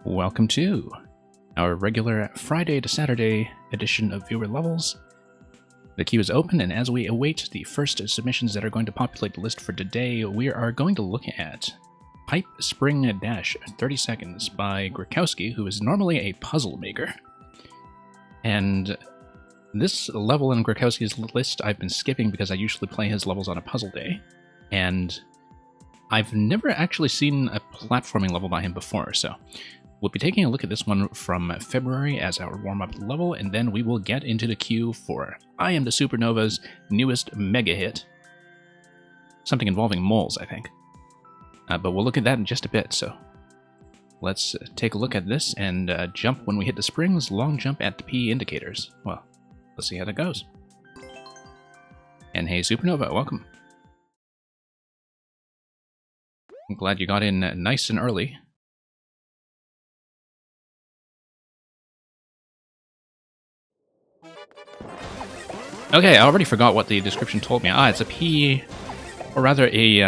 Welcome to our regular Friday to Saturday edition of Viewer Levels. The queue is open, and as we await the first submissions that are going to populate the list for today, we are going to look at Pipe Spring Dash 30 Seconds by Grikowski, who is normally a puzzle maker. And this level in Grikowski's list I've been skipping because I usually play his levels on a puzzle day, and I've never actually seen a platforming level by him before, so we'll be taking a look at this one from February as our warm-up level, and then we will get into the queue for I Am the Supernova's newest mega hit. Something involving moles, I think. But we'll look at that in just a bit, so let's take a look at this and jump when we hit the springs, long jump at the P indicators. Well, let's see how that goes. And hey, Supernova, welcome. I'm glad you got in nice and early. Okay, I already forgot what the description told me. It's a P, or rather a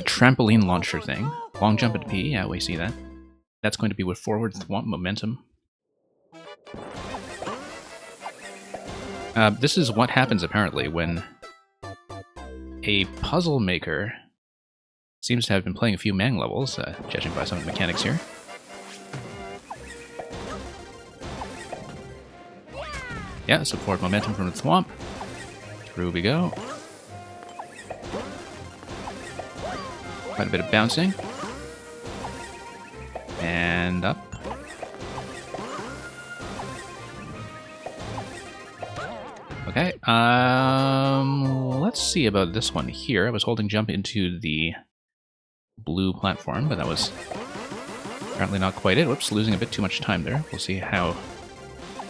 trampoline launcher thing. Long jump at P, yeah, we see that. That's going to be with forward thwomp momentum. This is what happens, apparently, when a puzzle maker seems to have been playing a few Mang levels, judging by some of the mechanics here. Yeah, so forward momentum from the thwomp. Through we go. Quite a bit of bouncing. And up. Okay, let's see about this one here. I was holding jump into the blue platform, but that was apparently not quite it. Whoops, losing a bit too much time there. We'll see how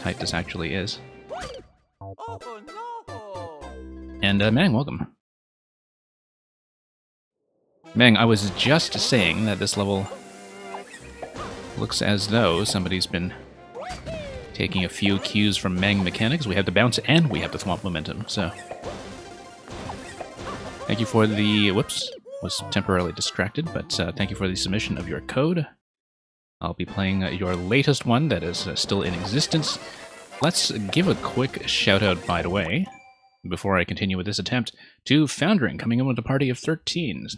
tight this actually is. And Mang, welcome. Mang, I was just saying that this level looks as though somebody's been taking a few cues from Mang mechanics. We have the bounce and we have the thwomp momentum, so thank you for the... whoops, was temporarily distracted, but thank you for the submission of your code. I'll be playing your latest one that is still in existence. Let's give a quick shout out, by the way, before I continue with this attempt, to Foundering, coming in with a party of 13.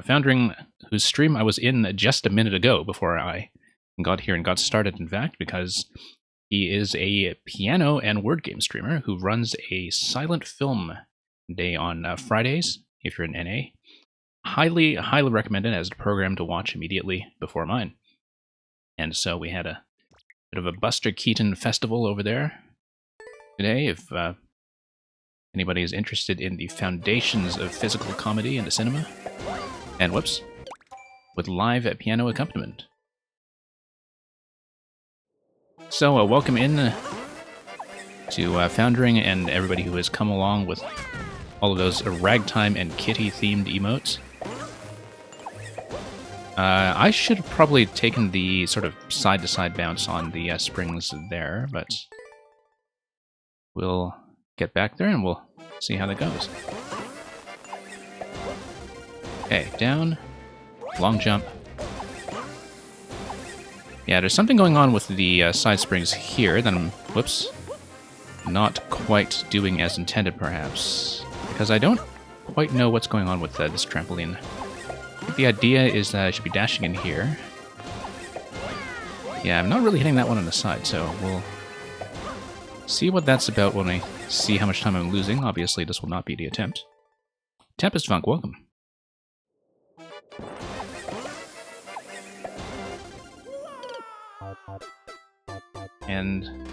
Foundering, whose stream I was in just a minute ago before I got here and got started, in fact, because he is a piano and word game streamer who runs a silent film day on Fridays, if you're in NA. Highly, highly recommended as a program to watch immediately before mine. And so we had a bit of a Buster Keaton festival over there today, if anybody is interested in the foundations of physical comedy in the cinema. And whoops, with live piano accompaniment. So welcome in to Foundering and everybody who has come along with all of those ragtime and kitty themed emotes. I should have probably taken the sort of side-to-side bounce on the springs there, but we'll get back there and we'll see how that goes. Okay, down, long jump. Yeah, there's something going on with the side springs here that I'm, whoops, not quite doing as intended, perhaps, because I don't quite know what's going on with this trampoline. The idea is that I should be dashing in here. Yeah, I'm not really hitting that one on the side, so we'll see what that's about when I see how much time I'm losing. Obviously, this will not be the attempt. Tempest Funk, welcome. And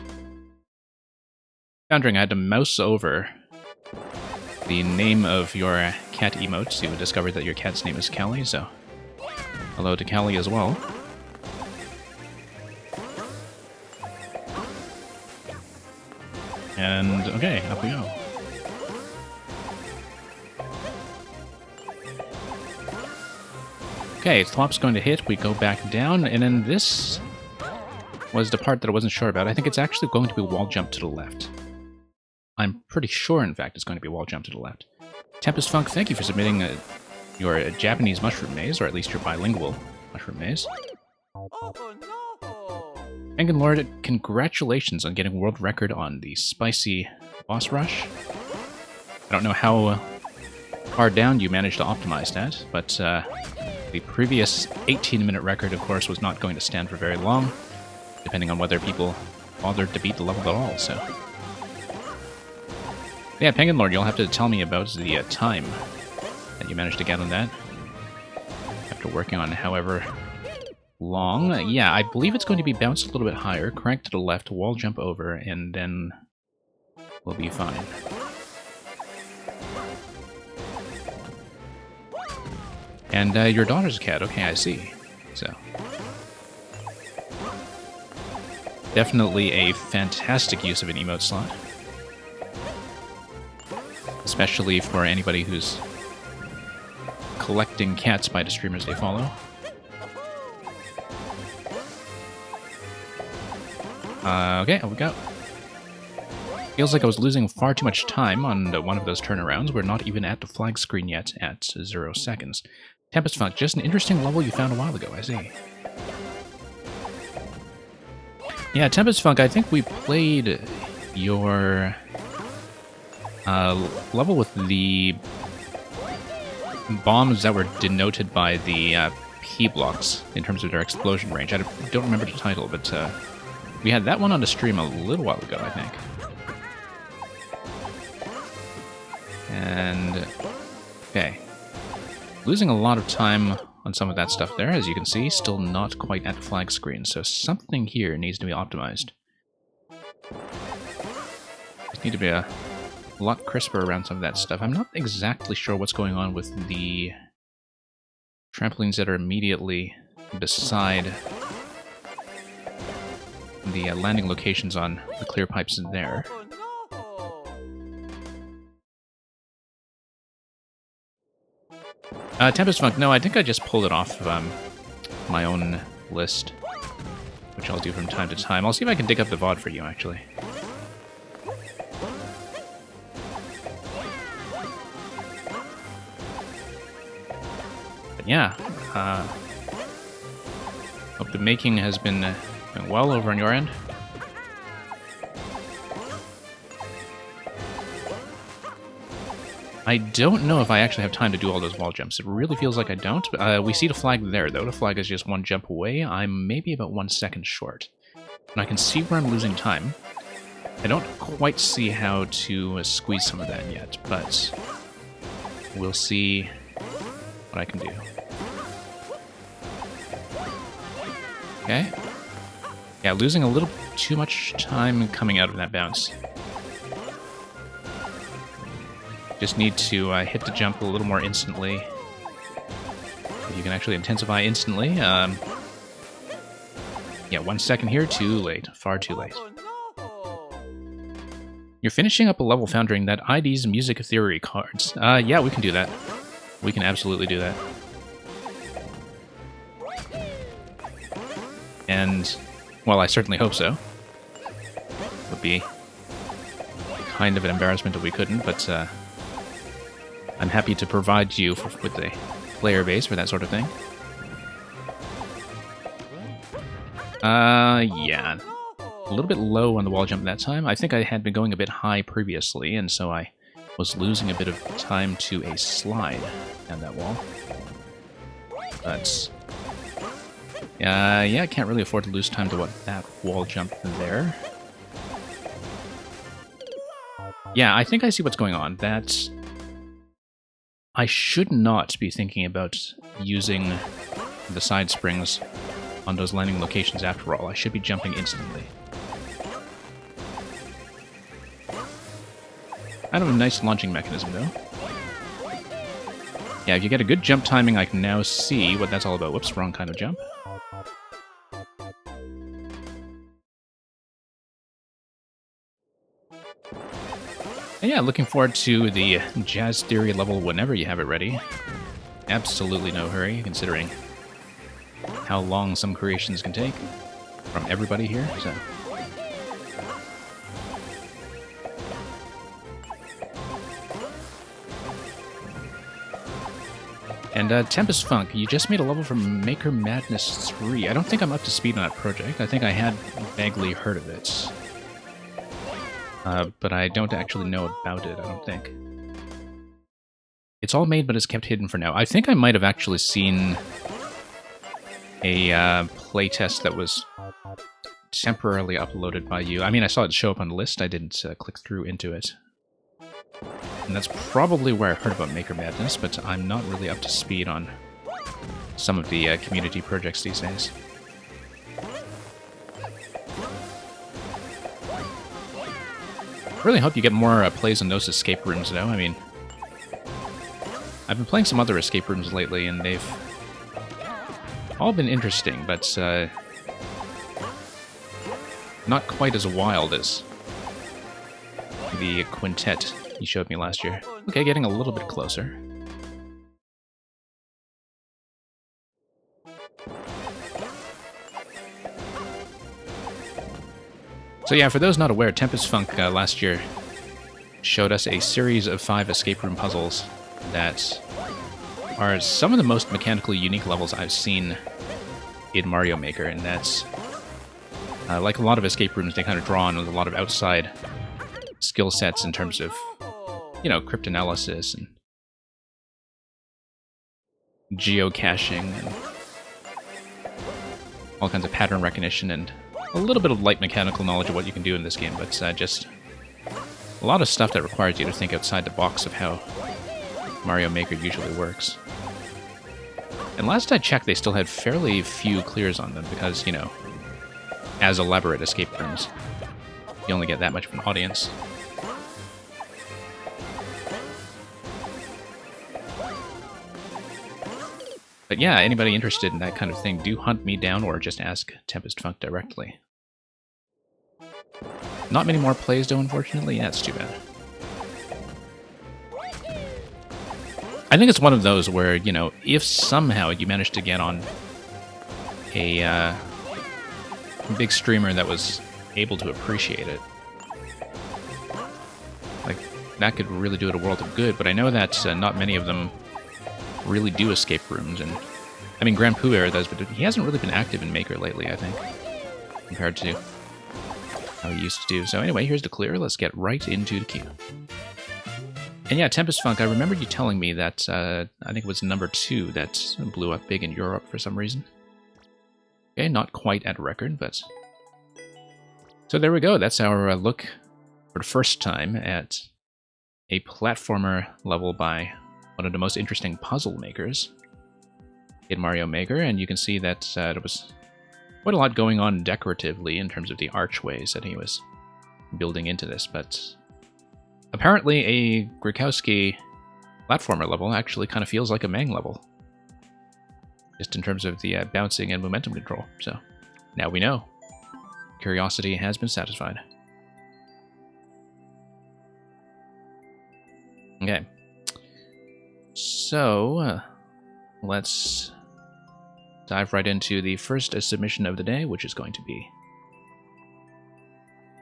Foundering, I had to mouse over the name of your cat emote to discover that your cat's name is Callie, so hello to Callie as well. And okay, up we go. Okay, thwomp's going to hit, we go back down, and then this was the part that I wasn't sure about. I think it's actually going to be wall jump to the left. I'm pretty sure, in fact, it's going to be wall jump to the left. Tempest Funk, thank you for submitting your Japanese mushroom maze, or at least your bilingual mushroom maze. Penguin Lord, congratulations on getting world record on the spicy boss rush. I don't know how far down you managed to optimize that, but the previous 18-minute record, of course, was not going to stand for very long, depending on whether people bothered to beat the level at all, so... Yeah, Penguin Lord, you'll have to tell me about the time that you managed to get on that. After working on however long. Yeah, I believe it's going to be bounced a little bit higher, crank to the left, wall jump over, and then we'll be fine. And your daughter's a cat. Okay, I see. So... definitely a fantastic use of an emote slot. Especially for anybody who's collecting cats by the streamers they follow. Okay, here we go. Feels like I was losing far too much time on one of those turnarounds. We're not even at the flag screen yet at 0 seconds. Tempest Funk, just an interesting level you found a while ago, I see. Yeah, Tempest Funk, I think we played your level with the bombs that were denoted by the P blocks in terms of their explosion range. I don't remember the title, but we had that one on the stream a little while ago, I think. And... okay. Losing a lot of time on some of that stuff there, as you can see. Still not quite at the flag screen, so something here needs to be optimized. Just need to be a lot crisper around some of that stuff. I'm not exactly sure what's going on with the trampolines that are immediately beside the landing locations on the clear pipes in there. Tempest Funk, no, I think I just pulled it off my own list, which I'll do from time to time. I'll see if I can dig up the VOD for you, actually. But yeah, hope the making has been going well over on your end. I don't know if I actually have time to do all those wall jumps. It really feels like I don't. We see the flag there, though. The flag is just one jump away. I'm maybe about 1 second short. And I can see where I'm losing time. I don't quite see how to squeeze some of that yet, but we'll see what I can do. Okay. Yeah, losing a little too much time coming out of that bounce. Just need to hit the jump a little more instantly. If you can actually intensify instantly. Yeah, 1 second here, too late. Far too late. You're finishing up a level foundering that ID's Music Theory cards. Yeah, we can do that. We can absolutely do that. And, well, I certainly hope so. Would be kind of an embarrassment if we couldn't, but I'm happy to provide you with a player base for that sort of thing. Yeah. A little bit low on the wall jump that time. I think I had been going a bit high previously, and so I was losing a bit of time to a slide down that wall. But yeah, I can't really afford to lose time to that wall jump there. Yeah, I think I see what's going on. That's... I should not be thinking about using the side springs on those landing locations after all. I should be jumping instantly. Kind of a nice launching mechanism, though. Yeah, if you get a good jump timing, I can now see what that's all about. Whoops, wrong kind of jump. And yeah, looking forward to the Jazz Theory level whenever you have it ready. Absolutely no hurry, considering how long some creations can take from everybody here, so... And Tempest Funk, you just made a level from Maker Madness 3. I don't think I'm up to speed on that project. I think I had vaguely heard of it. But I don't actually know about it, I don't think. It's all made, but it's kept hidden for now. I think I might have actually seen a playtest that was temporarily uploaded by you. I mean, I saw it show up on the list. I didn't click through into it. And that's probably where I heard about Maker Madness, but I'm not really up to speed on some of the community projects these days. Really hope you get more plays on those escape rooms, though. I mean, I've been playing some other escape rooms lately, and they've all been interesting, but not quite as wild as the quintet you showed me last year. Okay, getting a little bit closer. So yeah, for those not aware, Tempest Funk last year showed us a series of 5 escape room puzzles that are some of the most mechanically unique levels I've seen in Mario Maker, and that's like a lot of escape rooms, they kind of draw on with a lot of outside skill sets in terms of, you know, cryptanalysis and geocaching and all kinds of pattern recognition and a little bit of light mechanical knowledge of what you can do in this game, but just a lot of stuff that requires you to think outside the box of how Mario Maker usually works. And last I checked, they still had fairly few clears on them because, you know, as elaborate escape rooms, you only get that much of an audience. But yeah, anybody interested in that kind of thing, do hunt me down or just ask Tempest Funk directly. Not many more plays though, unfortunately. Yeah, it's too bad. I think it's one of those where, you know, if somehow you manage to get on a big streamer that was able to appreciate it, like, that could really do it a world of good, but I know that not many of them really do escape rooms, and I mean, Grand Pooh Era does, but he hasn't really been active in Maker lately, I think, compared to how he used to do. So anyway, here's the clear. Let's get right into the queue. And yeah, Tempest Funk, I remember you telling me that, I think it was number 2 that blew up big in Europe for some reason. Okay, not quite at record, but... So there we go, that's our look for the first time at a platformer level by one of the most interesting puzzle makers in Mario Maker, and you can see that there was quite a lot going on decoratively in terms of the archways that he was building into this, but apparently a Grikowski platformer level actually kind of feels like a Mang level, just in terms of the bouncing and momentum control. So now we know. Curiosity has been satisfied. Okay. So, let's dive right into the first submission of the day, which is going to be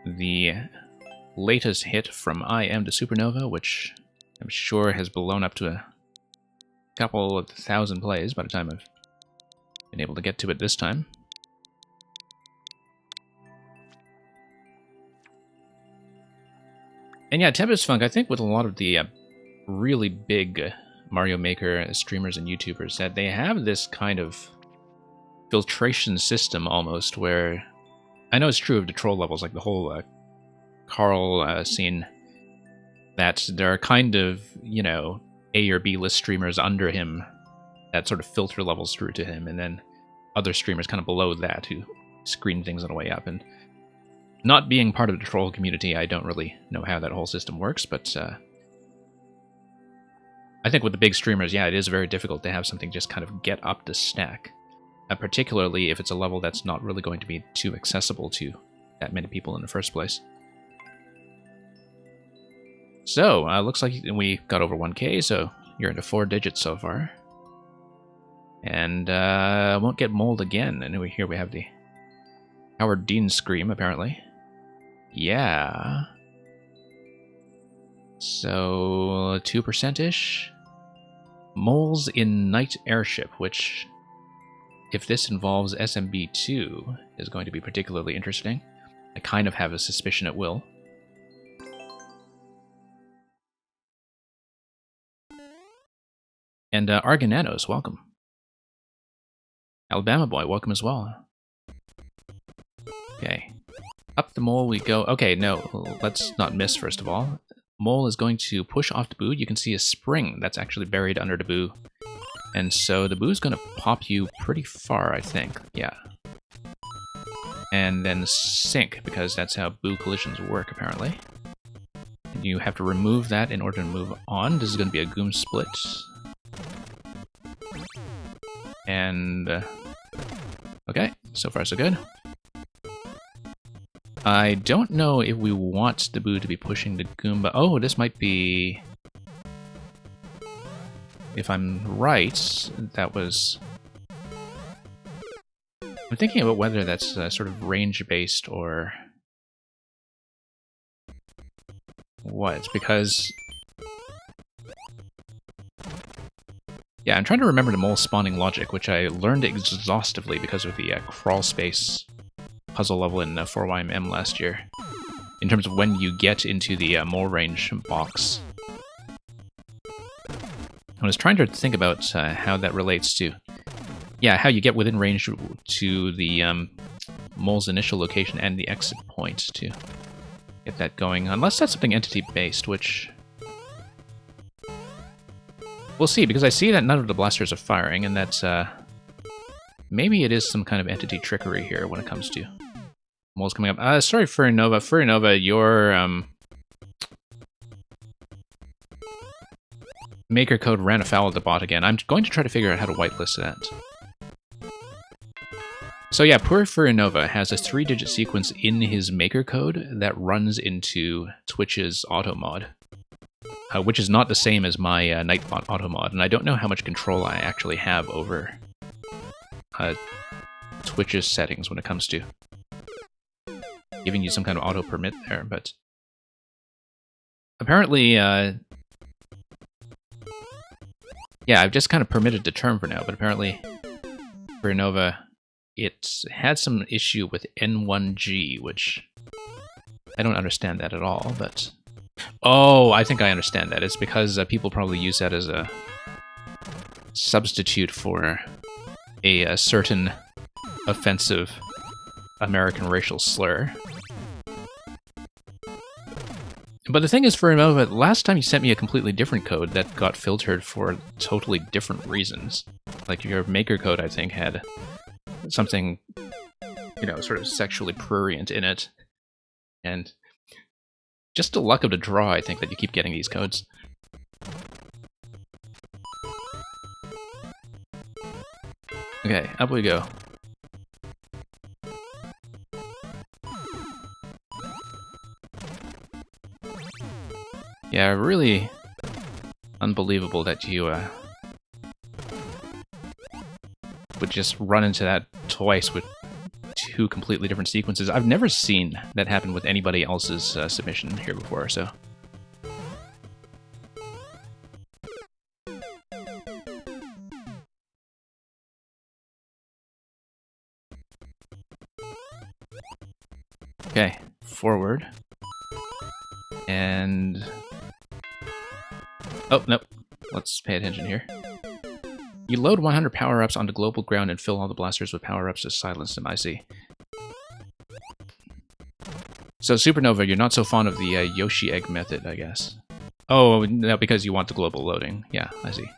the latest hit from I Am the Supernova, which I'm sure has blown up to a couple of thousand plays by the time I've been able to get to it this time. And yeah, Tempest Funk, I think with a lot of the really big Mario Maker streamers and YouTubers, that they have this kind of filtration system almost, where I know it's true of the troll levels, like the whole Carl scene, that there are kind of, you know, A or B list streamers under him that sort of filter levels through to him, and then other streamers kind of below that who screen things on the way up. And not being part of the troll community, I don't really know how that whole system works, but I think with the big streamers, yeah, it is very difficult to have something just kind of get up the stack, particularly if it's a level that's not really going to be too accessible to that many people in the first place. So, looks like we got over 1K, so you're into 4 digits so far. And won't get mold again. And here we have the Howard Dean scream, apparently. Yeah. So, 2%-ish? Moles in Night Airship, which, if this involves SMB2, is going to be particularly interesting. I kind of have a suspicion it will. And Argonanos, welcome. Alabama Boy, welcome as well. Okay. Up the mole we go. Okay, no, let's not miss first of all. Mole is going to push off Daboo. You can see a spring that's actually buried under Daboo. And so Daboo's going to pop you pretty far, I think. Yeah. And then sink, because that's how Boo collisions work, apparently. And you have to remove that in order to move on. This is going to be a Goom split. And... okay, so far so good. I don't know if we want Daboo to be pushing the Goomba. Oh, this might be... if I'm right, that was... I'm thinking about whether that's sort of range-based or... what, because... yeah, I'm trying to remember the mole spawning logic, which I learned exhaustively because of the crawl space puzzle level in 4YMM last year, in terms of when you get into the mole range box. I was trying to think about how that relates to, yeah, how you get within range to the mole's initial location and the exit point to get that going, unless that's something entity-based, which... we'll see, because I see that none of the blasters are firing, and that maybe it is some kind of entity trickery here when it comes to moles coming up. Sorry, Furinova. Furinova, your maker code ran afoul of the bot again. I'm going to try to figure out how to whitelist that. So yeah, poor Furinova has a 3-digit sequence in his maker code that runs into Twitch's auto mod. Which is not the same as my Nightbot automod, and I don't know how much control I actually have over Twitch's settings when it comes to giving you some kind of auto permit there, but apparently, yeah, I've just kind of permitted the term for now, but apparently for Nova, it had some issue with N1G, which I don't understand that at all, but... oh, I think I understand that. It's because people probably use that as a substitute for a certain offensive American racial slur. But the thing is, for Nova, last time you sent me a completely different code that got filtered for totally different reasons. Like your maker code, I think, had something, you know, sort of sexually prurient in it. And just the luck of the draw, I think, that you keep getting these codes. Okay, up we go. Yeah, really unbelievable that you would just run into that twice with 2 completely different sequences. I've never seen that happen with anybody else's submission here before, so... okay, forward. And... oh, nope. Let's pay attention here. You load 100 power-ups onto global ground and fill all the blasters with power-ups to silence them, I see. So, Supernova, you're not so fond of the Yoshi egg method, I guess. Oh, no, because you want the global loading. Yeah, I see.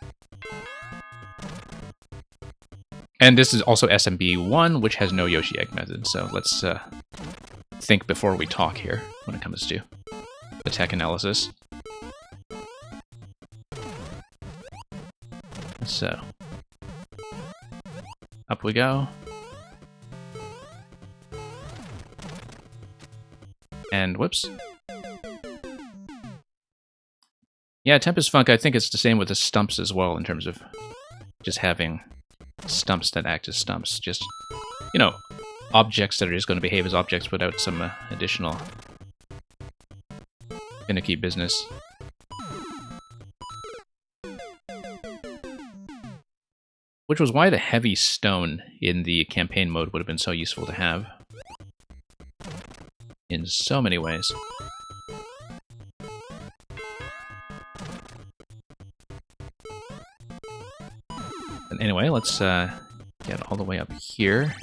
And this is also SMB1, which has no Yoshi egg method, so let's think before we talk here when it comes to the tech analysis. So, up we go. And whoops. Yeah, Tempest Funk, I think it's the same with the stumps as well, in terms of just having stumps that act as stumps. Just, you know, objects that are just going to behave as objects without some additional finicky business. Which was why the heavy stone in the campaign mode would have been so useful to have. In so many ways. And anyway, let's get all the way up here.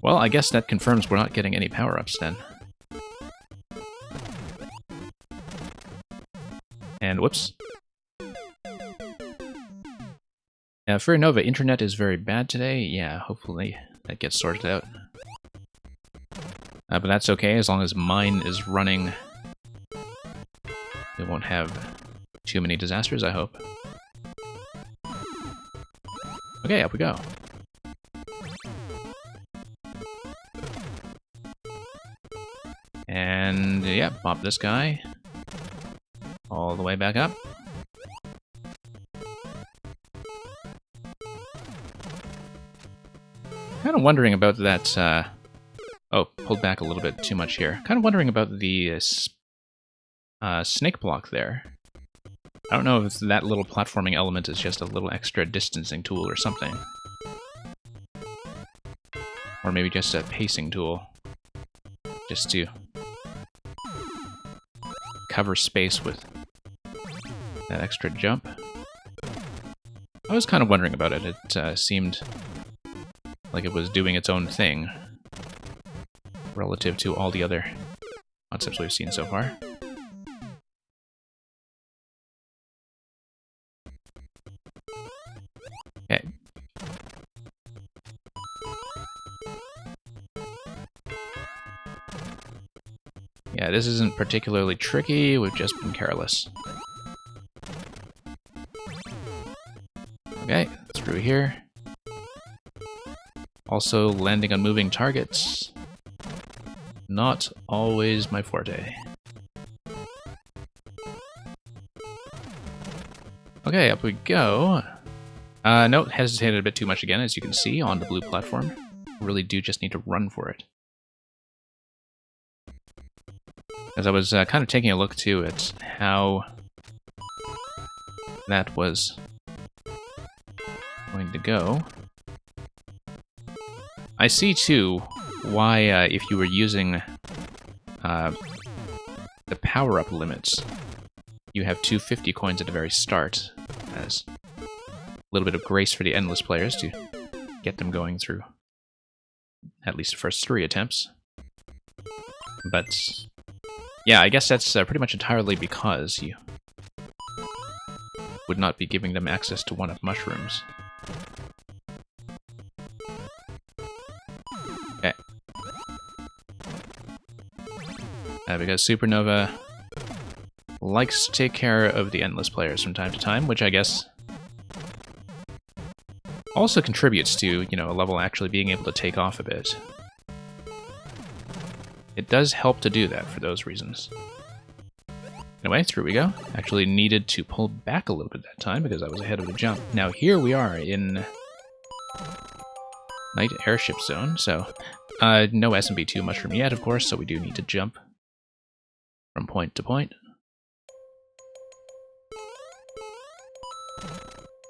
Well, I guess that confirms we're not getting any power-ups then. And whoops. For Nova, internet is very bad today. Yeah, hopefully that gets sorted out. But that's okay, as long as mine is running. We won't have too many disasters, I hope. Okay, up we go. And, yeah, pop this guy. All the way back up. Kind of wondering about that, oh, pulled back a little bit too much here. Kind of wondering about the snake block there. I don't know if that little platforming element is just a little extra distancing tool or something. Or maybe just a pacing tool. Just to cover space with that extra jump. I was kind of wondering about it. It seemed like it was doing its own thing relative to all the other concepts we've seen so far. Okay. Yeah, this isn't particularly tricky, we've just been careless. Okay, through here. Also, landing on moving targets. Not always my forte. Okay, up we go. Note, hesitated a bit too much again, as you can see, on the blue platform. Really do just need to run for it. As I was kind of taking a look, too, at how that was going to go. I see, too, why if you were using the power-up limits, you have 250 coins at the very start, as a little bit of grace for the endless players to get them going through at least the first 3 attempts. But yeah, I guess that's pretty much entirely because you would not be giving them access to one-up mushrooms. Okay. Because Supernova likes to take care of the endless players from time to time, which I guess also contributes to, you know, a level actually being able to take off a bit. It does help to do that for those reasons. Anyway, through we go. Actually needed to pull back a little bit that time because I was ahead of the jump. Now here we are in Night Airship Zone, so no SMB2 mushroom yet, of course, so we do need to jump from point to point.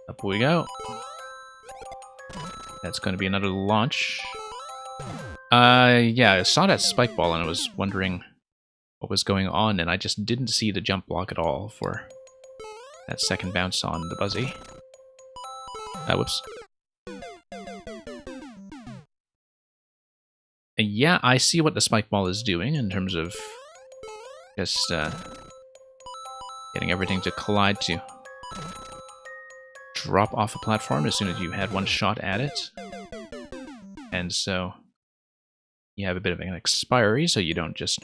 Up we go. That's going to be another launch. Yeah, I saw that spike ball and I was wondering what was going on, and I just didn't see the jump block at all for that second bounce on the Buzzy. Whoops. Yeah, I see what the spike ball is doing in terms of just getting everything to collide to drop off a platform as soon as you had one shot at it. And so you have a bit of an expiry, so you don't just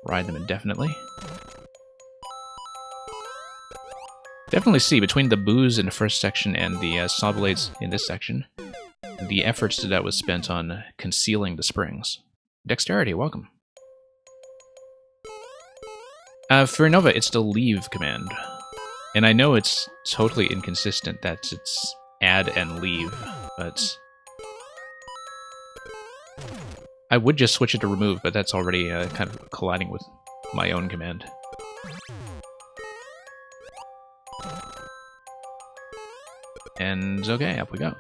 ride them indefinitely. Definitely see, between the boos in the first section and the saw blades in this section, the efforts that was spent on concealing the springs. Dexterity, welcome. For Nova, it's the leave command. And I know it's totally inconsistent that it's add and leave, but I would just switch it to remove, but that's already kind of colliding with my own command. And okay, up we go.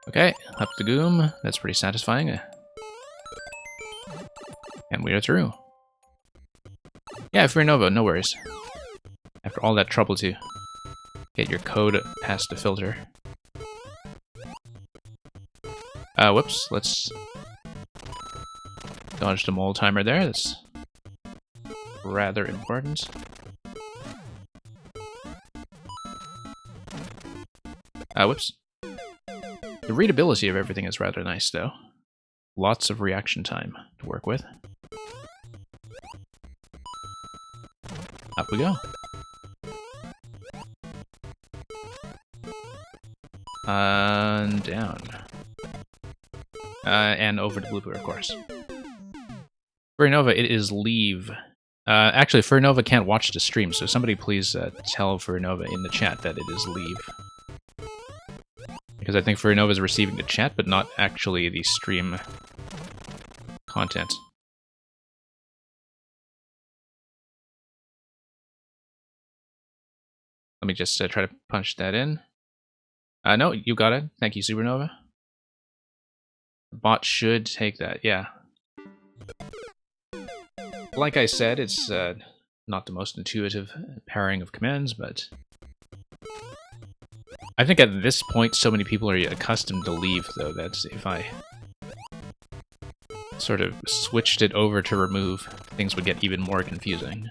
Okay, up the Goom. That's pretty satisfying. And we are through. Yeah, Furinova, no worries. After all that trouble to get your code past the filter. Whoops, let's dodge the mole timer there. That's rather important. Whoops. The readability of everything is rather nice, though. Lots of reaction time to work with. Up we go. And down. And over to Blooper, of course. Furinova, it is leave. Actually, Furinova can't watch the stream, so somebody please tell Furinova in the chat that it is leave. Because I think Furinova is receiving the chat, but not actually the stream content. Let me just try to punch that in. No, you got it. Thank you, Supernova. The bot should take that, yeah. Like I said, it's not the most intuitive pairing of commands, but I think at this point so many people are accustomed to leave, though, that if I sort of switched it over to remove, things would get even more confusing.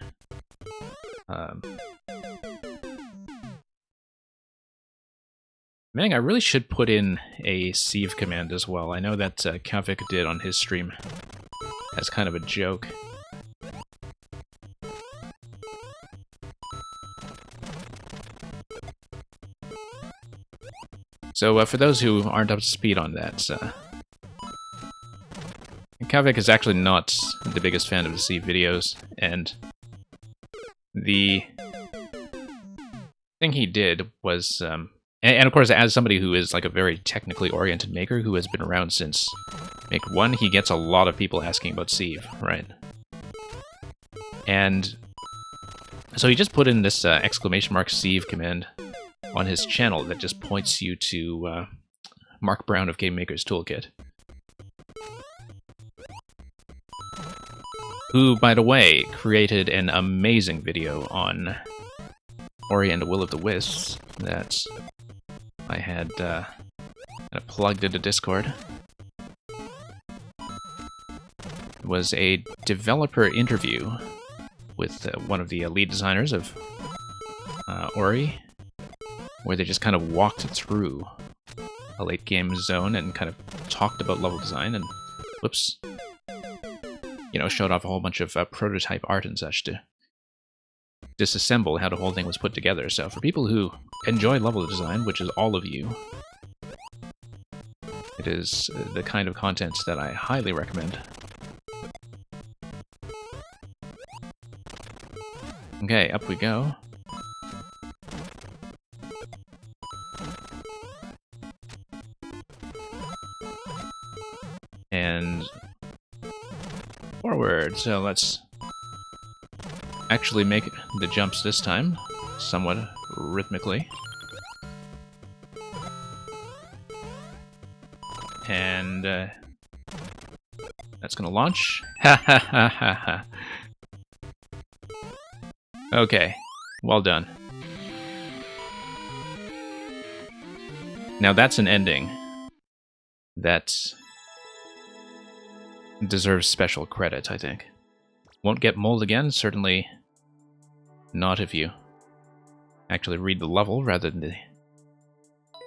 Man, I really should put in a sieve command as well. I know that Kavik did on his stream as kind of a joke. So for those who aren't up to speed on that, Kavik is actually not the biggest fan of the sieve videos, and the thing he did was... And of course, as somebody who is like a very technically oriented maker who has been around since Make 1, he gets a lot of people asking about sieve, right? And so he just put in this exclamation mark sieve command on his channel that just points you to Mark Brown of Game Maker's Toolkit. Who, by the way, created an amazing video on Ori and the Will of the Wisps that I had kind of plugged into Discord. It was a developer interview with one of the lead designers of Ori, where they just kind of walked through a late game zone and kind of talked about level design and, whoops, you know, showed off a whole bunch of prototype art and such to disassemble how the whole thing was put together. So for people who enjoy level design, which is all of you, it is the kind of content that I highly recommend. Okay, up we go. And forward, so let's actually make the jumps this time, somewhat rhythmically. And that's gonna launch. Ha ha ha ha ha. Okay, well done. Now that's an ending that deserves special credit, I think. Won't get mold again, certainly not if you actually read the level rather than the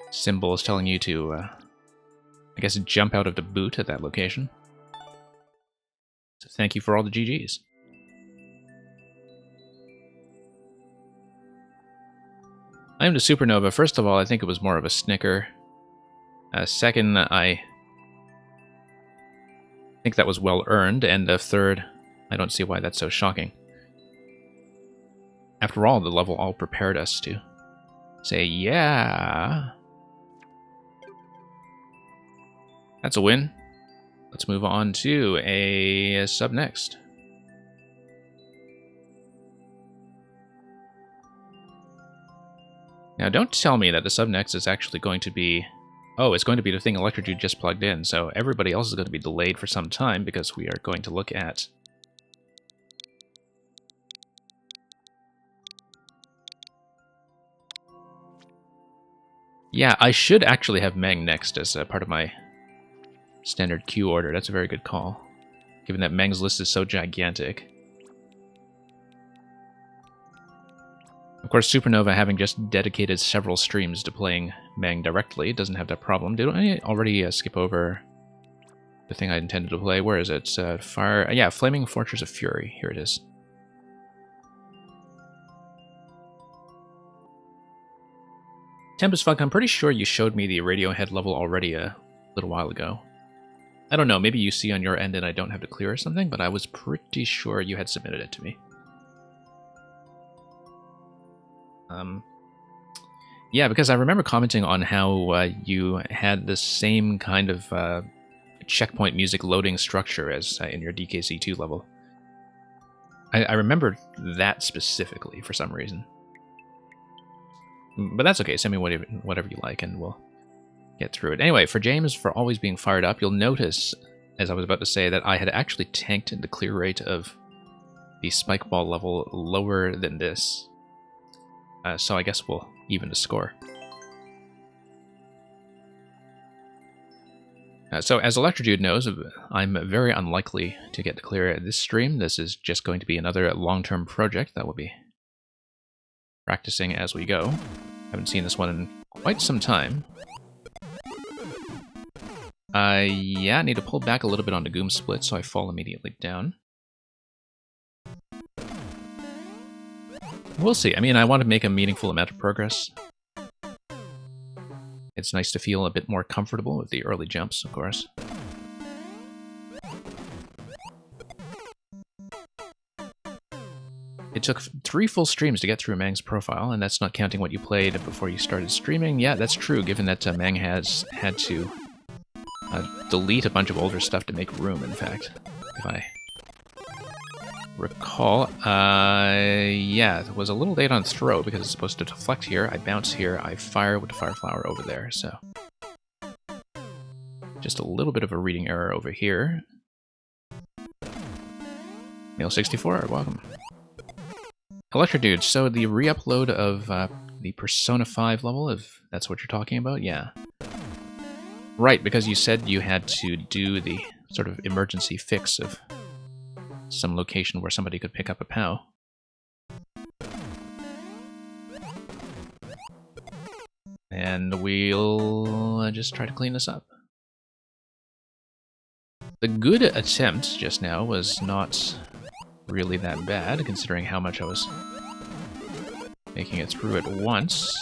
symbols telling you to, I guess, jump out of the boot at that location. So thank you for all the GGs. I am the Supernova. First of all, I think it was more of a snicker. Second, I think that was well earned. And third, I don't see why that's so shocking. After all, the level all prepared us to say, yeah. That's a win. Let's move on to a sub next. Now, don't tell me that the Subnext is actually going to be... Oh, it's going to be the thing Electrodude just plugged in, so everybody else is going to be delayed for some time because we are going to look at... Yeah, I should actually have Meng next as part of my standard queue order. That's a very good call, given that Meng's list is so gigantic. Of course, Supernova, having just dedicated several streams to playing Meng directly, doesn't have that problem. Did I already skip over the thing I intended to play? Where is it? Fire... yeah, Flaming Fortress of Fury. Here it is. Tempest Fuck, I'm pretty sure you showed me the Radiohead level already a little while ago. I don't know, maybe you see on your end and I don't have to clear or something, but I was pretty sure you had submitted it to me. Yeah, because I remember commenting on how you had the same kind of checkpoint music loading structure as in your DKC2 level. I remember that specifically for some reason. But that's okay, send me whatever you like and we'll get through it. Anyway, for James, for always being fired up, you'll notice, as I was about to say, that I had actually tanked the clear rate of the Spike Ball level lower than this. So I guess we'll even the score. So as Electrodude knows, I'm very unlikely to get to clear this stream. This is just going to be another long-term project that we'll be practicing as we go. Haven't seen this one in quite some time. Yeah, I need to pull back a little bit on the Goom Split so I fall immediately down. We'll see. I mean, I want to make a meaningful amount of progress. It's nice to feel a bit more comfortable with the early jumps, of course. It took 3 full streams to get through Meng's profile, and that's not counting what you played before you started streaming. Yeah, that's true, given that Meng has had to delete a bunch of older stuff to make room, in fact. If I recall, yeah, it was a little late on throw because it's supposed to deflect here. I bounce here, I fire with the Fire Flower over there, so... just a little bit of a reading error over here. Meal64, welcome. Electrodude, so the re-upload of the Persona 5 level, if that's what you're talking about, yeah. Right, because you said you had to do the sort of emergency fix of some location where somebody could pick up a POW. And we'll just try to clean this up. The good attempt just now was not really that bad, considering how much I was making it through at once.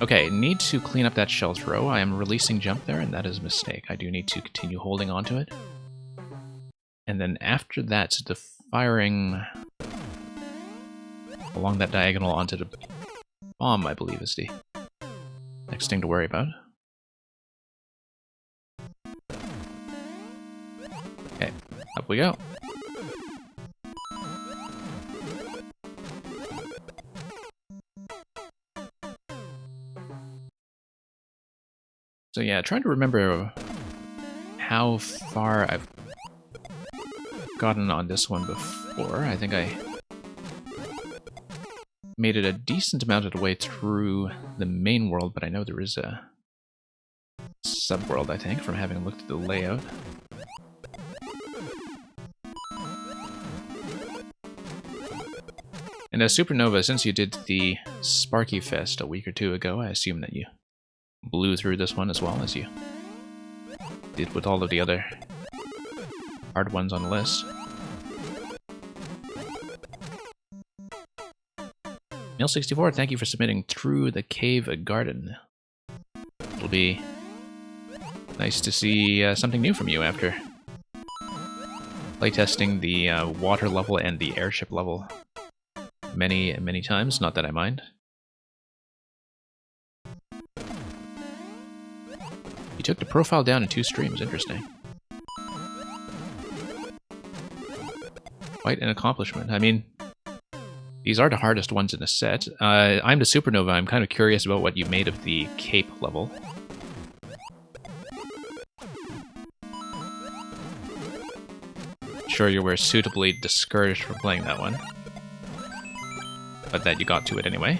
Okay, need to clean up that shell throw. I am releasing jump there, and that is a mistake. I do need to continue holding onto it. And then after that, the firing along that diagonal onto the bomb, I believe, is the next thing to worry about. Okay, up we go. So yeah, trying to remember how far I've gotten on this one before. I think I made it a decent amount of the way through the main world, but I know there is a subworld, I think, from having looked at the layout. And as Supernova, since you did the Sparky Fest a week or two ago, I assume that you blew through this one as well as you did with all of the other hard ones on the list. Meal64, thank you for submitting Through the Cave Garden. It'll be nice to see something new from you after playtesting the water level and the airship level many, many times. Not that I mind. You took the profile down in 2 streams, interesting. Quite an accomplishment. I mean, These are the hardest ones in the set. I'm the Supernova. I'm kind of curious about what you made of the Cape level. Sure, you were suitably discouraged from playing that one. But that you got to it anyway.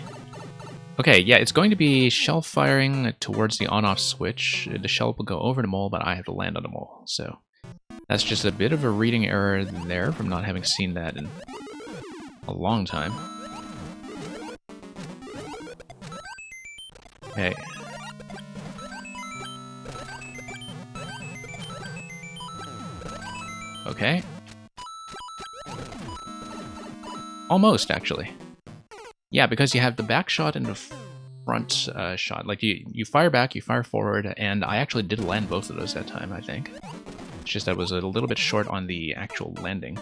Okay, yeah, it's going to be shell firing towards the on-off switch. The shell will go over the mole, but I have to land on the mole. So that's just a bit of a reading error there from not having seen that in a long time. Okay. Okay. Almost, actually. Yeah, because you have the back shot and the front shot. Like, you fire back, you fire forward, and I actually did land both of those that time, I think. It's just that I was a little bit short on the actual landing.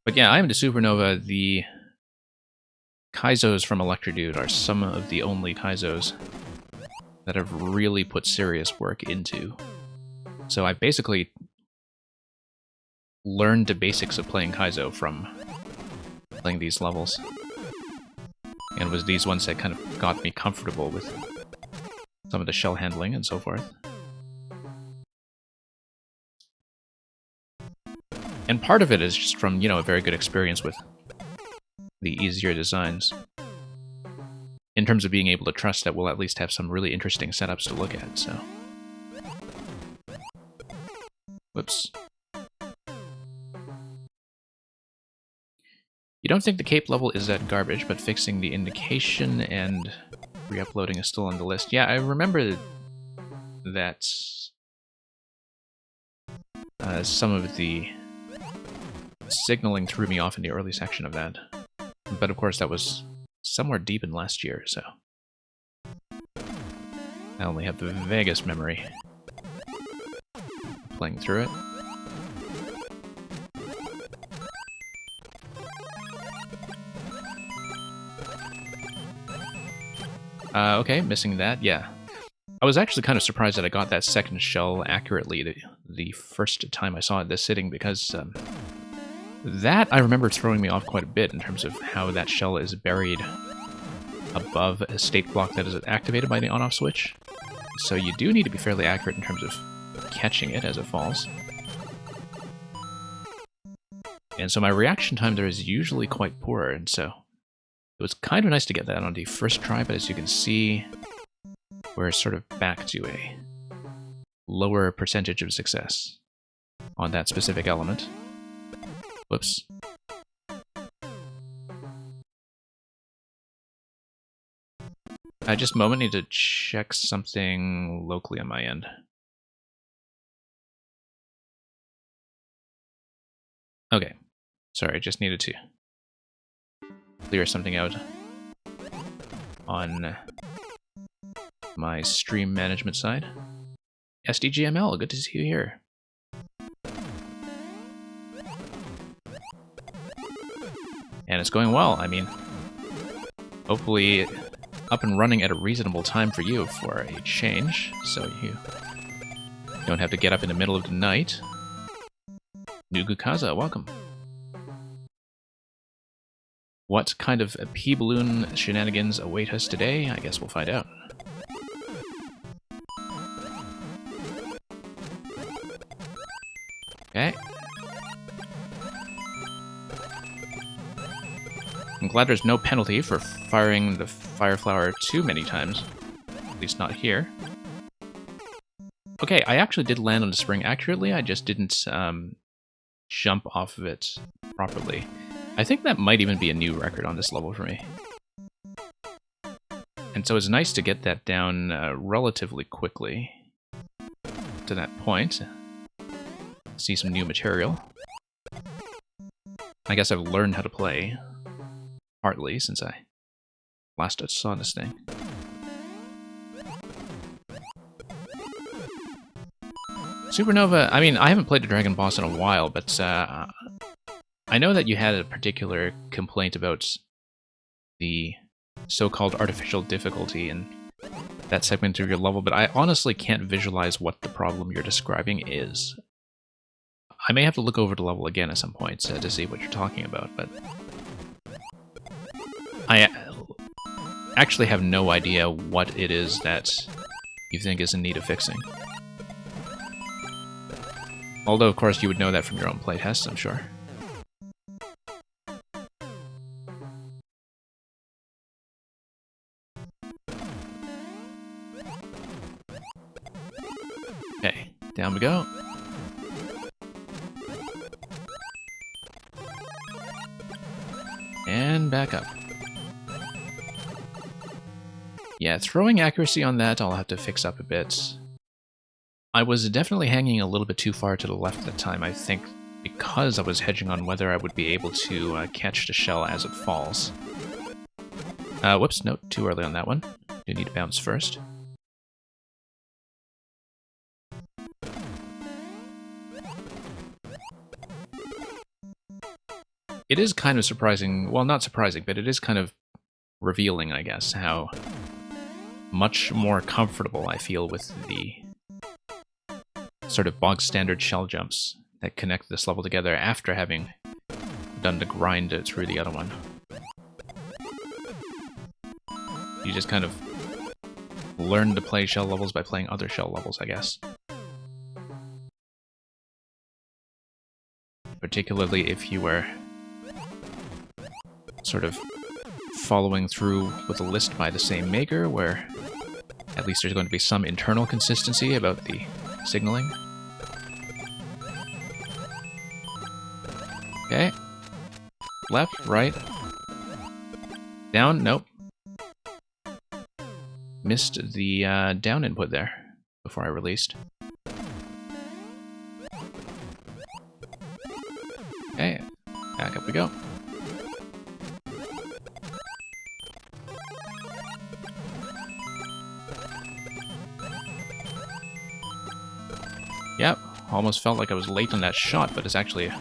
But yeah, I am the Supernova. The Kaizos from Electrodude are some of the only Kaizos that I've really put serious work into. So I basically learned the basics of playing Kaizo from playing these levels. And it was these ones that kind of got me comfortable with some of the shell handling and so forth. And part of it is just from, you know, a very good experience with the easier designs. In terms of being able to trust that we'll at least have some really interesting setups to look at, so... Whoops. You don't think the Cape level is that garbage, but fixing the indication and re-uploading is still on the list. Yeah, I remember that some of the signaling threw me off in the early section of that. But of course that was somewhere deep in last year, so... I only have the vaguest memory playing through it. Okay, missing that, yeah. I was actually kind of surprised that I got that second shell accurately the first time I saw it this sitting, because that I remember throwing me off quite a bit in terms of how that shell is buried above a state block that is activated by the on-off switch. So you do need to be fairly accurate in terms of catching it as it falls. And so my reaction time there is usually quite poor, and so it was kind of nice to get that on the first try, but as you can see, we're sort of back to a lower percentage of success on that specific element. Whoops. I just a moment need to check something locally on my end. Okay. Sorry, I just needed to clear something out on my stream management side. SDGML, good to see you here. And it's going well. I mean, hopefully up and running at a reasonable time for you for a change, so you don't have to get up in the middle of the night. Nugukaza, welcome. What kind of P-balloon shenanigans await us today? I guess we'll find out. Okay. I'm glad there's no penalty for firing the Fire Flower too many times. At least not here. Okay, I actually did land on the spring accurately, I just didn't jump off of it properly. I think that might even be a new record on this level for me. And so it's nice to get that down relatively quickly to that point. See some new material. I guess I've learned how to play, partly, since I last saw this thing. Supernova, I mean, I haven't played a Dragon Boss in a while, but I know that you had a particular complaint about the so-called artificial difficulty, and that segment of your level, but I honestly can't visualize what the problem you're describing is. I may have to look over the level again at some point to see what you're talking about, but I actually have no idea what it is that you think is in need of fixing. Although, of course, you would know that from your own playtests, I'm sure. Okay, down we go. And back up. Yeah, throwing accuracy on that I'll have to fix up a bit. I was definitely hanging a little bit too far to the left at the time, I think, because I was hedging on whether I would be able to catch the shell as it falls. Whoops, no, too early on that one. Do need to bounce first. It is kind of surprising, well, not surprising, but it is kind of revealing, I guess, how much more comfortable I feel with the sort of bog standard shell jumps that connect this level together after having done the grind through the other one. You just kind of learn to play shell levels by playing other shell levels, I guess. Particularly if you were sort of following through with a list by the same maker, where at least there's going to be some internal consistency about the signaling. Okay. Left, right. Down, nope. Missed the down input there before I released. Okay, back up we go. Yep, almost felt like I was late on that shot, but it's actually a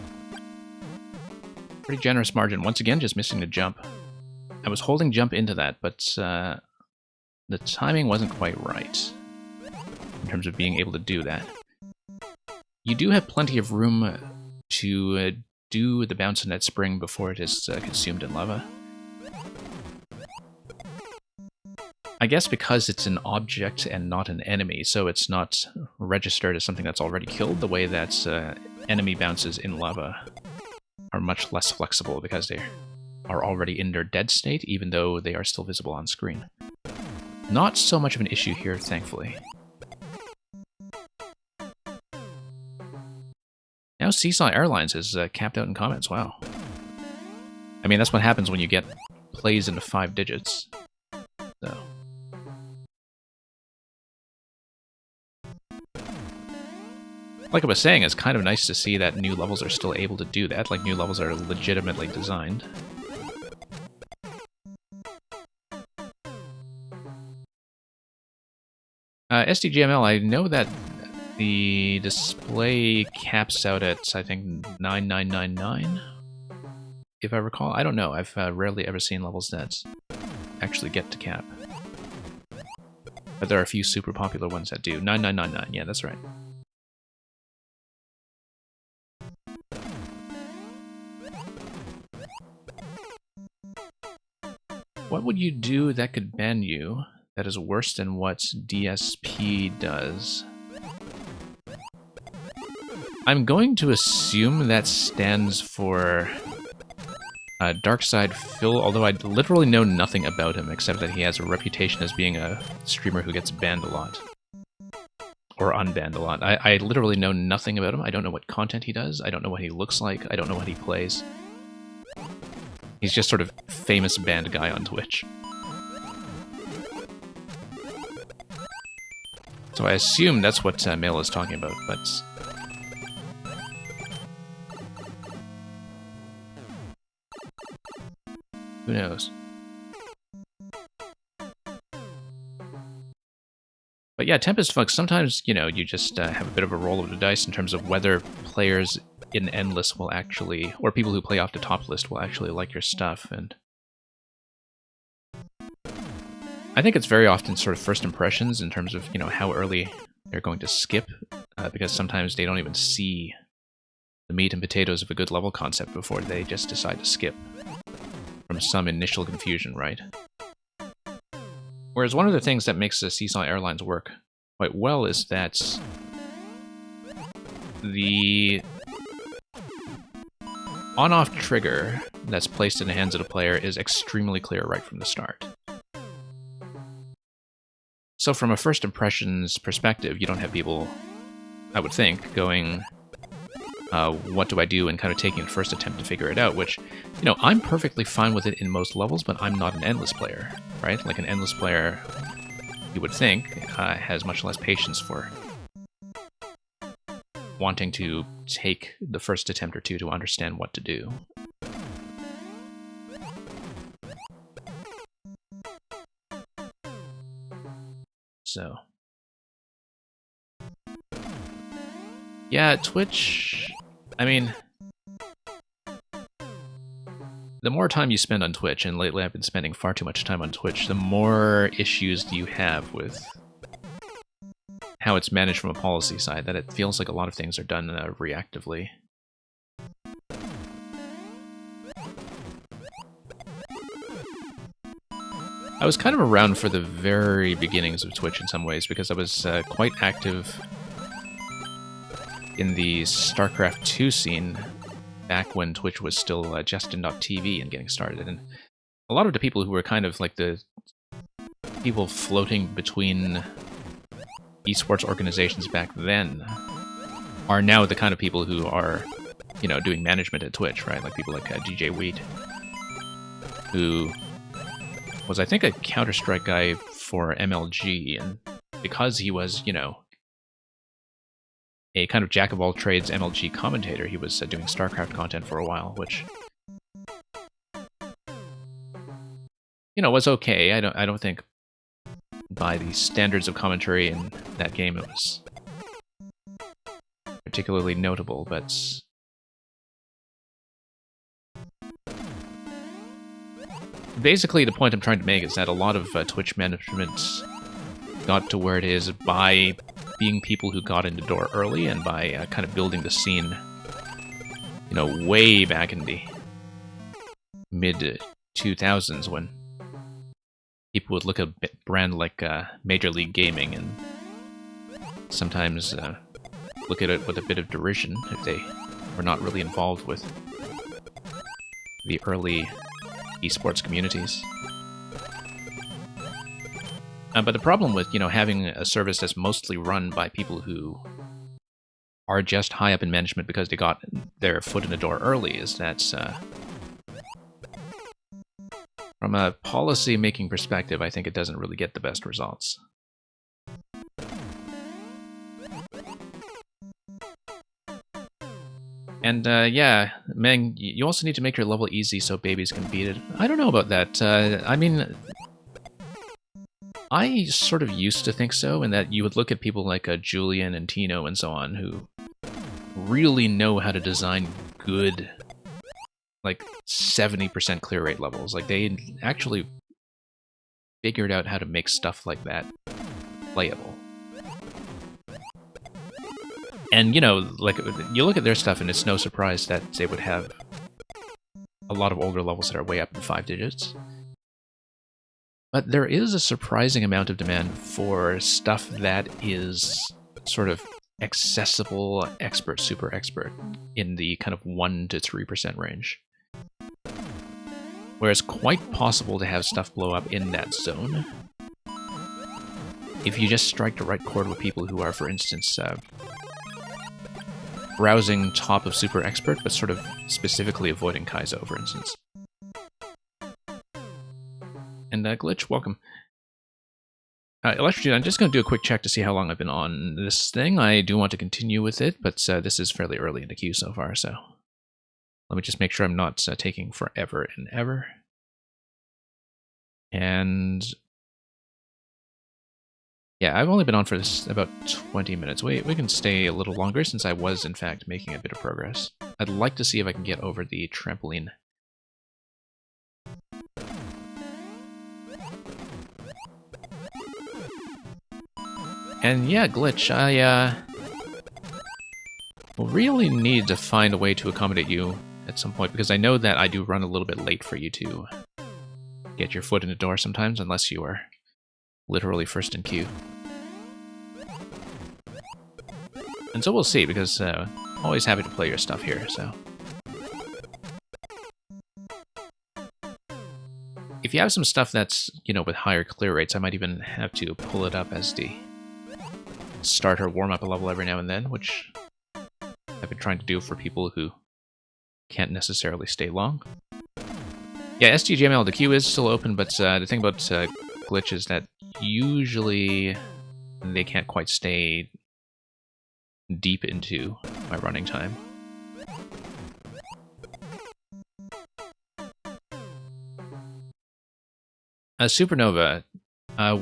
pretty generous margin. Once again, just missing the jump. I was holding jump into that, but the timing wasn't quite right in terms of being able to do that. You do have plenty of room to do the bounce in that spring before it is consumed in lava. I guess because it's an object and not an enemy, so it's not registered as something that's already killed, the way that enemy bounces in lava are much less flexible because they are already in their dead state, even though they are still visible on screen. Not so much of an issue here, thankfully. Now Seesaw Airlines is capped out in comments, wow. I mean, that's what happens when you get plays into 5 digits. So. Like I was saying, it's kind of nice to see that new levels are still able to do that, like new levels are legitimately designed. SDGML, I know that the display caps out at, I think, 9999, if I recall. I don't know, I've rarely ever seen levels that actually get to cap. But there are a few super popular ones that do. 9999, yeah, that's right. What would you do that could ban you that is worse than what DSP does? I'm going to assume that stands for Darkside Phil, although I literally know nothing about him except that he has a reputation as being a streamer who gets banned a lot. Or unbanned a lot. I literally know nothing about him. I don't know what content he does. I don't know what he looks like. I don't know what he plays. He's just sort of famous banned guy on Twitch. So I assume that's what Mail is talking about, but... who knows? But yeah, Tempest Funk, sometimes, you know, you just have a bit of a roll of the dice in terms of whether players in Endless will actually, or people who play off the top list will actually like your stuff, and I think it's very often sort of first impressions in terms of, you know, how early they're going to skip, because sometimes they don't even see the meat and potatoes of a good level concept before they just decide to skip from some initial confusion, right? Whereas one of the things that makes the Seesaw Airlines work quite well is that the on-off trigger that's placed in the hands of the player is extremely clear right from the start. So from a first impressions perspective, you don't have people, I would think, going, what do I do, and kind of taking the first attempt to figure it out, which, you know, I'm perfectly fine with it in most levels, but I'm not an endless player, right? Like an endless player, you would think, has much less patience for wanting to take the first attempt or two to understand what to do. So, yeah, Twitch, I mean, the more time you spend on Twitch, and lately I've been spending far too much time on Twitch, the more issues you have with how it's managed from a policy side, that it feels like a lot of things are done reactively. I was kind of around for the very beginnings of Twitch in some ways, because I was quite active in the StarCraft 2 scene back when Twitch was still Justin.tv and getting started. And a lot of the people who were kind of like the people floating between esports organizations back then are now the kind of people who are, you know, doing management at Twitch, right? Like people like DJ Wheat, who was, I think, a Counter-Strike guy for MLG, and because he was, you know, a kind of jack-of-all-trades MLG commentator, he was doing StarCraft content for a while, which, you know, was okay. I don't think by the standards of commentary in that game it was particularly notable, but basically the point I'm trying to make is that a lot of Twitch management got to where it is by being people who got in the door early and by kind of building the scene, you know, way back in the mid-2000s when people would look at a brand like Major League Gaming and sometimes look at it with a bit of derision if they were not really involved with the early esports communities. But the problem with, you know, having a service that's mostly run by people who are just high up in management because they got their foot in the door early is that from a policy-making perspective, I think it doesn't really get the best results. And yeah, Meng, you also need to make your level easy so babies can beat it. I don't know about that. I mean, I sort of used to think so, in that you would look at people like Julian and Tino and so on, who really know how to design good, like 70% clear rate levels. Like, they actually figured out how to make stuff like that playable. And, you know, like, you look at their stuff and it's no surprise that they would have a lot of older levels that are way up in 5 digits. But there is a surprising amount of demand for stuff that is sort of accessible, expert, super expert, in the kind of 1 to 3% range. Where it's quite possible to have stuff blow up in that zone if you just strike the right chord with people who are, for instance, browsing top of super expert, but sort of specifically avoiding Kaizo, for instance. And Glitch, welcome. Electrogen, I'm just going to do a quick check to see how long I've been on this thing. I do want to continue with it, but this is fairly early in the queue so far, so let me just make sure I'm not taking forever and ever. And yeah, I've only been on for this about 20 minutes. We can stay a little longer since I was, in fact, making a bit of progress. I'd like to see if I can get over the trampoline. And yeah, Glitch, I will really need to find a way to accommodate you at some point, because I know that I do run a little bit late for you to get your foot in the door sometimes, unless you are literally first in queue. And so we'll see, because always happy to play your stuff here, so. If you have some stuff that's, you know, with higher clear rates, I might even have to pull it up as the starter warm-up level every now and then, which I've been trying to do for people who can't necessarily stay long. Yeah, STGML, the queue is still open, but the thing about Glitch is that usually they can't quite stay deep into my running time. Supernova,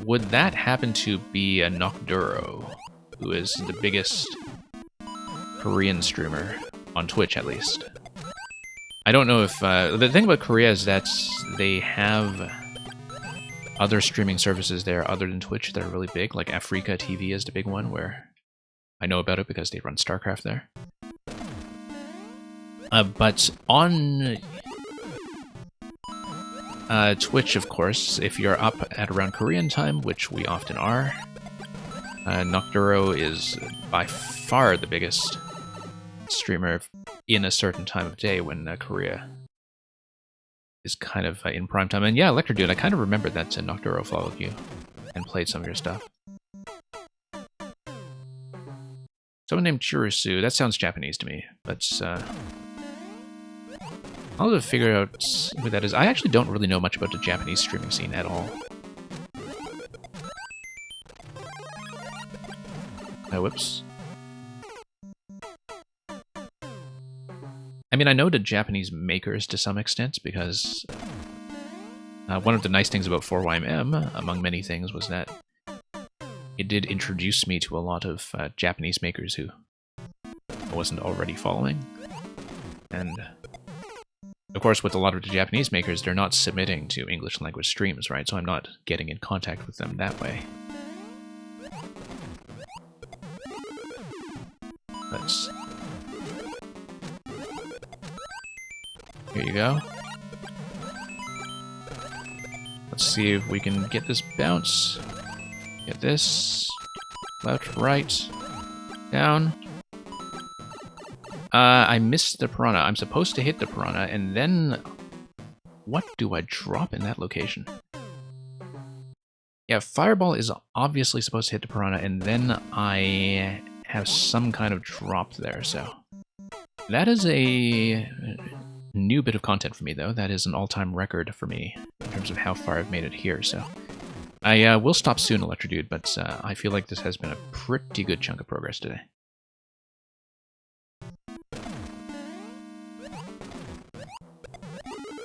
would that happen to be a Nocturo, who is the biggest Korean streamer, on Twitch at least? I don't know if... the thing about Korea is that they have other streaming services there other than Twitch that are really big, like Africa TV is the big one, where I know about it because they run StarCraft there. But on Twitch, of course, if you're up at around Korean time, which we often are, Nocturo is by far the biggest streamer in a certain time of day when Korea is kind of in prime time. And yeah, Electrodude, I kind of remember that Nocturo followed you and played some of your stuff. Someone named Chirisu, that sounds Japanese to me, but I'll have to figure out who that is. I actually don't really know much about the Japanese streaming scene at all. Whoops. I mean, I know the Japanese makers to some extent, because one of the nice things about 4YMM, among many things, was that it did introduce me to a lot of Japanese makers who I wasn't already following. And of course, with a lot of the Japanese makers, they're not submitting to English language streams, right? So I'm not getting in contact with them that way. Let's... Here you go. Let's see if we can get this bounce. Get this. Left, right, down. I missed the piranha. I'm supposed to hit the piranha, and then... What do I drop in that location? Yeah, Fireball is obviously supposed to hit the piranha, and then I have some kind of drop there, so... That is a new bit of content for me, though. That is an all-time record for me, in terms of how far I've made it here, so... I will stop soon, Electrodude, but I feel like this has been a pretty good chunk of progress today.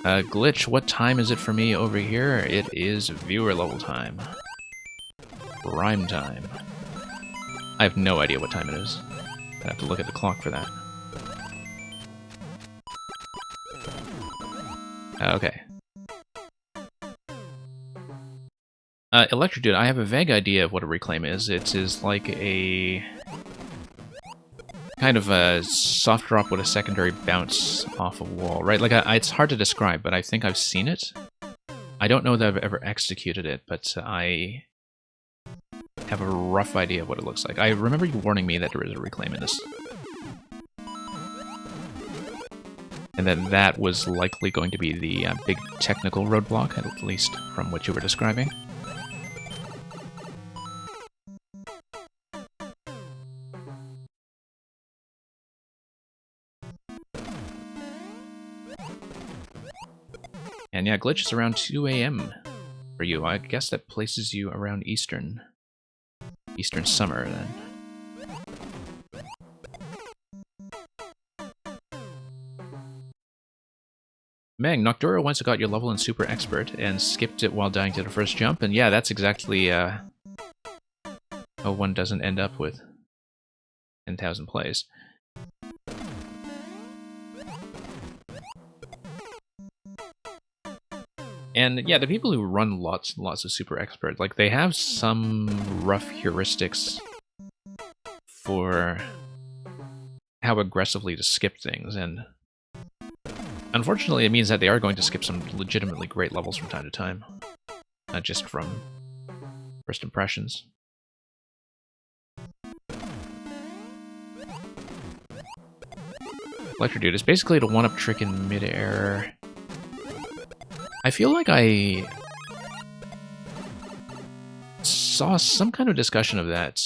Glitch, what time is it for me over here? It is viewer level time. Prime time. I have no idea what time it is. I have to look at the clock for that. Okay. Electrodude, I have a vague idea of what a reclaim is. It is like a... kind of a soft drop with a secondary bounce off a wall, right? Like, it's hard to describe, but I think I've seen it. I don't know that I've ever executed it, but I have a rough idea of what it looks like. I remember you warning me that there is a reclaim in this. And then that was likely going to be the big technical roadblock, at least from what you were describing. And yeah, Glitch is around 2 AM for you. I guess that places you around Eastern summer, then. Meg, Nocturo once got your level in Super Expert and skipped it while dying to the first jump, and yeah, that's exactly how one doesn't end up with 10,000 plays. And yeah, the people who run lots and lots of Super Expert, like, they have some rough heuristics for how aggressively to skip things, and unfortunately it means that they are going to skip some legitimately great levels from time to time, not just from first impressions. Electrodude is basically a one-up trick in mid-air. I feel like I saw some kind of discussion of that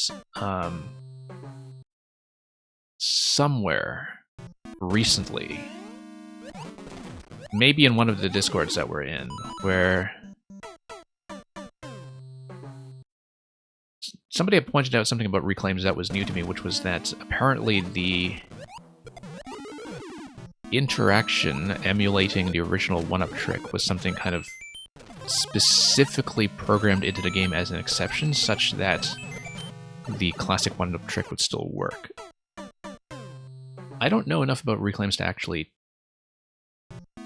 somewhere recently. Maybe in one of the Discords that we're in, where somebody had pointed out something about reclaims that was new to me, which was that apparently the interaction emulating the original one-up trick was something kind of specifically programmed into the game as an exception, such that the classic one-up trick would still work. I don't know enough about reclaims to actually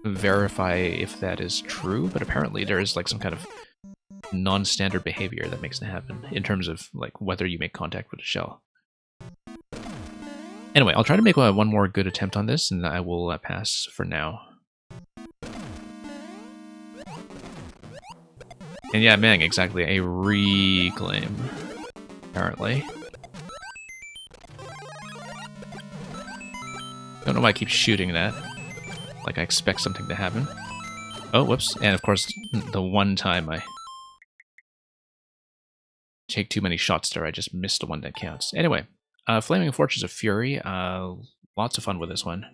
verify if that is true, but apparently there is like some kind of non-standard behavior that makes it happen in terms of like whether you make contact with the shell. Anyway, I'll try to make one more good attempt on this, and I will pass for now. And yeah, Mang, exactly, a reclaim, apparently. Don't know why I keep shooting that. Like I expect something to happen. Oh, whoops. And of course, the one time I take too many shots there, I just missed the one that counts. Anyway. Flaming Fortress of Fury, lots of fun with this one.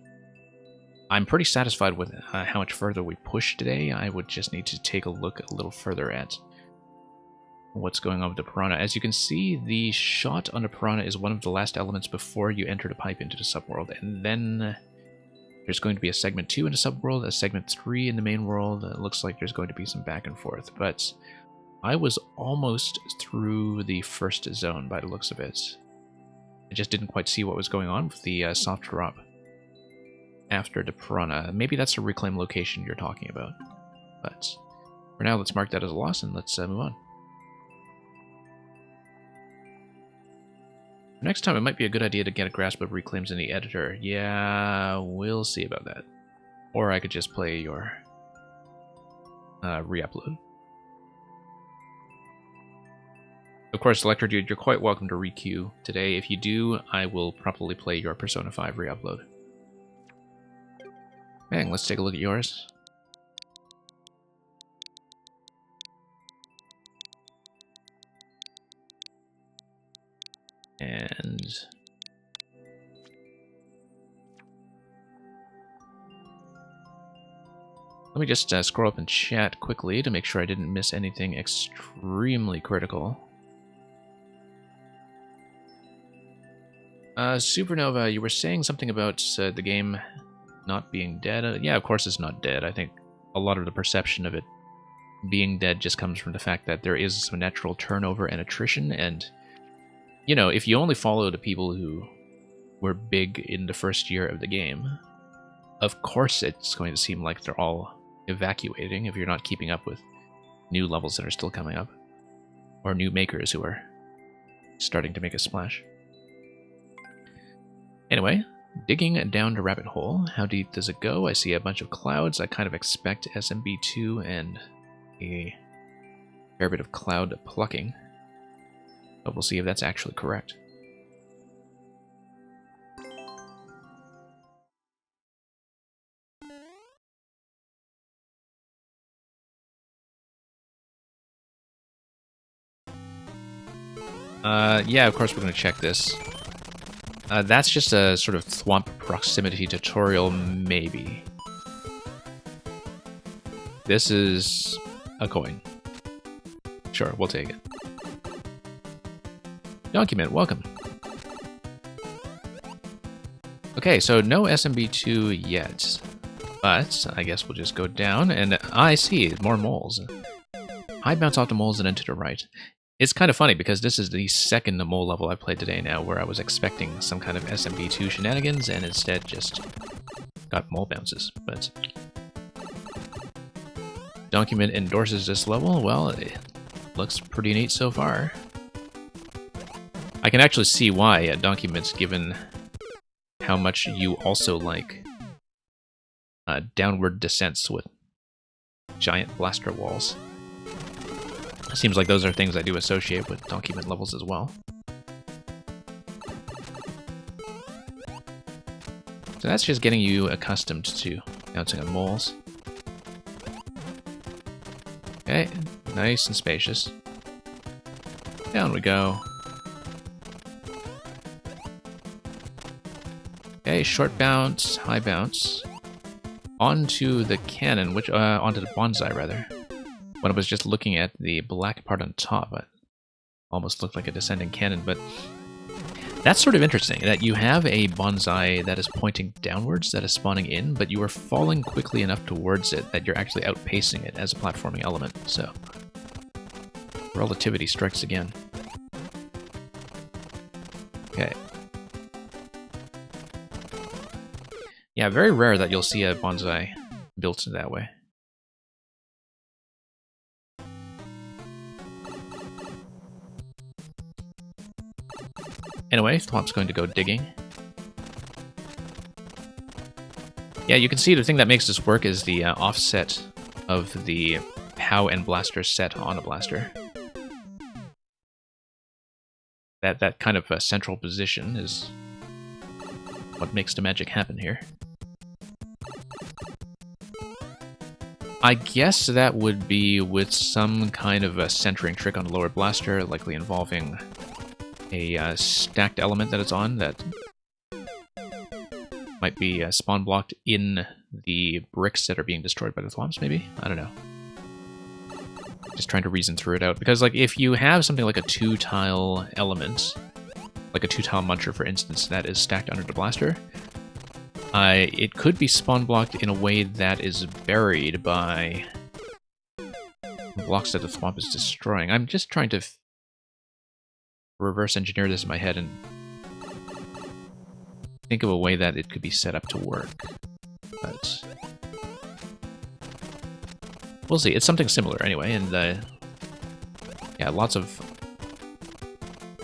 I'm pretty satisfied with how much further we pushed today. I would just need to take a look a little further at what's going on with the Piranha. As you can see, the shot on the Piranha is one of the last elements before you enter the pipe into the subworld, and then there's going to be a segment 2 in the subworld, a segment 3 in the main world. It looks like there's going to be some back and forth, but I was almost through the first zone by the looks of it. I just didn't quite see what was going on with the soft drop after the Piranha. Maybe that's the reclaim location you're talking about. But for now, let's mark that as a loss and let's move on. Next time, it might be a good idea to get a grasp of reclaims in the editor. Yeah, we'll see about that. Or I could just play your re-upload. Of course, Electrodude, you're quite welcome to requeue today. If you do, I will probably play your Persona 5 re-upload. Bang, let's take a look at yours. And let me just scroll up in chat quickly to make sure I didn't miss anything extremely critical. Supernova, you were saying something about the game not being dead. Yeah, of course it's not dead. I think a lot of the perception of it being dead just comes from the fact that there is some natural turnover and attrition, and, you know, if you only follow the people who were big in the first year of the game, of course it's going to seem like they're all evacuating if you're not keeping up with new levels that are still coming up, or new makers who are starting to make a splash. Anyway, digging down the rabbit hole, how deep does it go? I see a bunch of clouds. I kind of expect SMB2 and a fair bit of cloud plucking, but we'll see if that's actually correct. Yeah, of course we're going to check this. That's just a sort of thwomp proximity tutorial, maybe. This is a coin. Sure, we'll take it. Document, welcome. Okay, so no SMB2 yet. But I guess we'll just go down, and I see more moles. High bounce off the moles and then to the right. It's kind of funny because this is the second mole level I've played today now where I was expecting some kind of SMB2 shenanigans and instead just got mole bounces. But Document endorses this level. Well, it looks pretty neat so far. I can actually see why Donkey Mitts, given how much you also like downward descents with giant blaster walls. Seems like those are things I do associate with Donkey Mint levels as well. So that's just getting you accustomed to bouncing on moles. Okay, nice and spacious. Down we go. Okay, short bounce, high bounce. Onto the cannon, which, onto the bonsai, rather. When I was just looking at the black part on top, it almost looked like a descending cannon, but that's sort of interesting, that you have a bonsai that is pointing downwards, that is spawning in, but you are falling quickly enough towards it that you're actually outpacing it as a platforming element, so relativity strikes again. Okay. Yeah, very rare that you'll see a bonsai built that way. Anyway, Thwomp's going to go digging. Yeah, you can see the thing that makes this work is the offset of the POW and blaster set on a blaster. That kind of central position is what makes the magic happen here. I guess that would be with some kind of a centering trick on the lower blaster, likely involving a stacked element that it's on that might be spawn blocked in the bricks that are being destroyed by the Thwomps, maybe? I don't know. Just trying to reason through it out. Because, like, if you have something like a 2-tile element, like a 2-tile muncher, for instance, that is stacked under the blaster, it could be spawn blocked in a way that is buried by blocks that the Thwomp is destroying. I'm just trying to reverse engineer this in my head and think of a way that it could be set up to work. But we'll see. It's something similar anyway, and yeah, lots of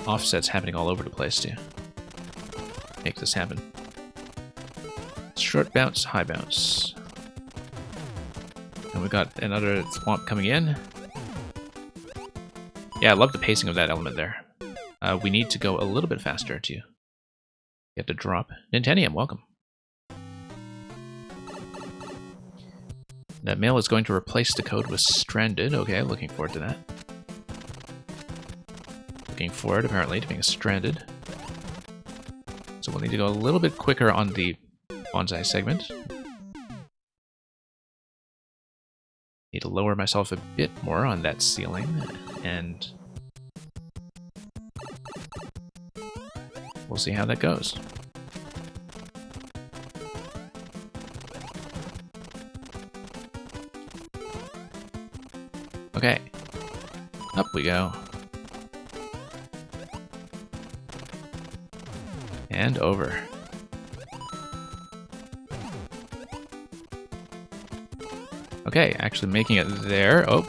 offsets happening all over the place to make this happen. Short bounce, high bounce. And we got another Thwomp coming in. Yeah, I love the pacing of that element there. We need to go a little bit faster to get the drop. Nintenium, welcome. That mail is going to replace the code with Stranded. Okay, looking forward to that. Looking forward, apparently, to being stranded. So we'll need to go a little bit quicker on the bonsai segment. Need to lower myself a bit more on that ceiling, and we'll see how that goes. Okay, up we go. And over. Okay, actually making it there. Oh.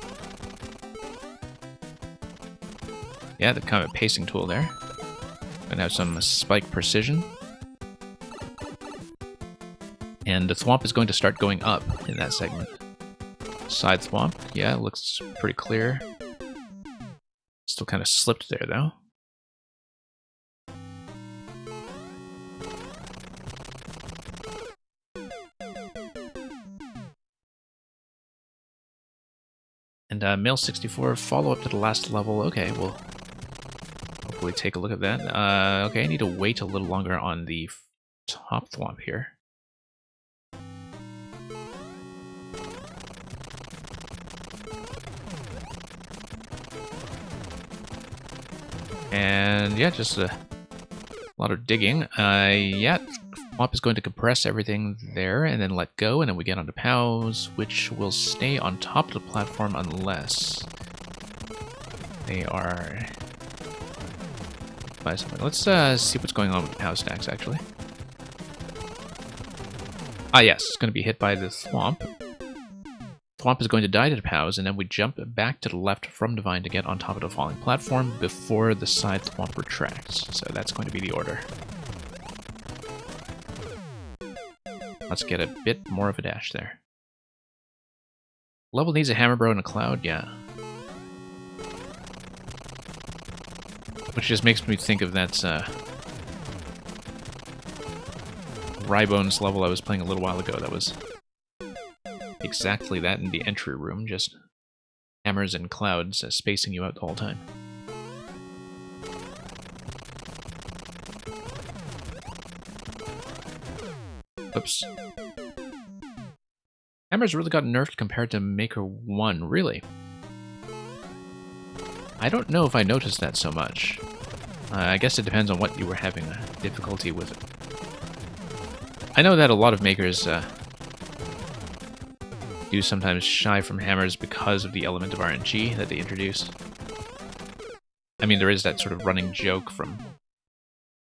Yeah, the kind of pacing tool there. Gonna have some spike precision. And the Thwomp is going to start going up in that segment. Side Thwomp, yeah, looks pretty clear. Still kind of slipped there, though. And Mail64, follow up to the last level. Okay, we'll hopefully take a look at that. Okay, I need to wait a little longer on the top Thwomp here. And yeah, just a lot of digging. Yeah, Thwomp is going to compress everything there and then let go, and then we get onto POWs, which will stay on top of the platform unless they are by something. Let's see what's going on with the POW stacks, actually. Ah, yes, it's going to be hit by the Thwomp. Thwomp is going to die to the POWs, and then we jump back to the left from Divine to get on top of the falling platform before the side Thwomp retracts. So that's going to be the order. Let's get a bit more of a dash there. Level needs a Hammer Bro and a Cloud, yeah. Which just makes me think of that Rybones level I was playing a little while ago. That was exactly that in the entry room, just hammers and clouds spacing you out the whole time. Oops. Hammers really got nerfed compared to Maker 1, really? I don't know if I noticed that so much. I guess it depends on what you were having difficulty with it. I know that a lot of makers do sometimes shy from hammers because of the element of RNG that they introduced. I mean, there is that sort of running joke from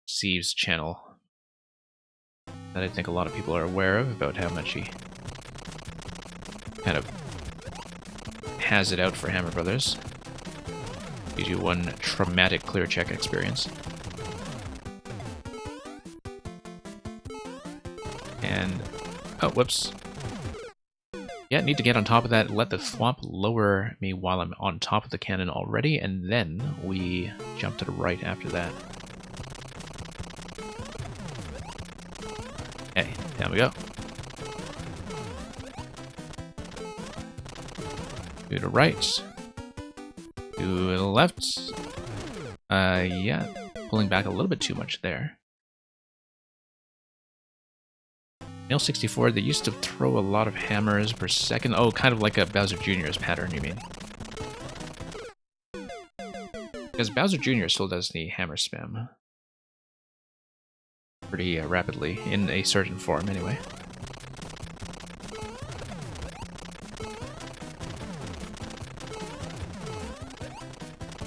Sieve's channel that I think a lot of people are aware of about how much he kind of has it out for Hammer Brothers due to one traumatic clear check experience. And oh, whoops. Yeah, need to get on top of that, let the Thwomp lower me while I'm on top of the cannon already, and then we jump to the right after that. Okay, down we go. To the right. To the left. Yeah, pulling back a little bit too much there. Nail64, they used to throw a lot of hammers per second. Oh, kind of like a Bowser Jr.'s pattern, you mean? Because Bowser Jr. still does the hammer spam pretty rapidly, in a certain form anyway.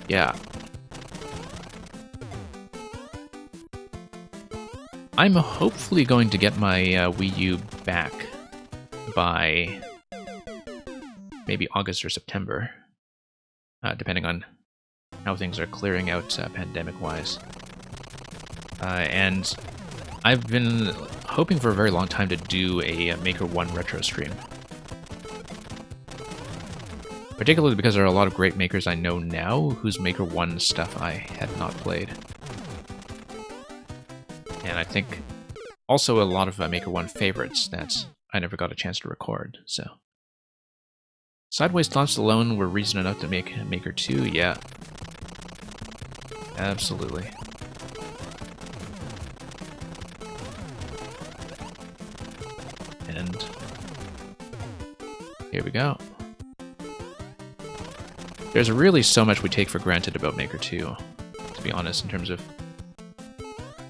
Yeah. I'm hopefully going to get my Wii U back by maybe August or September, depending on how things are clearing out pandemic-wise. And I've been hoping for a very long time to do a Maker 1 retro stream. Particularly because there are a lot of great makers I know now whose Maker 1 stuff I had not played. And I think also a lot of Maker 1 favorites that I never got a chance to record, so. Sideways Thwomps alone were reason enough to make Maker 2, yeah. Absolutely. And here we go. There's really so much we take for granted about Maker 2, to be honest, in terms of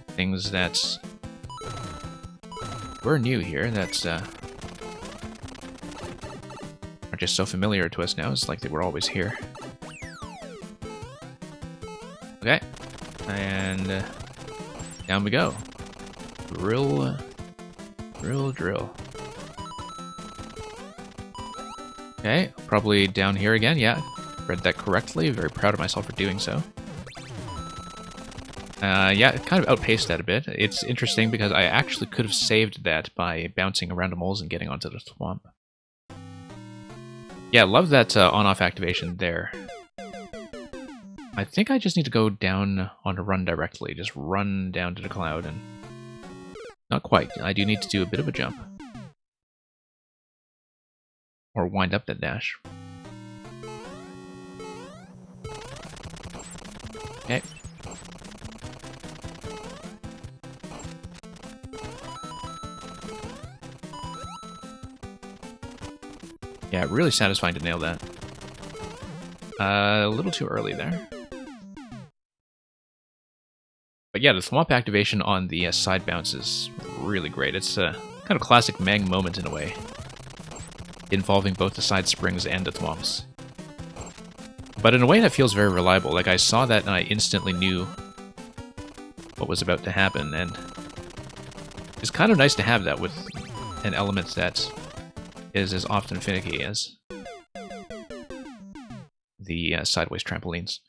things that were new here, that are just so familiar to us now. It's like they were always here. Okay, and down we go. Drill, drill, drill. Okay, probably down here again, yeah. Read that correctly, very proud of myself for doing so. Yeah, it kind of outpaced that a bit. It's interesting because I actually could have saved that by bouncing around the moles and getting onto the Thwomp. Yeah, love that on-off activation there. I think I just need to go down on a run directly. Just run down to the cloud and... Not quite. I do need to do a bit of a jump. Or wind up that dash. Okay. Yeah, really satisfying to nail that. A little too early there. But yeah, the Thwomp activation on the side bounce is really great. It's a kind of classic Mang moment in a way, involving both the side springs and the Thwomps. But in a way that feels very reliable. Like, I saw that and I instantly knew what was about to happen, and it's kind of nice to have that with an element that is as often finicky as the sideways trampolines.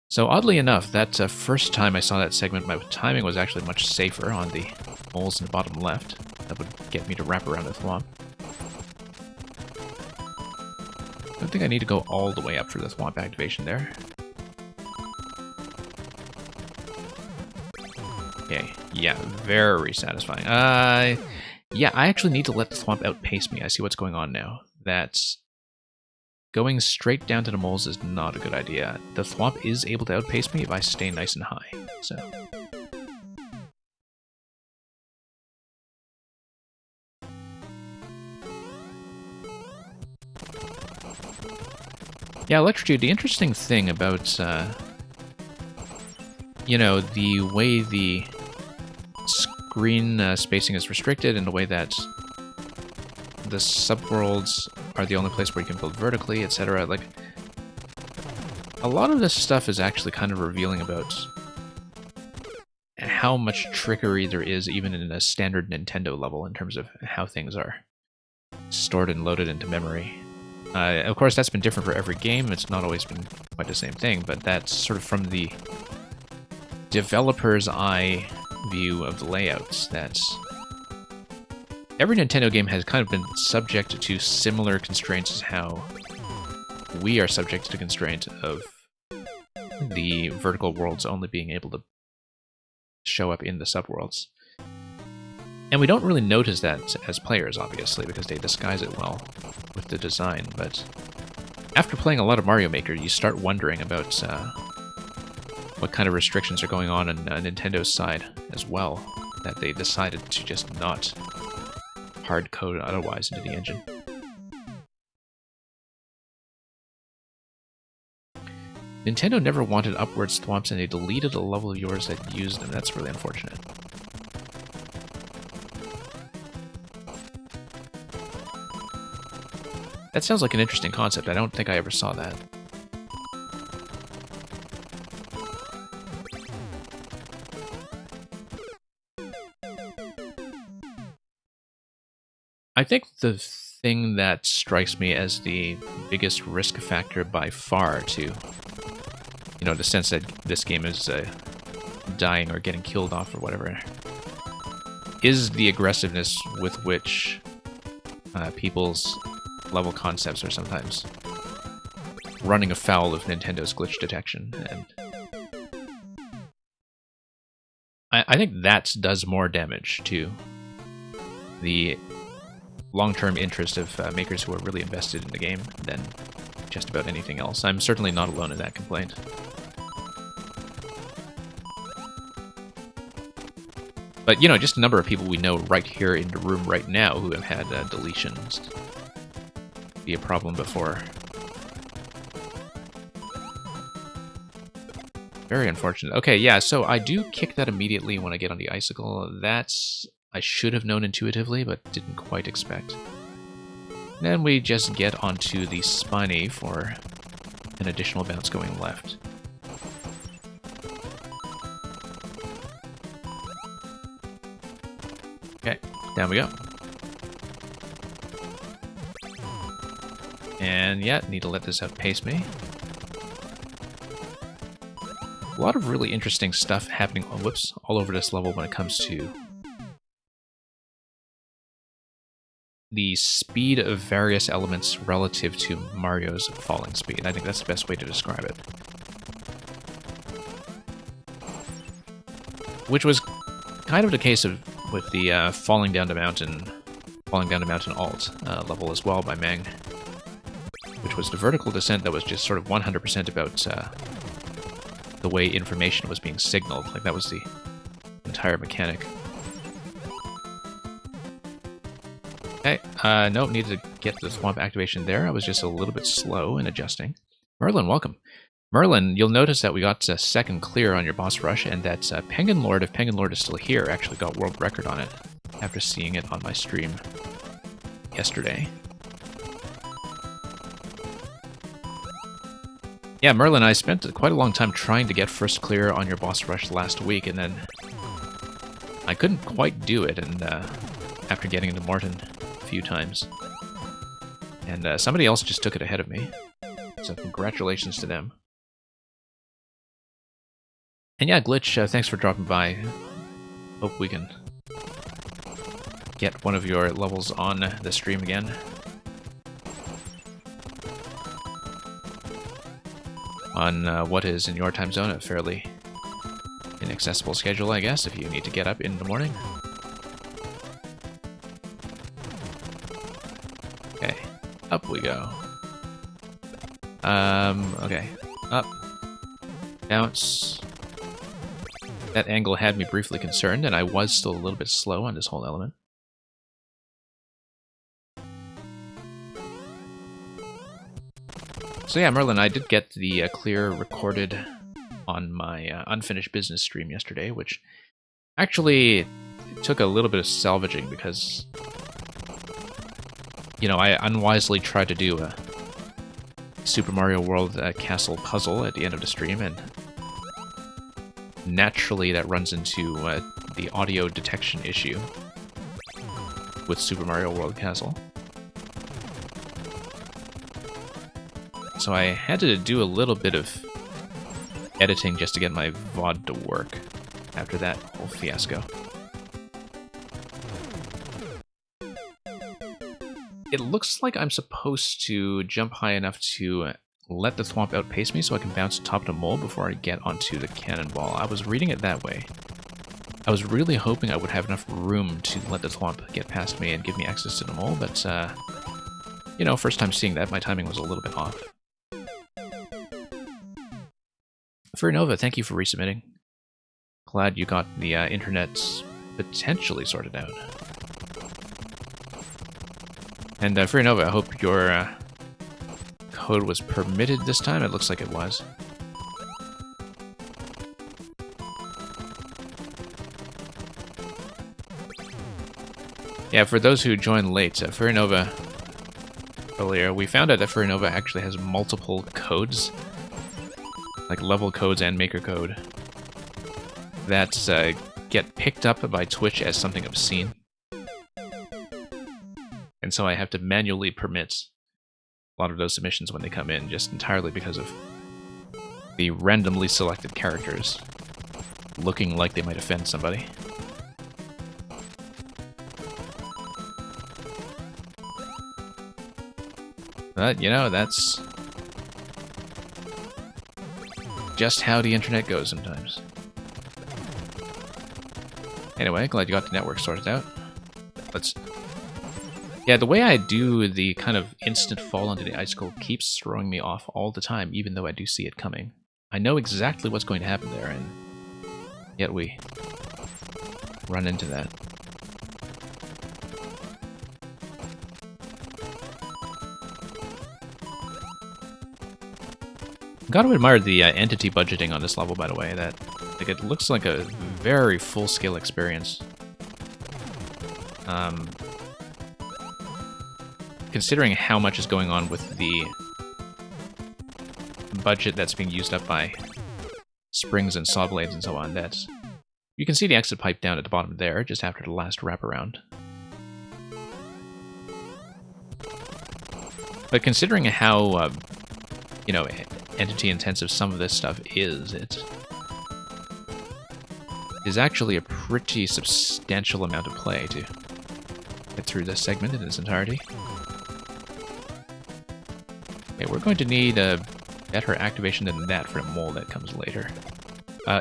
So oddly enough, that first time I saw that segment, my timing was actually much safer on the moles in the bottom left. That would get me to wrap around the thwomp. I don't think I need to go all the way up for the thwomp activation there. Okay, yeah, very satisfying. Yeah, I actually need to let the thwomp outpace me. I see what's going on now. That's... Going straight down to the moles is not a good idea. The thwomp is able to outpace me if I stay nice and high, so... Yeah, Electrocute, the interesting thing about, you know, the way the screen spacing is restricted and the way that the subworlds are the only place where you can build vertically, etc. Like, a lot of this stuff is actually kind of revealing about how much trickery there is even in a standard Nintendo level in terms of how things are stored and loaded into memory. Of course, that's been different for every game. It's not always been quite the same thing, but that's sort of from the developer's eye view of the layouts. That's... Every Nintendo game has kind of been subject to similar constraints as how we are subject to the constraint of the vertical worlds only being able to show up in the subworlds. And we don't really notice that as players, obviously, because they disguise it well with the design, but after playing a lot of Mario Maker, you start wondering about what kind of restrictions are going on Nintendo's side as well, that they decided to just not hard code otherwise into the engine. Nintendo never wanted upwards thwomps and they deleted a level of yours that used them. That's really unfortunate. That sounds like an interesting concept. I don't think I ever saw that. I think the thing that strikes me as the biggest risk factor by far to, you know, the sense that this game is dying or getting killed off or whatever, is the aggressiveness with which people's level concepts are sometimes running afoul of Nintendo's glitch detection. And I think that does more damage to the long-term interest of makers who are really invested in the game than just about anything else. I'm certainly not alone in that complaint. But, you know, just a number of people we know right here in the room right now who have had deletions be a problem before. Very unfortunate. Okay, yeah, so I do kick that immediately when I get on the icicle. That's... I should have known intuitively, but didn't quite expect. Then we just get onto the Spiny for an additional bounce going left. Okay, down we go. And yeah, need to let this outpace me. A lot of really interesting stuff happening, whoops, all over this level when it comes to the speed of various elements relative to Mario's falling speed. I think that's the best way to describe it. Which was kind of the case with the falling down the mountain alt level as well by Meng, which was the vertical descent that was just sort of 100% about the way information was being signaled. Like, that was the entire mechanic. Okay, nope, needed to get the thwomp activation there. I was just a little bit slow in adjusting. Merlin, welcome. Merlin, you'll notice that we got a second clear on your boss rush, and that Penguin Lord, if Penguin Lord is still here, actually got world record on it after seeing it on my stream yesterday. Yeah, Merlin, I spent quite a long time trying to get first clear on your boss rush last week, and then I couldn't quite do it, and after getting into Morton a few times. And somebody else just took it ahead of me. So congratulations to them. And yeah, Glitch, thanks for dropping by. Hope we can get one of your levels on the stream again. On what is, in your time zone, a fairly inaccessible schedule, I guess, if you need to get up in the morning. Okay, up we go. Okay, up, bounce. That angle had me briefly concerned, and I was still a little bit slow on this whole element. So yeah, Merlin, I did get the clear recorded on my unfinished business stream yesterday, which actually took a little bit of salvaging because, you know, I unwisely tried to do a Super Mario World castle puzzle at the end of the stream, and naturally that runs into the audio detection issue with Super Mario World Castle. So I had to do a little bit of editing just to get my VOD to work after that whole fiasco. It looks like I'm supposed to jump high enough to let the Thwomp outpace me so I can bounce atop the mole before I get onto the cannonball. I was reading it that way. I was really hoping I would have enough room to let the Thwomp get past me and give me access to the mole, but, you know, first time seeing that, my timing was a little bit off. Furinova, thank you for resubmitting. Glad you got the internet potentially sorted out. And Furinova, I hope your code was permitted this time. It looks like it was. Yeah, for those who joined late, Furinova earlier, we found out that Furinova actually has multiple codes, like level codes and maker code, that get picked up by Twitch as something obscene. And so I have to manually permit a lot of those submissions when they come in, just entirely because of the randomly selected characters looking like they might offend somebody. But, you know, that's just how the internet goes sometimes. Anyway, glad you got the network sorted out. Let's... Yeah, the way I do the kind of instant fall onto the icicle keeps throwing me off all the time, even though I do see it coming. I know exactly what's going to happen there, and yet we run into that. Gotta admire the entity budgeting on this level, by the way. That, like, it looks like a very full-scale experience. Considering how much is going on with the budget that's being used up by springs and saw blades and so on, that's... You can see the exit pipe down at the bottom there, just after the last wraparound. But considering how, you know, entity-intensive some of this stuff is, it is actually a pretty substantial amount of play to get through this segment in its entirety. Okay, we're going to need a better activation than that for a mole that comes later.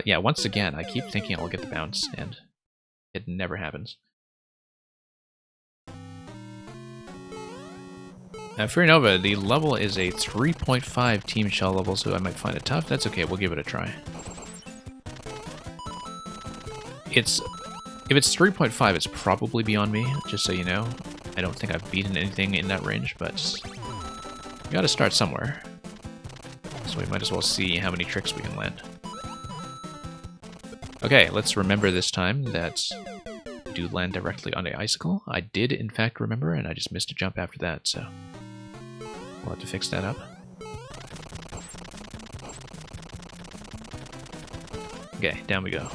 Yeah, once again, I keep thinking I'll get the bounce, and it never happens. Furinova, the level is a 3.5 Team Shell level, so I might find it tough. That's okay, we'll give it a try. If it's 3.5, it's probably beyond me, just so you know. I don't think I've beaten anything in that range, but we gotta start somewhere. So we might as well see how many tricks we can land. Okay, let's remember this time that we do land directly on the icicle. I did, in fact, remember, and I just missed a jump after that, so we'll have to fix that up. Okay, down we go.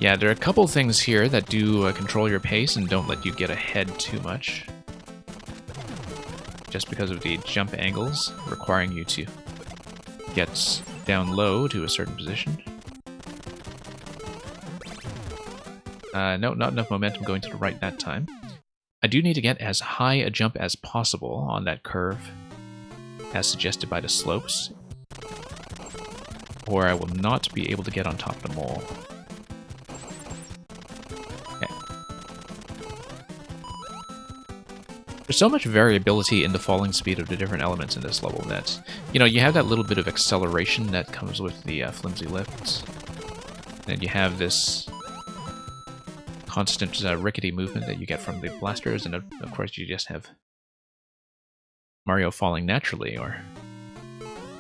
Yeah, there are a couple things here that do control your pace and don't let you get ahead too much. Just because of the jump angles, requiring you to get down low to a certain position. No, not enough momentum going to the right that time. I do need to get as high a jump as possible on that curve, as suggested by the slopes, or I will not be able to get on top of the mole. Okay. There's so much variability in the falling speed of the different elements in this level that, you know, you have that little bit of acceleration that comes with the flimsy lifts, and you have this constant rickety movement that you get from the blasters, and of course you just have Mario falling naturally or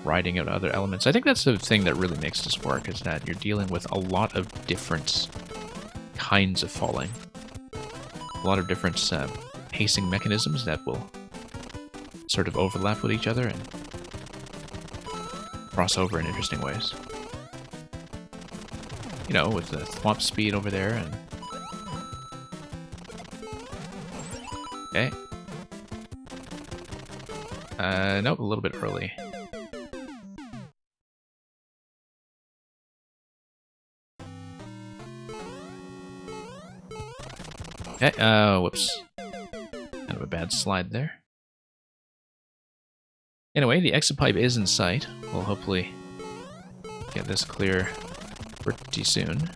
riding out other elements. I think that's the thing that really makes this work, is that you're dealing with a lot of different kinds of falling. A lot of different pacing mechanisms that will sort of overlap with each other and cross over in interesting ways. You know, with the thwomp speed over there and... Okay. Nope, a little bit early. Okay, whoops. Kind of a bad slide there. Anyway, the exit pipe is in sight. We'll hopefully get this clear pretty soon.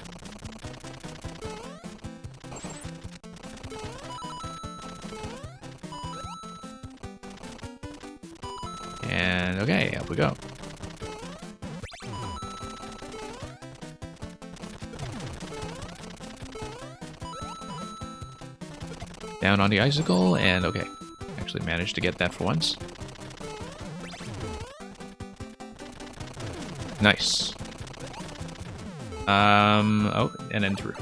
And okay, up we go. Down on the icicle, and okay. Actually managed to get that for once. Nice. Oh, and then through.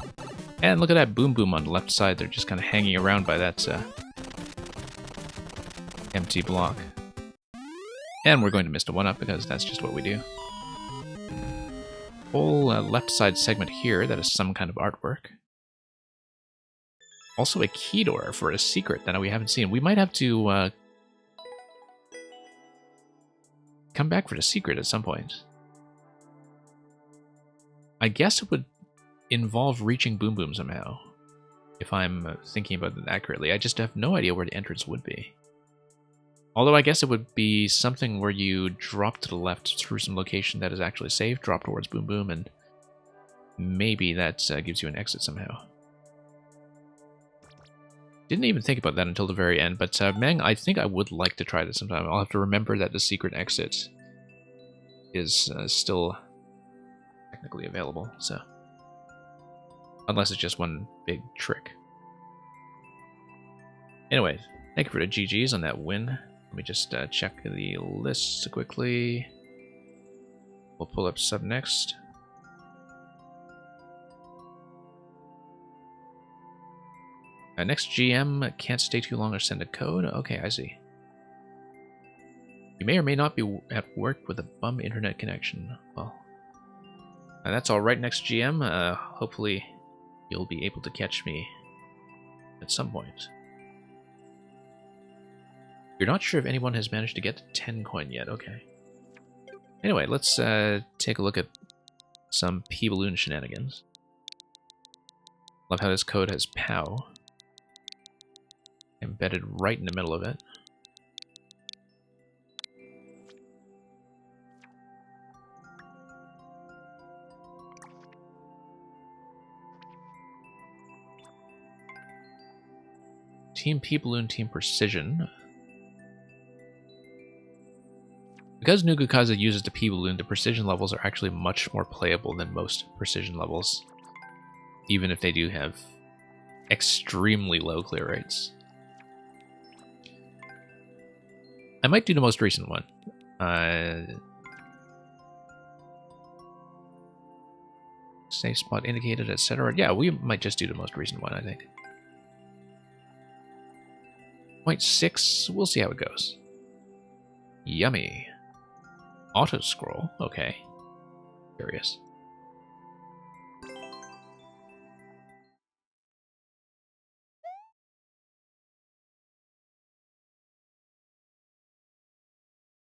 And look at that boom boom on the left side. They're just kind of hanging around by that empty block. And we're going to miss the one-up because that's just what we do. Whole left side segment here, that is some kind of artwork. Also a key door for a secret that we haven't seen. We might have to come back for the secret at some point. I guess it would involve reaching Boom Boom somehow, if I'm thinking about it accurately. I just have no idea where the entrance would be. Although I guess it would be something where you drop to the left through some location that is actually safe, drop towards Boom Boom, and maybe that gives you an exit somehow. Didn't even think about that until the very end, but Meng, I think I would like to try this sometime. I'll have to remember that the secret exit is still technically available, so... Unless it's just one big trick. Anyway, thank you for the GGs on that win. Let me just check the list quickly. We'll pull up sub next. Next GM, can't stay too long or send a code. Okay, I see. You may or may not be at work with a bum internet connection. Well, that's alright, next GM. Hopefully you'll be able to catch me at some point. You're not sure if anyone has managed to get to 10 coin yet. Okay. Anyway, let's take a look at some P-Balloon shenanigans. Love how this code has POW embedded right in the middle of it. Team P-Balloon, Team Precision. Because Nugukaza uses the P-Balloon, the precision levels are actually much more playable than most precision levels, even if they do have extremely low clear rates. I might do the most recent one. Safe spot indicated, etc. Yeah, we might just do the most recent one, I think. 0.6, we'll see how it goes. Yummy. Auto scroll, okay. Curious.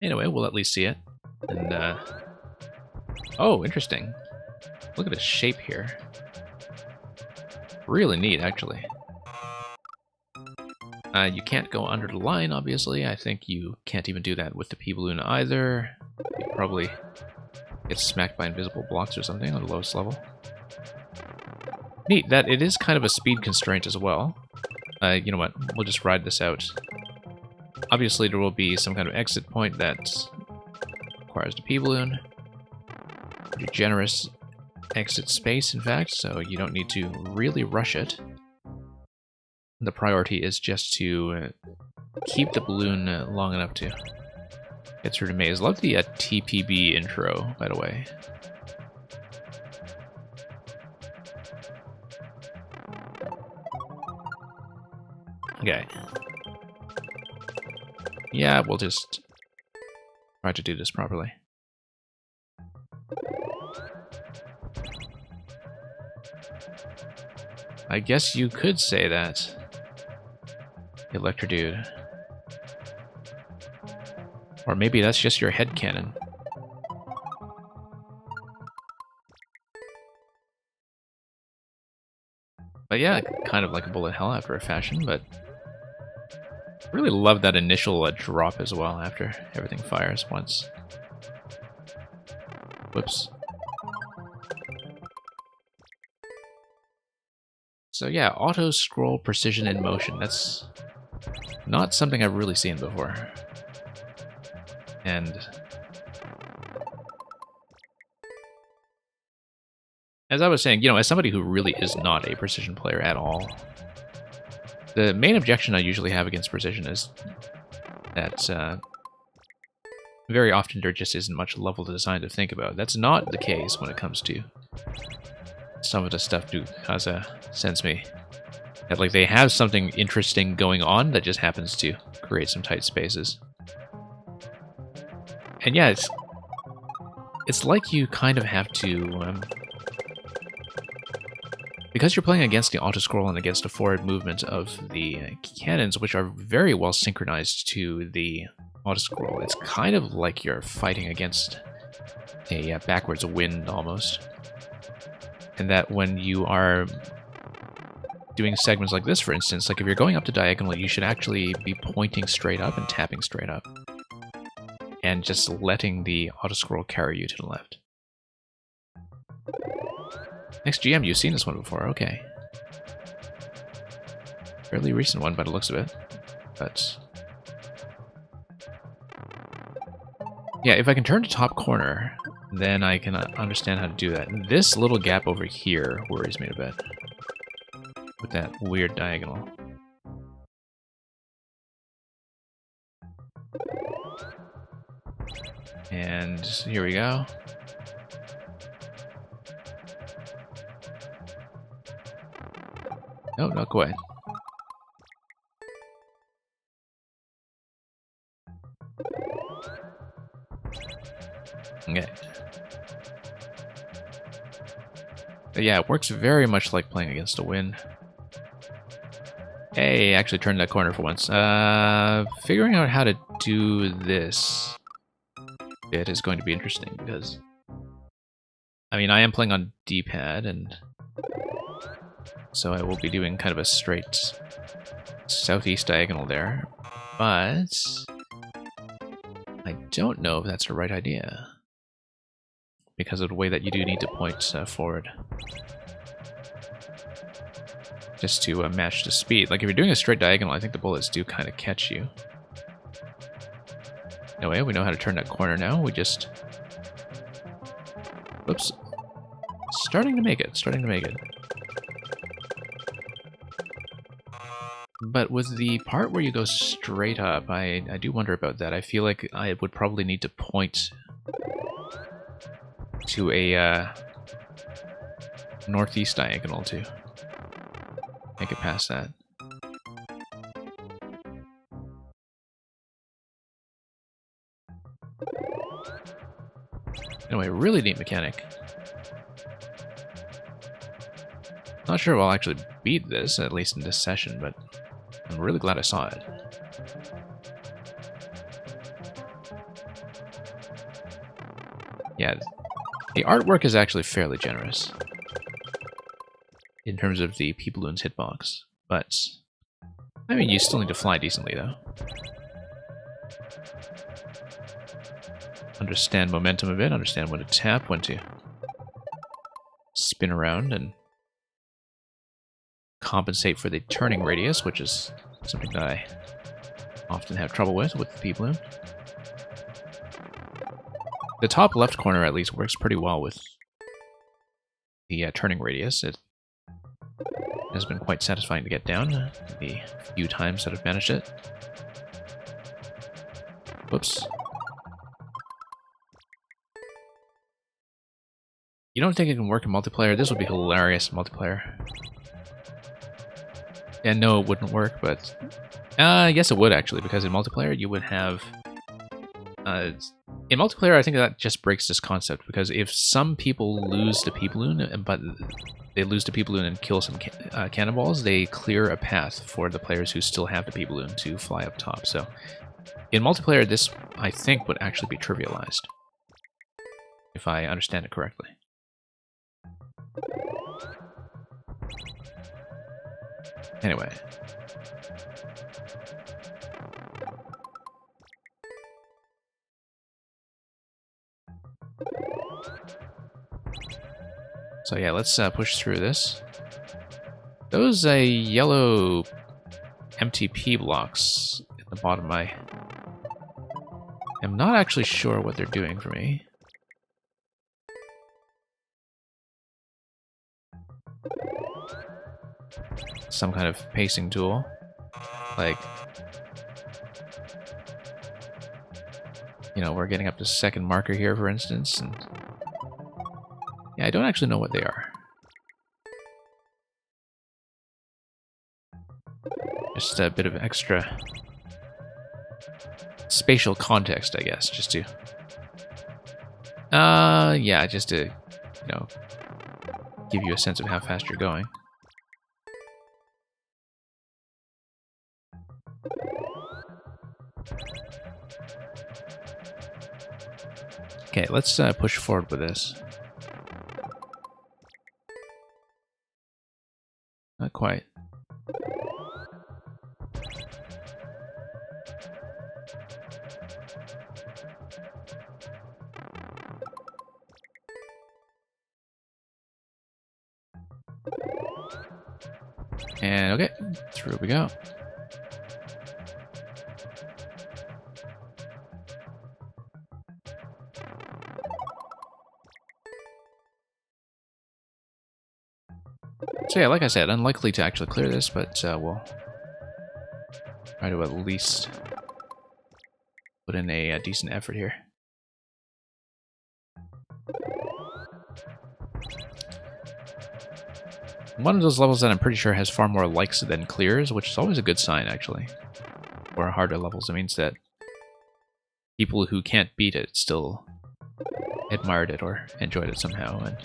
Anyway, we'll at least see it. And, oh, interesting. Look at the shape here. Really neat, actually. You can't go under the line, obviously. I think you can't even do that with the P-Balloon either. You probably get smacked by invisible blocks or something on the lowest level. Neat, that it is kind of a speed constraint as well. You know what, we'll just ride this out. Obviously there will be some kind of exit point that requires the P-Balloon. Pretty generous exit space, in fact, so you don't need to really rush it. The priority is just to keep the balloon long enough to get through the maze. Love the TPB intro, by the way. Okay. Yeah, we'll just try to do this properly. I guess you could say that, Electrodude. Or maybe that's just your headcanon. But yeah, kind of like a bullet hell after a fashion, but really love that initial drop as well after everything fires once. Whoops. So yeah, auto-scroll precision in motion. That's not something I've really seen before. And as I was saying, you know, as somebody who really is not a precision player at all, the main objection I usually have against precision is that very often there just isn't much level design to think about. That's not the case when it comes to some of the stuff Dukaza sends me. That, like, they have something interesting going on that just happens to create some tight spaces. And yeah, it's like you kind of have to... because you're playing against the auto-scroll and against the forward movement of the cannons, which are very well synchronized to the auto-scroll, it's kind of like you're fighting against a backwards wind, almost. And that when you are doing segments like this, for instance, like if you're going up to diagonal, you should actually be pointing straight up and tapping straight up. And just letting the auto-scroll carry you to the left. Next GM, you've seen this one before, okay. Fairly recent one by the looks of it. But yeah, if I can turn to top corner, then I can understand how to do that. This little gap over here worries me a bit. With that weird diagonal. And here we go. No, not quite. Okay. But yeah, it works very much like playing against a wind. Hey, actually turned that corner for once. Figuring out how to do this bit is going to be interesting because, I mean, I am playing on D-pad, and so I will be doing kind of a straight southeast diagonal there, but I don't know if that's the right idea because of the way that you do need to point forward just to match the speed. Like if you're doing a straight diagonal, I think the bullets do kind of catch you. Anyway, we know how to turn that corner now. We just... Whoops. Starting to make it. But with the part where you go straight up, I do wonder about that. I feel like I would probably need to point to a northeast diagonal to make it past that. Anyway, really neat mechanic. Not sure if I'll actually beat this, at least in this session, but I'm really glad I saw it. Yeah, the artwork is actually fairly generous in terms of the P-Balloon's hitbox, but I mean, you still need to fly decently, though. Understand momentum a bit, understand when to tap, when to spin around, and compensate for the turning radius, which is something that I often have trouble with the P-Balloon. The top left corner, at least, works pretty well with the turning radius. It has been quite satisfying to get down the few times that I've managed it. Whoops. You don't think it can work in multiplayer? This would be hilarious in multiplayer. Yeah, no, it wouldn't work, but... yes, it would, actually, because in multiplayer, you would have... in multiplayer, I think that just breaks this concept, because if some people lose the P-Balloon, but they lose the P-Balloon and kill some cannonballs, they clear a path for the players who still have the P-Balloon to fly up top. So, in multiplayer, this, I think, would actually be trivialized, if I understand it correctly. Anyway. So yeah, let's push through this. Those yellow MTP blocks at the bottom, I am not actually sure what they're doing for me. Some kind of pacing tool. Like, you know, we're getting up to second marker here, for instance, and yeah, I don't actually know what they are. Just a bit of extra spatial context, I guess, just to... yeah, just to, you know, give you a sense of how fast you're going. Okay, let's push forward with this. Not quite. And okay, through we go. So yeah, like I said, unlikely to actually clear this, but we'll try to at least put in a decent effort here. One of those levels that I'm pretty sure has far more likes than clears, which is always a good sign, actually. For harder levels, it means that people who can't beat it still admired it or enjoyed it somehow. And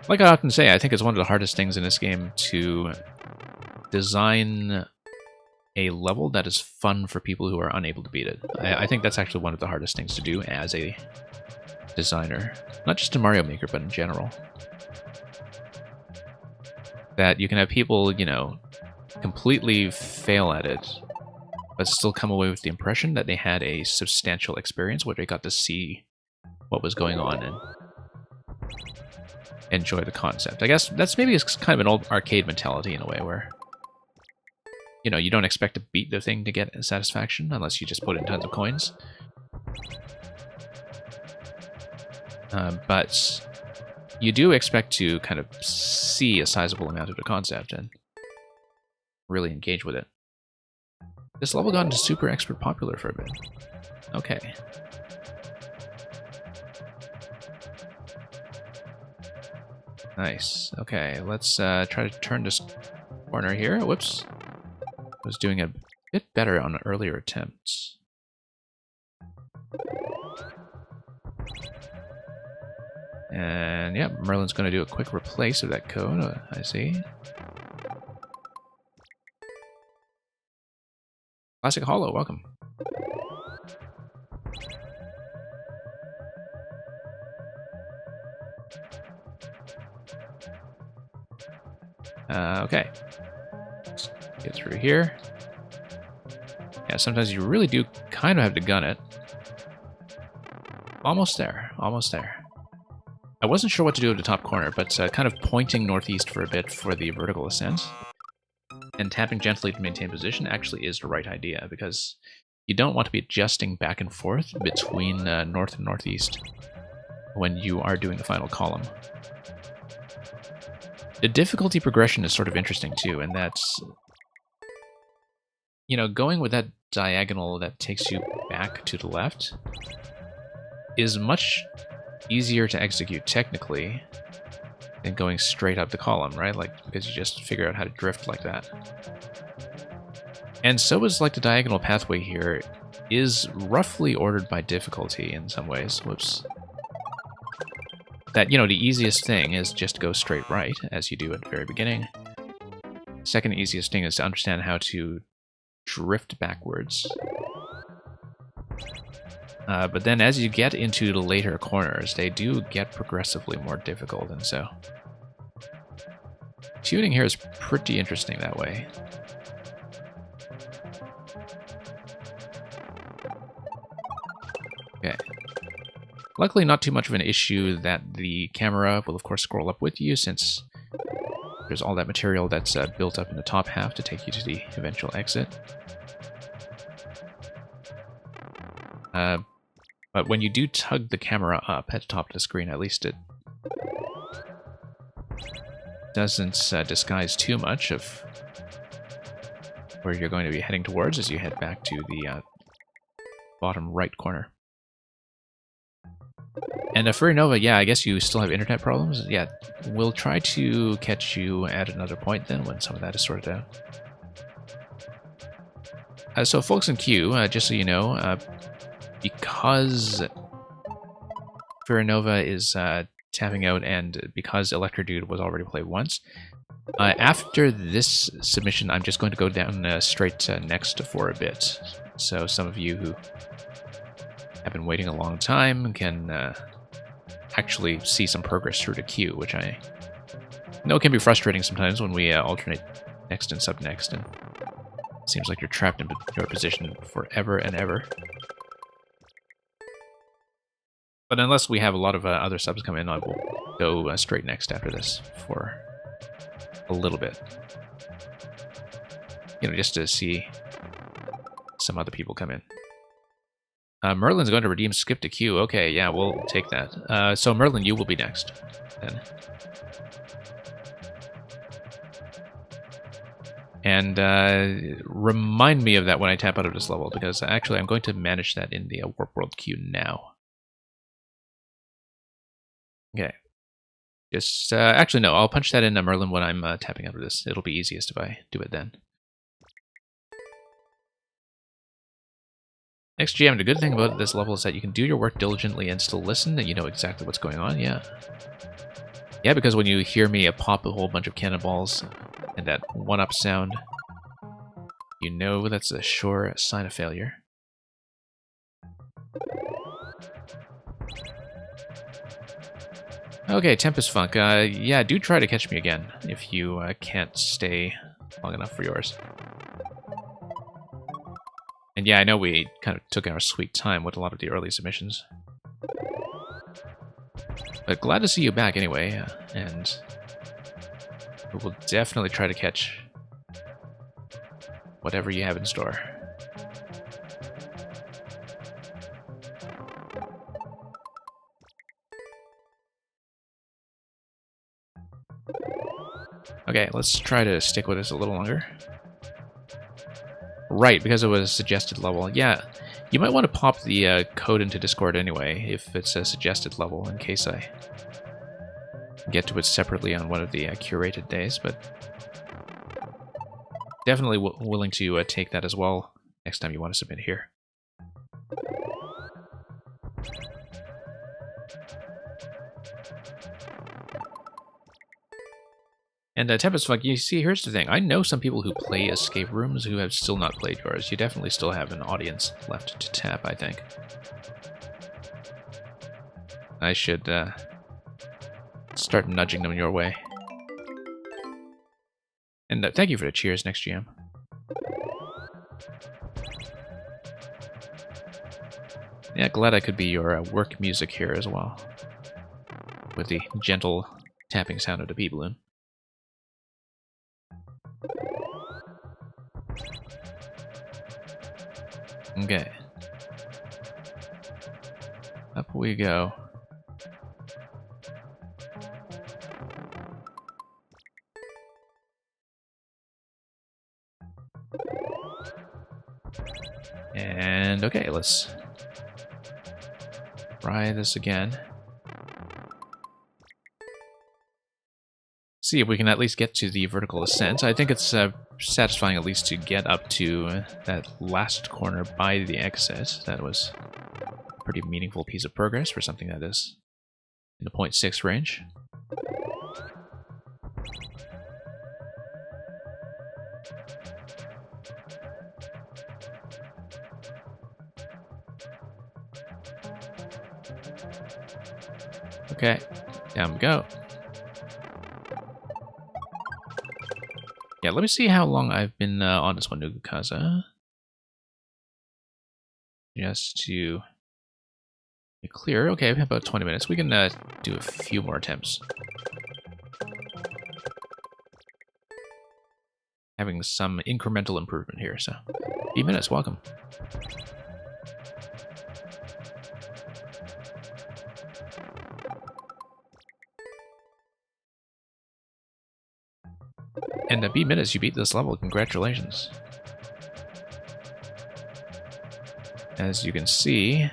like I often say, I think it's one of the hardest things in this game to design a level that is fun for people who are unable to beat it. I think that's actually one of the hardest things to do as a designer. Not just in Mario Maker, but in general. That you can have people, you know, completely fail at it, but still come away with the impression that they had a substantial experience where they got to see what was going on and enjoy the concept. I guess that's maybe kind of an old arcade mentality in a way where, you know, you don't expect to beat the thing to get satisfaction unless you just put in tons of coins. But you do expect to kind of see a sizable amount of the concept and really engage with it. This level got into super expert popular for a bit. Okay. Nice. Okay, let's try to turn this corner here. Whoops. I was doing a bit better on earlier attempts. And yeah, Merlin's going to do a quick replace of that code, I see. Classic Hollow, welcome. Okay. Let's get through here. Yeah, sometimes you really do kind of have to gun it. Almost there. Almost there. I wasn't sure what to do at the top corner, but kind of pointing northeast for a bit for the vertical ascent and tapping gently to maintain position actually is the right idea, because you don't want to be adjusting back and forth between north and northeast when you are doing the final column. The difficulty progression is sort of interesting too, and that's, you know, going with that diagonal that takes you back to the left is much easier to execute technically than going straight up the column, right? Like, because you just figure out how to drift like that. And so is like the diagonal pathway here is roughly ordered by difficulty in some ways. Whoops. That, you know, the easiest thing is just go straight right, as you do at the very beginning. Second easiest thing is to understand how to drift backwards. But then as you get into the later corners, they do get progressively more difficult, and so tuning here is pretty interesting that way. Okay. Luckily not too much of an issue that the camera will of course scroll up with you, since there's all that material that's built up in the top half to take you to the eventual exit. But when you do tug the camera up at the top of the screen, at least it doesn't disguise too much of where you're going to be heading towards as you head back to the bottom right corner. And Furinova, yeah, I guess you still have internet problems. Yeah, we'll try to catch you at another point then when some of that is sorted out. So folks in queue, just so you know, because Furinova is tapping out and because Electrodude was already played once, after this submission I'm just going to go down straight next for a bit. So some of you who have been waiting a long time can actually see some progress through the queue, which I know can be frustrating sometimes when we alternate next and sub next, and it seems like you're trapped in your position forever and ever. But unless we have a lot of other subs come in, I will go straight next after this for a little bit. You know, just to see some other people come in. Merlin's going to redeem skip to queue. Okay, yeah, we'll take that. So Merlin, you will be next, then. And remind me of that when I tap out of this level, because actually I'm going to manage that in the Warp World queue now. Okay. Just, actually no, I'll punch that in Merlin when I'm tapping out of this. It'll be easiest if I do it then. XGM, the good thing about this level is that you can do your work diligently and still listen, and you know exactly what's going on, yeah. Yeah, because when you hear me pop a whole bunch of cannonballs and that one-up sound, you know that's a sure sign of failure. Okay, Tempest Funk, yeah, do try to catch me again if you can't stay long enough for yours. And yeah, I know we kind of took our sweet time with a lot of the early submissions. But glad to see you back anyway, and we will definitely try to catch whatever you have in store. Okay, let's try to stick with this a little longer. Right, because it was a suggested level. Yeah, you might want to pop the code into Discord anyway, if it's a suggested level, in case I get to it separately on one of the curated days, but definitely willing to take that as well next time you want to submit here. And Tempest Funk, you see, here's the thing. I know some people who play escape rooms who have still not played yours. You definitely still have an audience left to tap, I think. I should start nudging them your way. And thank you for the cheers, next GM. Yeah, glad I could be your work music here as well. With the gentle tapping sound of the pea balloon. Okay. Up we go. And okay, let's try this again. See if we can at least get to the vertical ascent. I think it's satisfying at least to get up to that last corner by the exit. That was a pretty meaningful piece of progress for something that is in the 0.6 range. Okay, down we go. Yeah, let me see how long I've been on this one, Nugukaza. Just to be clear. Okay, we have about 20 minutes. We can do a few more attempts. Having some incremental improvement here, so. 8 minutes, welcome. And B minutes, you beat this level. Congratulations. As you can see,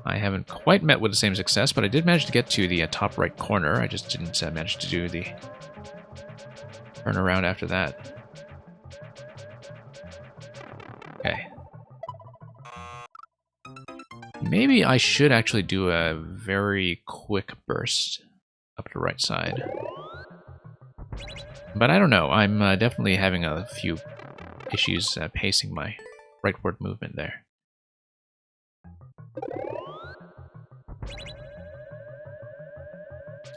I haven't quite met with the same success, but I did manage to get to the top right corner. I just didn't manage to do the turnaround after that. Okay. Maybe I should actually do a very quick burst up the right side. But I don't know, I'm definitely having a few issues pacing my rightward movement there.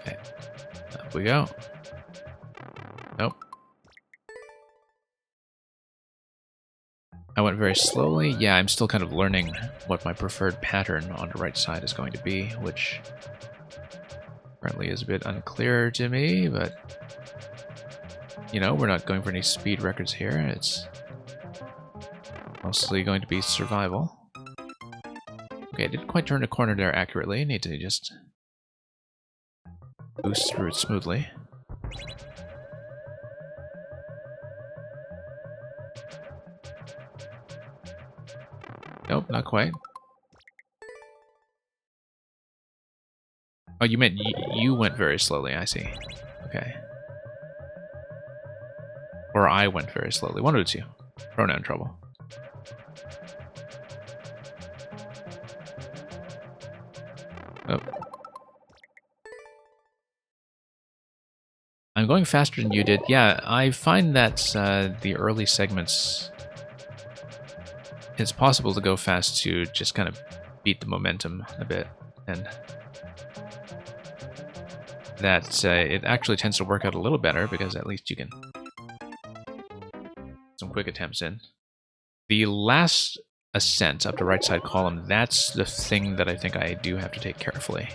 Okay, up we go. Nope. I went very slowly. Yeah, I'm still kind of learning what my preferred pattern on the right side is going to be, which currently is a bit unclear to me, but you know, we're not going for any speed records here. It's mostly going to be survival. Okay, I didn't quite turn the corner there accurately. Need to just boost through it smoothly. Nope, not quite. Oh, you meant you went very slowly, I see. Okay. Or I went very slowly. One of the two. Pronoun trouble. Oh. I'm going faster than you did. Yeah, I find that the early segments, it's possible to go fast to just kind of beat the momentum a bit. And that it actually tends to work out a little better because at least you can some quick attempts in. The last ascent up the right side column, that's the thing that I think I do have to take carefully.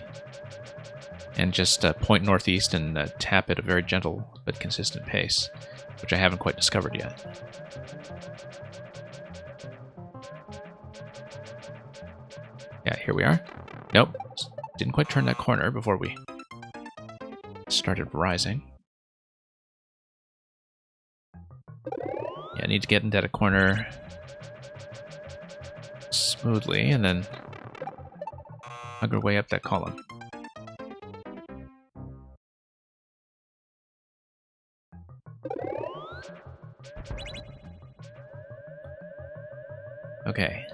And just point northeast and tap at a very gentle but consistent pace, which I haven't quite discovered yet. Yeah, here we are. Nope, didn't quite turn that corner before we started rising. Yeah, I need to get into that corner smoothly and then hug our way up that column. Okay.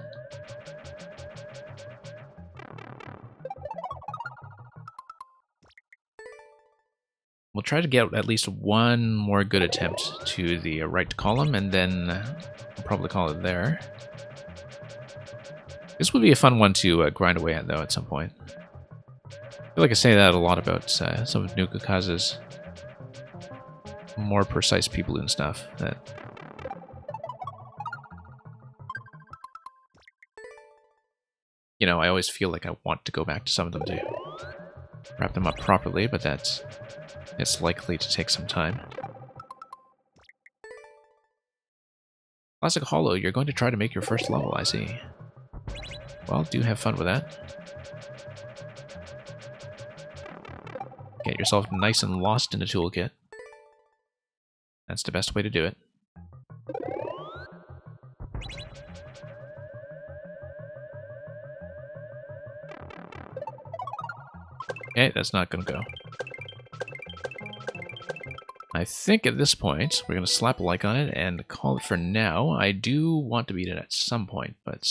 We'll try to get at least one more good attempt to the right column, and then we'll probably call it there. This would be a fun one to grind away at, though, at some point. I feel like I say that a lot about some of Nuka Kaza's more precise people and stuff. That you know, I always feel like I want to go back to some of them to wrap them up properly, but it's likely to take some time. Classic Hollow, you're going to try to make your first level, I see. Well, do have fun with that. Get yourself nice and lost in the toolkit. That's the best way to do it. Okay, that's not gonna go. I think at this point, we're gonna slap a like on it and call it for now. I do want to beat it at some point, but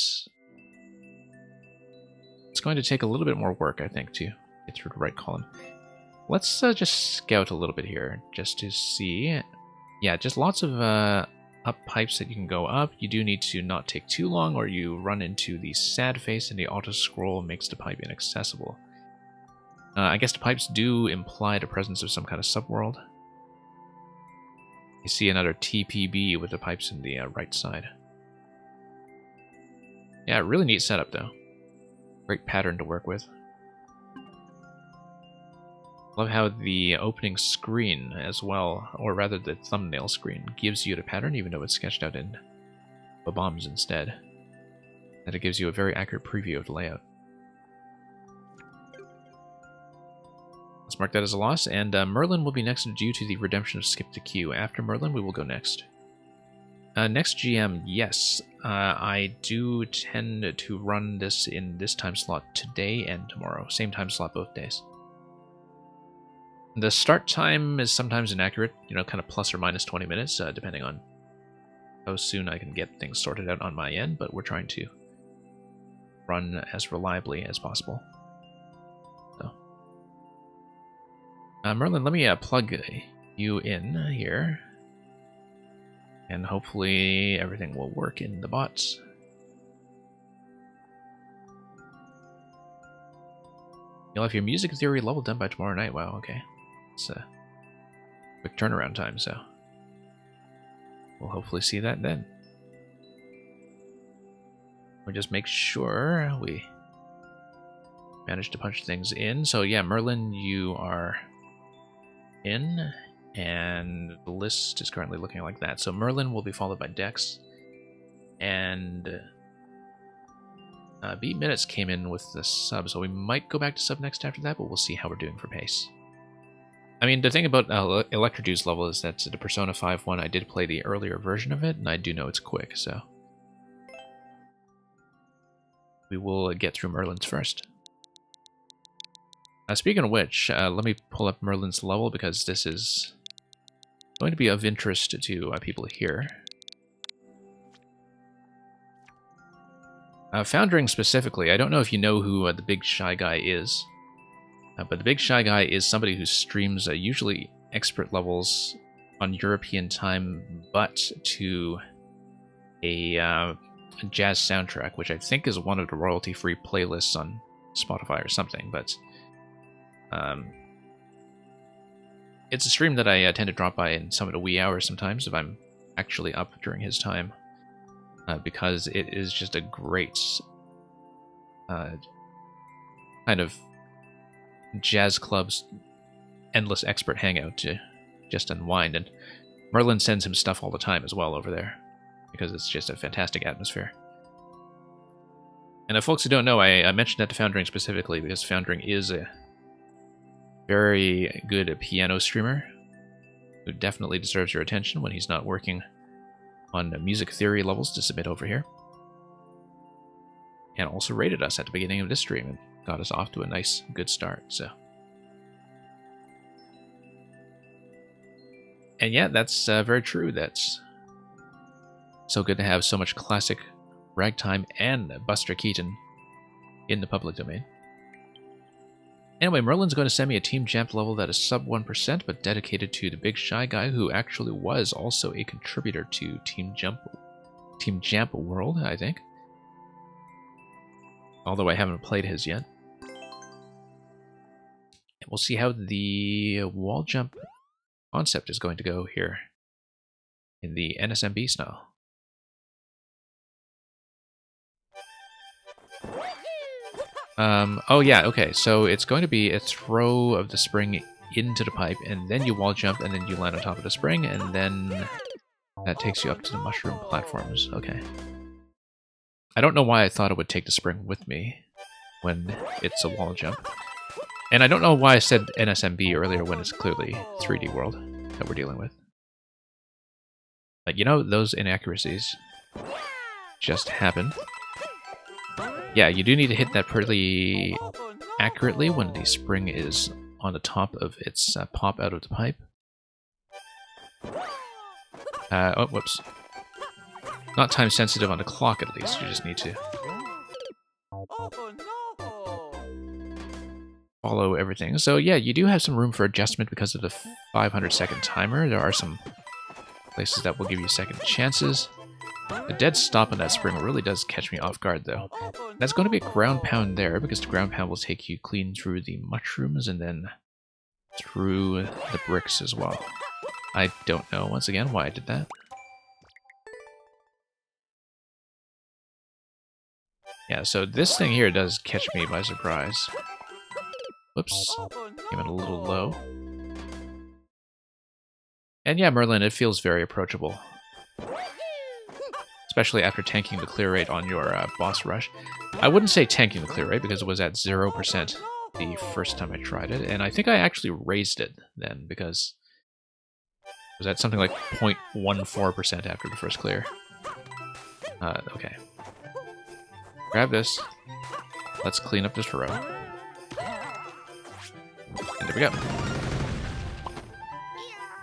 it's going to take a little bit more work, I think, to get through the right column. Let's just scout a little bit here, just to see. Yeah, just lots of up pipes that you can go up. You do need to not take too long, or you run into the sad face and the auto-scroll makes the pipe inaccessible. I guess the pipes do imply the presence of some kind of subworld. You see another TPB with the pipes in the right side. Yeah, really neat setup, though. Great pattern to work with. Love how the opening screen as well, or rather the thumbnail screen, gives you the pattern even though it's sketched out in bombs instead. And it gives you a very accurate preview of the layout. Let's mark that as a loss, and Merlin will be next due to the redemption of Skip the Queue. After Merlin, we will go next. Next GM, yes. I do tend to run this in this time slot today and tomorrow. Same time slot both days. The start time is sometimes inaccurate, you know, kind of plus or minus 20 minutes, depending on how soon I can get things sorted out on my end, but we're trying to run as reliably as possible. So, Merlin, let me plug you in here, and hopefully everything will work in the bots. You'll have your music theory level done by tomorrow night. Wow, okay. It's a quick turnaround time, so we'll hopefully see that then. We'll just make sure we manage to punch things in. So yeah, Merlin, you are in, and the list is currently looking like that. So Merlin will be followed by Dex, and Beat Minutes came in with the sub, so we might go back to sub next after that, but we'll see how we're doing for pace. I mean, the thing about Electrodue's level is that the Persona 5 one, I did play the earlier version of it, and I do know it's quick, so we will get through Merlin's first. Speaking of which, let me pull up Merlin's level, because this is going to be of interest to people here. Foundering specifically, I don't know if you know who the Big Shy Guy is. But the Big Shy Guy is somebody who streams usually expert levels on European time, but to a jazz soundtrack, which I think is one of the royalty-free playlists on Spotify or something. But it's a stream that I tend to drop by in some of the wee hours sometimes if I'm actually up during his time, because it is just a great kind of jazz club's endless expert hangout to just unwind, and Merlin sends him stuff all the time as well over there, because it's just a fantastic atmosphere. And if folks who don't know, I mentioned that to Foundering specifically because Foundering is a very good piano streamer who definitely deserves your attention when he's not working on music theory levels to submit over here. And also rated us at the beginning of this stream and got us off to a nice, good start, so. And yeah, that's very true. That's so good to have so much classic ragtime and Buster Keaton in the public domain. Anyway, Merlin's going to send me a Team Jamp level that is sub 1%, but dedicated to the Big Shy Guy, who actually was also a contributor to Team Jamp World, I think. Although I haven't played his yet. we'll see how the wall jump concept is going to go here in the NSMB style. Oh yeah, okay, so it's going to be a throw of the spring into the pipe, and then you wall jump, and then you land on top of the spring, and then that takes you up to the mushroom platforms. Okay. I don't know why I thought it would take the spring with me when it's a wall jump. And I don't know why I said NSMB earlier when it's clearly 3D World that we're dealing with. But you know, those inaccuracies just happen. Yeah, you do need to hit that pretty accurately when the spring is on the top of its pop out of the pipe. Oh, whoops. Not time sensitive on the clock, at least. You just need to follow everything. So yeah, you do have some room for adjustment because of the 500-second timer. There are some places that will give you second chances. The dead stop on that spring really does catch me off guard, though. That's going to be a ground pound there, because the ground pound will take you clean through the mushrooms and then through the bricks as well. I don't know, once again, why I did that. Yeah, so this thing here does catch me by surprise. Whoops, came in a little low. And yeah, Merlin, it feels very approachable. Especially after tanking the clear rate on your boss rush. I wouldn't say tanking the clear rate because it was at 0% the first time I tried it, and I think I actually raised it then because it was at something like 0.14% after the first clear. Okay. Grab this. Let's clean up this row. And there we go.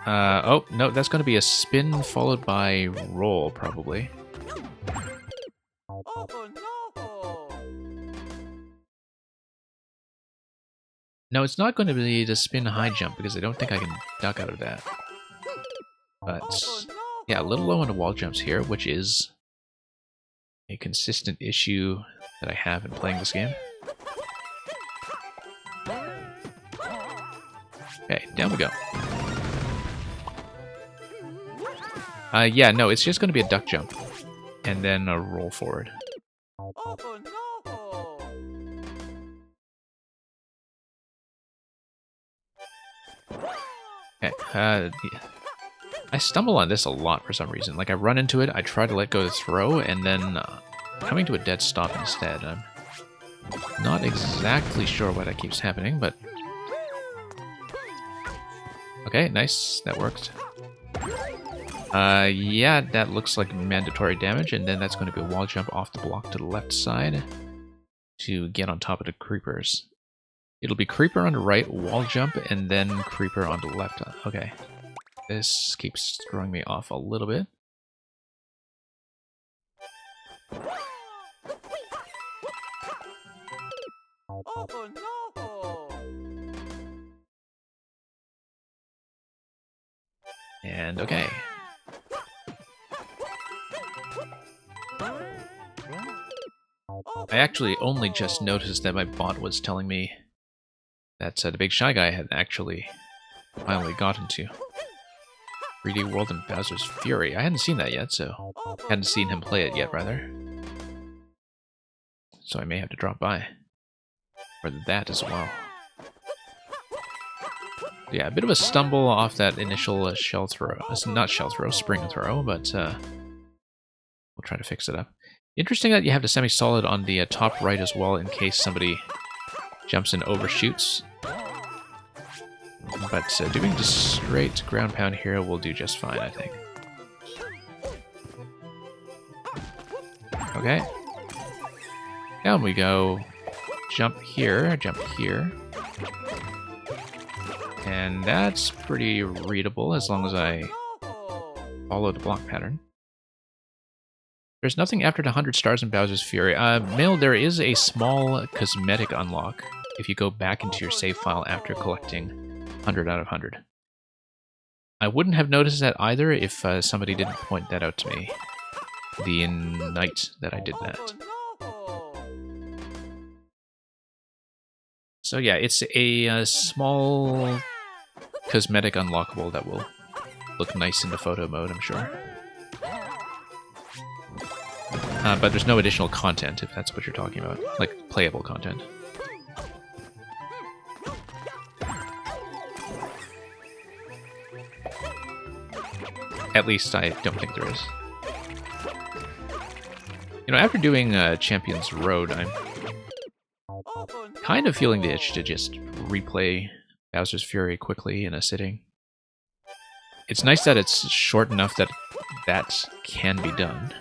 Oh, no, that's going to be a spin followed by roll, probably. No, it's not going to be the spin high jump, because I don't think I can duck out of that. But, yeah, a little low on the wall jumps here, which is a consistent issue that I have in playing this game. Okay, down we go. Yeah, no, it's just going to be a duck jump, and then a roll forward. Okay, I stumble on this a lot for some reason. Like, I run into it, I try to let go of the throw, and then coming to a dead stop instead. I'm not exactly sure why that keeps happening, but... Okay, nice, that worked. Yeah, that looks like mandatory damage, and then that's going to be a wall jump off the block to the left side to get on top of the creepers. It'll be creeper on the right, wall jump, and then creeper on the left. Okay. This keeps throwing me off a little bit. And okay. I actually only just noticed that my bot was telling me that the Big Shy Guy had actually finally gotten to 3D World and Bowser's Fury. I hadn't seen that yet, so... hadn't seen him play it yet, rather. So I may have to drop by for that as well. Yeah, a bit of a stumble off that initial shell throw. It's not shell throw, spring throw, but we'll try to fix it up. Interesting that you have the semi-solid on the top right as well in case somebody jumps and overshoots. But doing the straight ground pound here will do just fine, I think. Okay. Down we go. Jump here, jump here. And that's pretty readable as long as I follow the block pattern. There's nothing after the 100 stars in Bowser's Fury. Mail, there is a small cosmetic unlock if you go back into your save file after collecting 100 out of 100. I wouldn't have noticed that either if somebody didn't point that out to me the night that I did that. So yeah, it's a small cosmetic unlockable that will look nice in the photo mode, I'm sure. But there's no additional content, if that's what you're talking about. Like, playable content. At least I don't think there is. You know, after doing Champions Road, I'm kind of feeling the itch to just replay Bowser's Fury quickly in a sitting. It's nice that it's short enough that that can be done.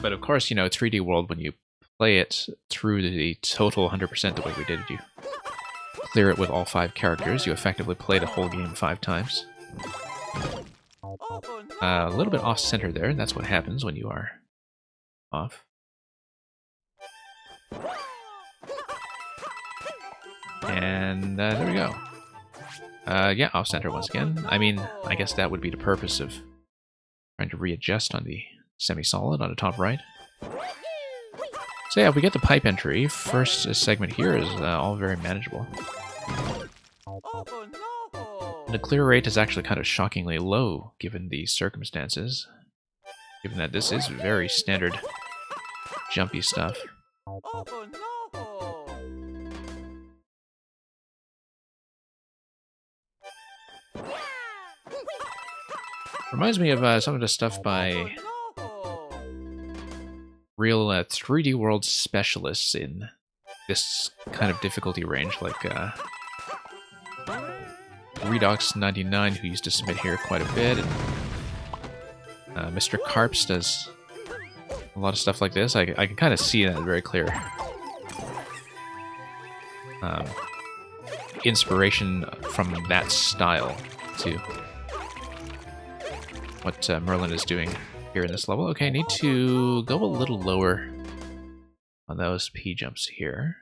But of course, you know, 3D World, when you play it through the total 100% the way we did, you clear it with all 5 characters, you effectively play the whole game 5 times. A little bit off-center there, that's what happens when you are off. And there we go. Yeah, off-center once again. I mean, I guess that would be the purpose of trying to readjust on the semi-solid on the top right. So yeah, we get the pipe entry. First segment here is all very manageable. The clear rate is actually kind of shockingly low, given the circumstances. Given that this is very standard jumpy stuff. Reminds me of some of the stuff by real 3D World specialists in this kind of difficulty range, like Redox99, who used to submit here quite a bit, and Mr. Carps does a lot of stuff like this. I can kind of see that very clear inspiration from that style to what Merlin is doing here in this level. Okay, I need to go a little lower on those P jumps here.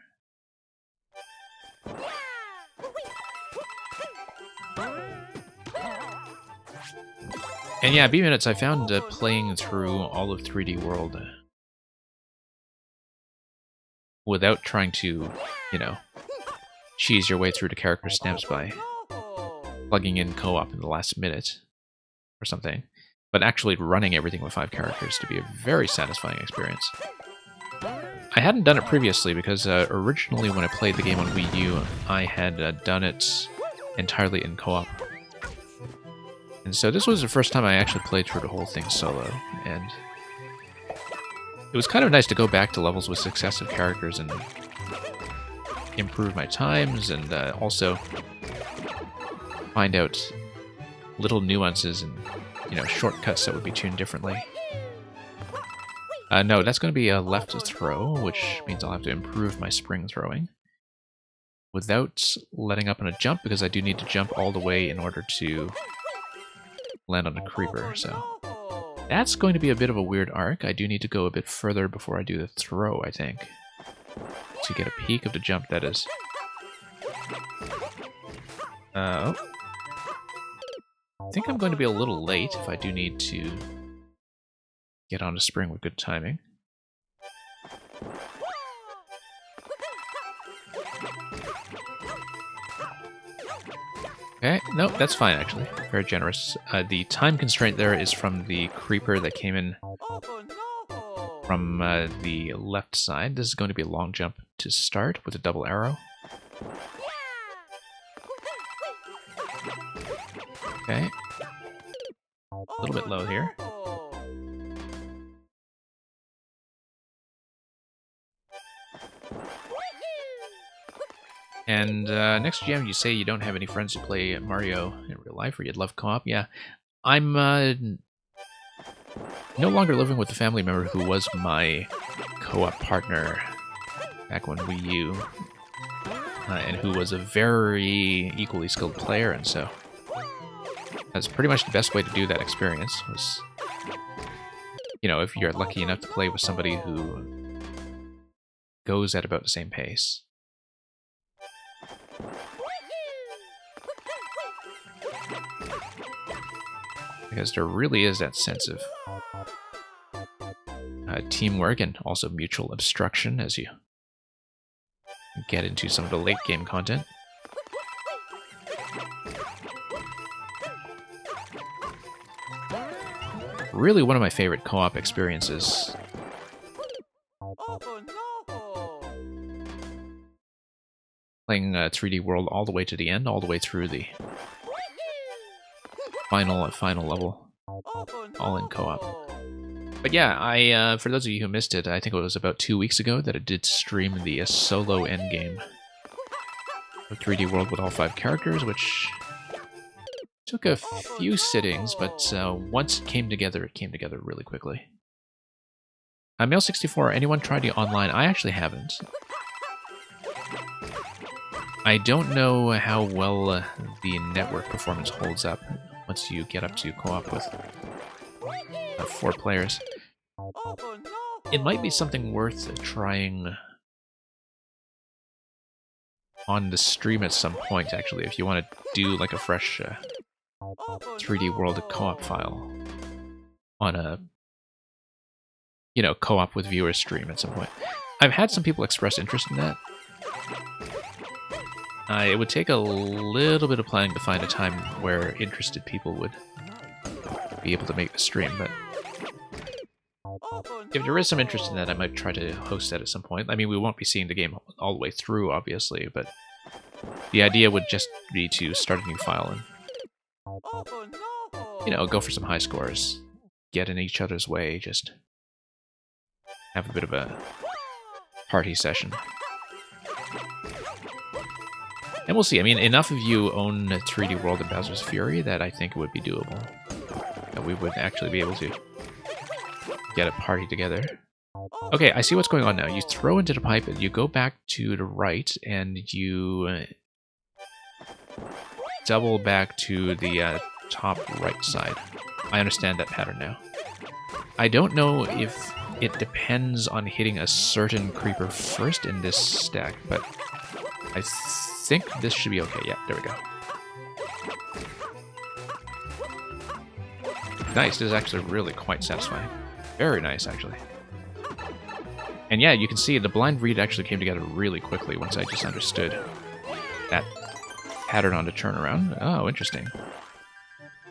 And yeah, B-Minutes, I found playing through all of 3D World without trying to, you know, cheese your way through the character stamps by plugging in co-op in the last minute or something, but actually running everything with 5 characters to be a very satisfying experience. I hadn't done it previously because originally when I played the game on Wii U, I had done it entirely in co-op. And so this was the first time I actually played through the whole thing solo, and it was kind of nice to go back to levels with successive characters and improve my times, and also find out little nuances and, you know, shortcuts that would be tuned differently. No, that's going to be a left throw, which means I'll have to improve my spring throwing without letting up on a jump, because I do need to jump all the way in order to land on a creeper, so that's going to be a bit of a weird arc. I do need to go a bit further before I do the throw, I think, to get a peek of the jump, that is. I think I'm going to be a little late if I do need to get on a spring with good timing. Okay, no, that's fine actually. Very generous. The time constraint there is from the creeper that came in from the left side. This is going to be a long jump to start with a double arrow. Okay. A little bit low here. And next GM, you say you don't have any friends who play Mario in real life, or you'd love co-op. Yeah, I'm no longer living with a family member who was my co-op partner back when Wii U, and who was a very equally skilled player, and so that's pretty much the best way to do that experience. Was, you know, if you're lucky enough to play with somebody who goes at about the same pace. Because there really is that sense of teamwork and also mutual obstruction as you get into some of the late game content. Really one of my favorite co-op experiences. Playing 3D World all the way to the end, all the way through the final level, all in co-op. But yeah, I for those of you who missed it, I think it was about 2 weeks ago that I did stream the solo endgame of 3D World with all 5 characters, which took a few sittings, but once it came together really quickly. Mail64, anyone tried the online? I actually haven't. I don't know how well the network performance holds up once you get up to co-op with 4 players. It might be something worth trying on the stream at some point, actually, if you want to do like a fresh 3D World co-op file on a, you know, co-op with viewers stream at some point. I've had some people express interest in that. It would take a little bit of planning to find a time where interested people would be able to make the stream, but if there is some interest in that, I might try to host that at some point. I mean, we won't be seeing the game all the way through, obviously, but the idea would just be to start a new file and, you know, go for some high scores, get in each other's way, just have a bit of a party session. And we'll see. I mean, enough of you own 3D World and Bowser's Fury that I think it would be doable. That we would actually be able to get a party together. Okay, I see what's going on now. You throw into the pipe, you go back to the right, and you double back to the top right side. I understand that pattern now. I don't know if it depends on hitting a certain creeper first in this stack, but I think this should be okay. Yeah, there we go. Nice, this is actually really quite satisfying. Very nice, actually. And yeah, you can see the blind read actually came together really quickly once I just understood that pattern on the turnaround. Oh, interesting.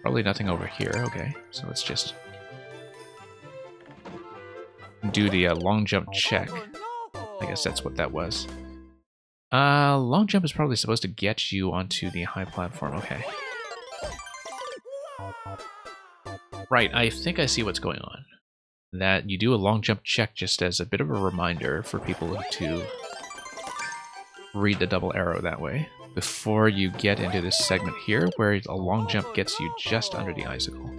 Probably nothing over here. Okay, so let's just do the long jump check. I guess that's what that was. Long jump is probably supposed to get you onto the high platform. Okay. Right, I think I see what's going on. That you do a long jump check just as a bit of a reminder for people to read the double arrow that way before you get into this segment here where a long jump gets you just under the icicle.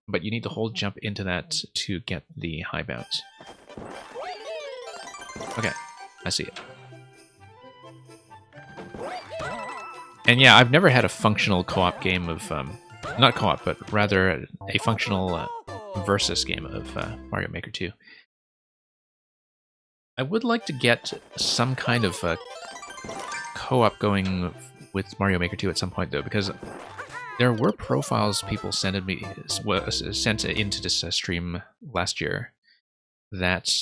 But you need to hold jump into that to get the high bounce. Okay, I see it. And yeah, I've never had a functional co-op game of, not co-op, but rather a functional versus game of Mario Maker 2. I would like to get some kind of co-op going with Mario Maker 2 at some point, though, because there were profiles people sent into this stream last year that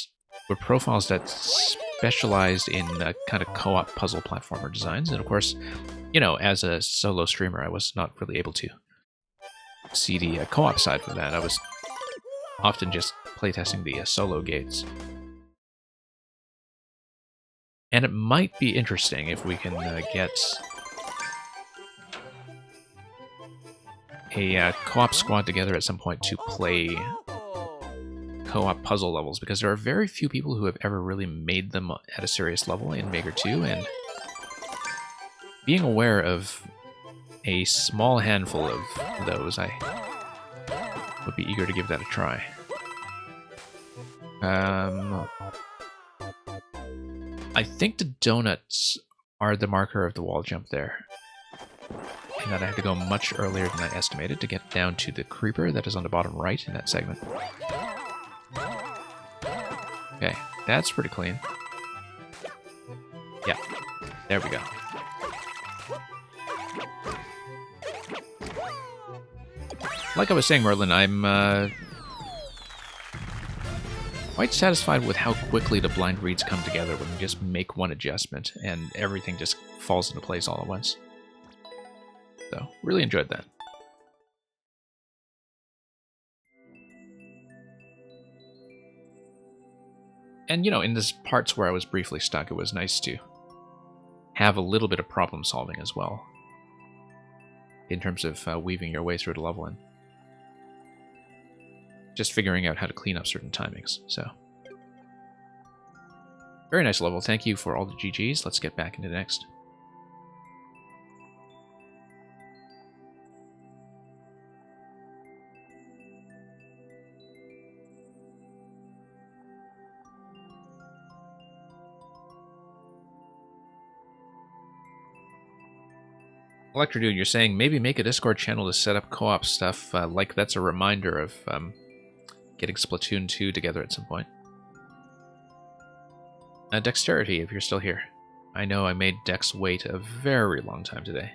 were profiles that specialized in kind of co-op puzzle platformer designs, and of course, you know, as a solo streamer, I was not really able to see the co-op side for that. I was often just playtesting the solo gates. And it might be interesting if we can get a co-op squad together at some point to play co-op puzzle levels, because there are very few people who have ever really made them at a serious level in Maker 2, and being aware of a small handful of those, I would be eager to give that a try. I think the donuts are the marker of the wall jump there. And that I had to go much earlier than I estimated to get down to the creeper that is on the bottom right in that segment. Okay, that's pretty clean. Yeah, there we go. Like I was saying, Merlin, I'm... Oh, quite satisfied with how quickly the blind reads come together when you just make one adjustment and everything just falls into place all at once. So, really enjoyed that. And, you know, in these parts where I was briefly stuck, it was nice to have a little bit of problem solving as well, in terms of weaving your way through the level and just figuring out how to clean up certain timings. So, very nice level. Thank you for all the GGs. Let's get back into the next. Electrodude, you're saying maybe make a Discord channel to set up co-op stuff, like that's a reminder of getting Splatoon 2 together at some point. Dexterity, if you're still here. I know I made Dex wait a very long time today.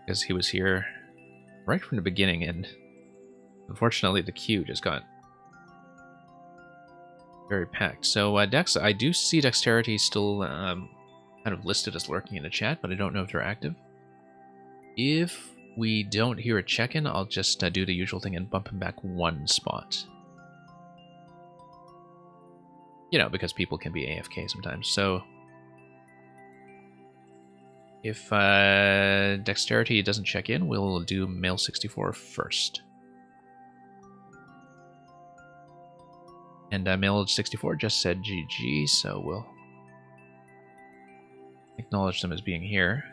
Because he was here right from the beginning, and unfortunately the queue just got very packed. So Dex, I do see Dexterity still kind of listed as lurking in the chat, but I don't know if they're active. If we don't hear a check-in, I'll just do the usual thing and bump him back one spot. You know, because people can be AFK sometimes. So if Dexterity doesn't check in, we'll do Male64 first. And Male64 just said GG, so we'll acknowledge them as being here.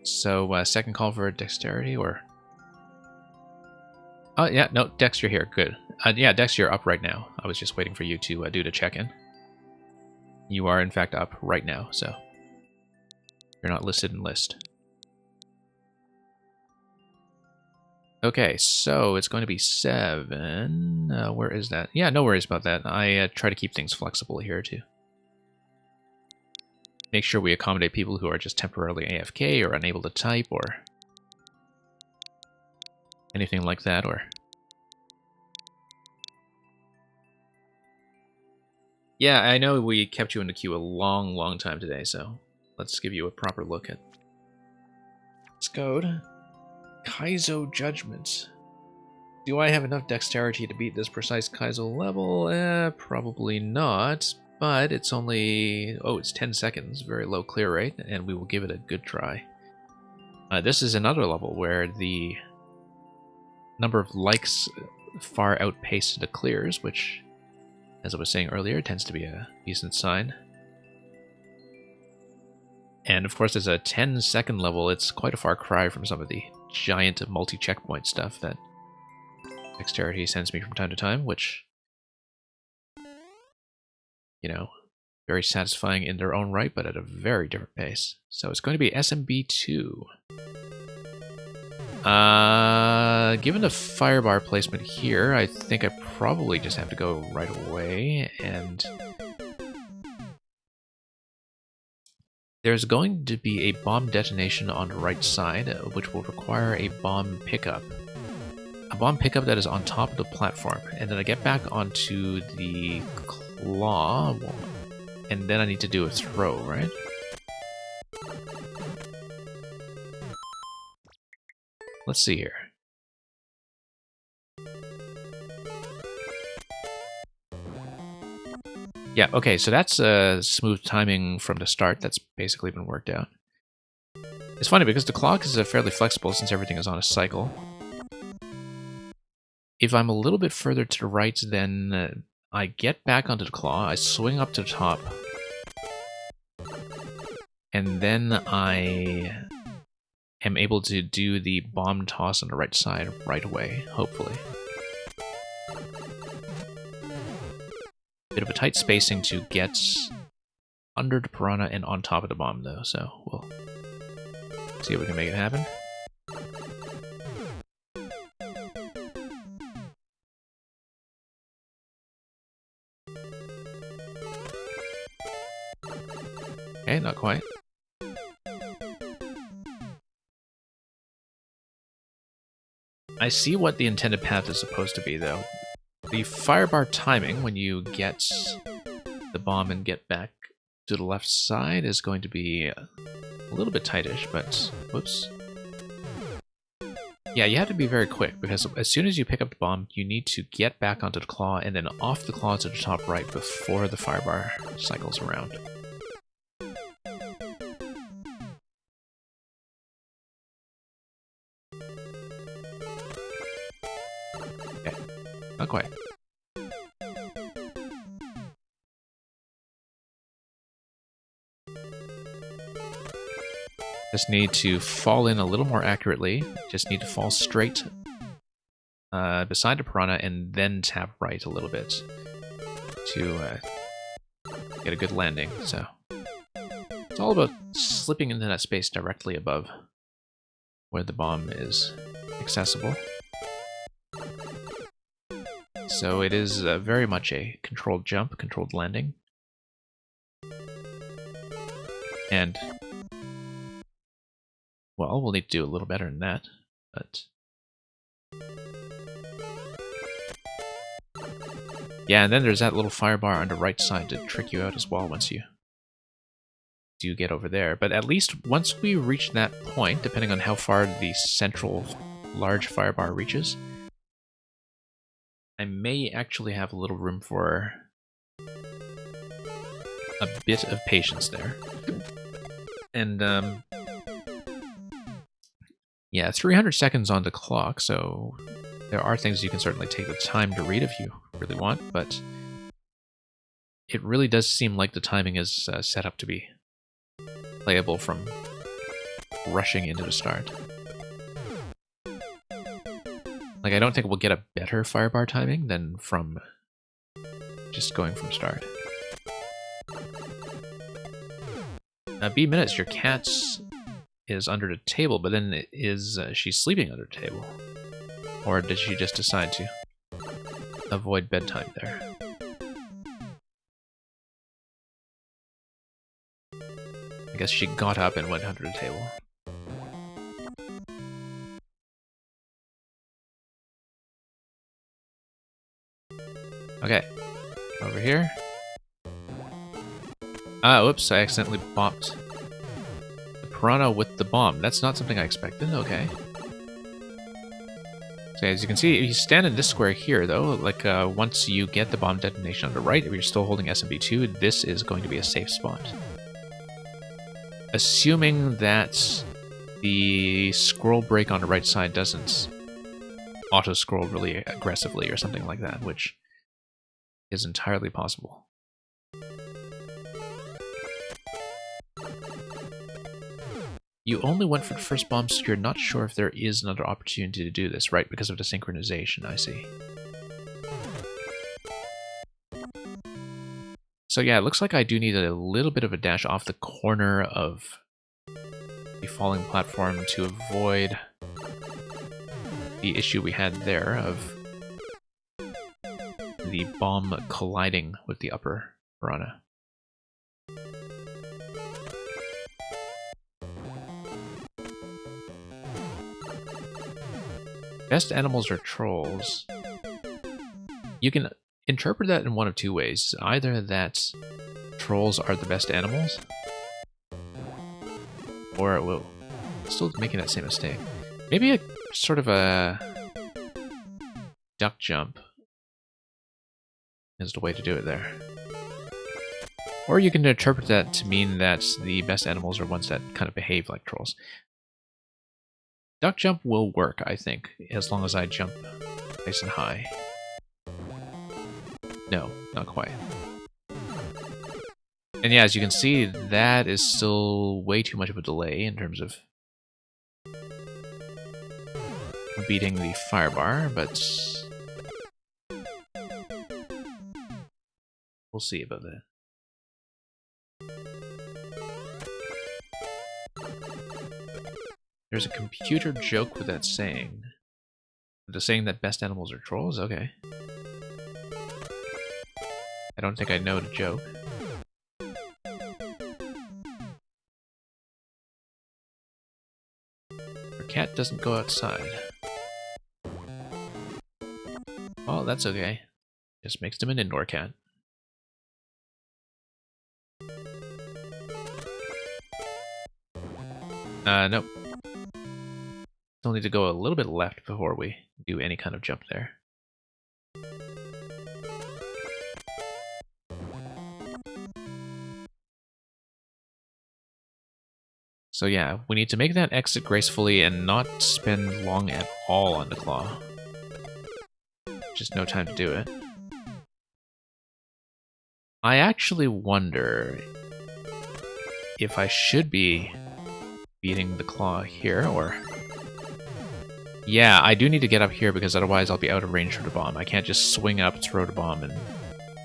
So, second call for Dexterity, or... Oh, yeah, no, Dex, you're here. Good. Yeah, Dex, you're up right now. I was just waiting for you to do the check-in. You are, in fact, up right now, so... You're not listed in list. Okay, so it's going to be 7. Where is that? Yeah, no worries about that. I try to keep things flexible here, too. Make sure we accommodate people who are just temporarily AFK or unable to type or anything like that, or... Yeah, I know we kept you in the queue a long, long time today, so let's give you a proper look at... Let's go to Kaizo Judgments. Do I have enough dexterity to beat this precise Kaizo level? Probably not. But it's only, it's 10 seconds, very low clear rate, and we will give it a good try. This is another level where the number of likes far outpace the clears, which, as I was saying earlier, tends to be a decent sign. And of course, as a 10-second level, it's quite a far cry from some of the giant multi-checkpoint stuff that Dexterity sends me from time to time, which... you know, very satisfying in their own right, but at a very different pace. So it's going to be SMB2. Given the firebar placement here, I think I probably just have to go right away, and there's going to be a bomb detonation on the right side, which will require a bomb pickup. A bomb pickup that is on top of the platform, and then I get back onto the claw, and then I need to do a throw, right? Let's see here. Yeah, okay, so that's smooth timing from the start. That's basically been worked out. It's funny because the clock is fairly flexible since everything is on a cycle. If I'm a little bit further to the right, then I get back onto the claw, I swing up to the top, and then I am able to do the bomb toss on the right side right away, hopefully. Bit of a tight spacing to get under the piranha and on top of the bomb, though, so we'll see if we can make it happen. Okay, not quite. I see what the intended path is supposed to be, though. The firebar timing, when you get the bomb and get back to the left side, is going to be a little bit tightish, but... Whoops. Yeah, you have to be very quick, because as soon as you pick up the bomb, you need to get back onto the claw, and then off the claw to the top right before the firebar cycles around. Okay, not quite. Just need to fall in a little more accurately. Just need to fall straight beside the piranha and then tap right a little bit to get a good landing. So it's all about slipping into that space directly above where the bomb is accessible. So it is very much a controlled jump, controlled landing. And well, we'll need to do a little better than that, but... Yeah, and then there's that little firebar on the right side to trick you out as well once you do get over there. But at least once we reach that point, depending on how far the central large firebar reaches, I may actually have a little room for a bit of patience there. And, yeah, 300 seconds on the clock, so there are things you can certainly take the time to read if you really want, but it really does seem like the timing is set up to be playable from rushing into the start. Like, I don't think we'll get a better firebar timing than from just going from start. B minutes, your cat's is under the table, but then is she sleeping under the table? Or did she just decide to avoid bedtime there? I guess she got up and went under the table. Okay, over here. Ah, oops, I accidentally bopped piranha with the bomb. That's not something I expected. Okay. So as you can see, if you stand in this square here, though, like once you get the bomb detonation on the right, if you're still holding SMB2, this is going to be a safe spot. Assuming that the scroll break on the right side doesn't auto-scroll really aggressively or something like that, which is entirely possible. You only went for the first bomb, so you're not sure if there is another opportunity to do this, right? Because of the synchronization, I see. So yeah, it looks like I do need a little bit of a dash off the corner of the falling platform to avoid the issue we had there of the bomb colliding with the upper piranha. Best animals or trolls? You can interpret that in one of two ways. Either that trolls are the best animals, or, whoa, still making that same mistake. Maybe a sort of a duck jump is the way to do it there. Or you can interpret that to mean that the best animals are ones that kind of behave like trolls. Duck jump will work, I think, as long as I jump nice and high. No, not quite. And yeah, as you can see, that is still way too much of a delay in terms of beating the firebar, but we'll see about that. There's a computer joke with that saying. The saying that best animals are trolls? Okay. I don't think I know the joke. Our cat doesn't go outside. Well, that's okay. Just makes him an indoor cat. Nope. Still need to go a little bit left before we do any kind of jump there. So yeah, we need to make that exit gracefully and not spend long at all on the claw. Just no time to do it. I actually wonder if I should be beating the claw here, or... Yeah, I do need to get up here because otherwise I'll be out of range for the bomb. I can't just swing up, throw the bomb, and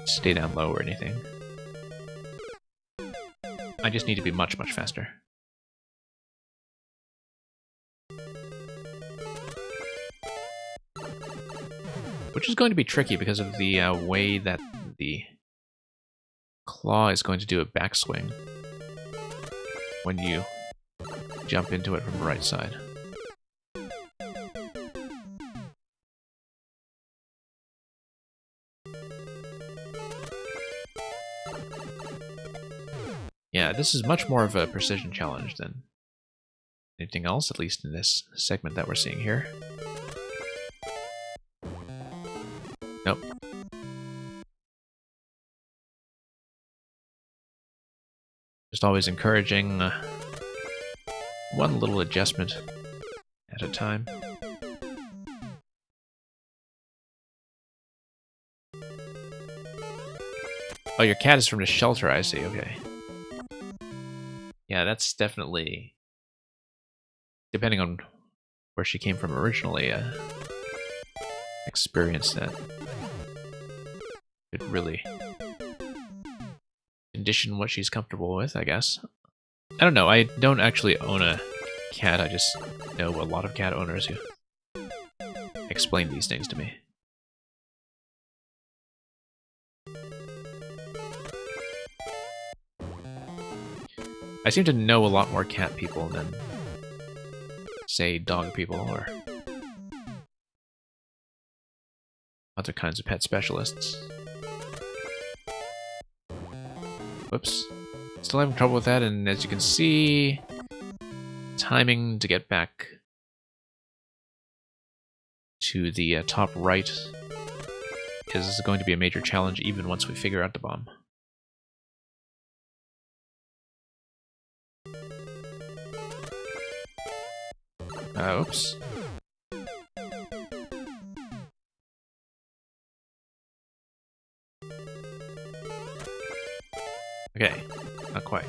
stay down low or anything. I just need to be much, much faster. Which is going to be tricky because of the way that the claw is going to do a backswing when you jump into it from the right side. Yeah, this is much more of a precision challenge than anything else, at least in this segment that we're seeing here. Nope. Just always encouraging one little adjustment at a time. Oh, your cat is from the shelter, I see, okay. Yeah, that's definitely, depending on where she came from originally, experience that could really condition what she's comfortable with, I guess. I don't know, I don't actually own a cat, I just know a lot of cat owners who explain these things to me. I seem to know a lot more cat people than, say, dog people or other kinds of pet specialists. Whoops. Still having trouble with that, and as you can see, timing to get back to the top right is going to be a major challenge even once we figure out the bomb. Oops. Okay, not quite.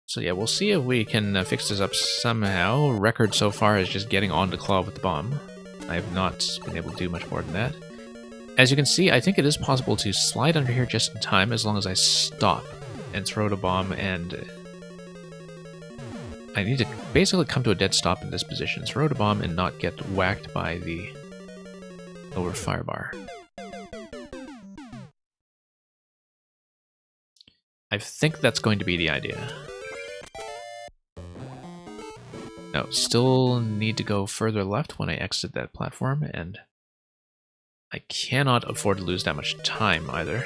So yeah, we'll see if we can fix this up somehow. Record so far is just getting on the claw with the bomb. I have not been able to do much more than that. As you can see, I think it is possible to slide under here just in time as long as I stop and throw the bomb, and I need to basically come to a dead stop in this position, throw the bomb and not get whacked by the lower fire bar. I think that's going to be the idea. No, still need to go further left when I exit that platform, and I cannot afford to lose that much time either.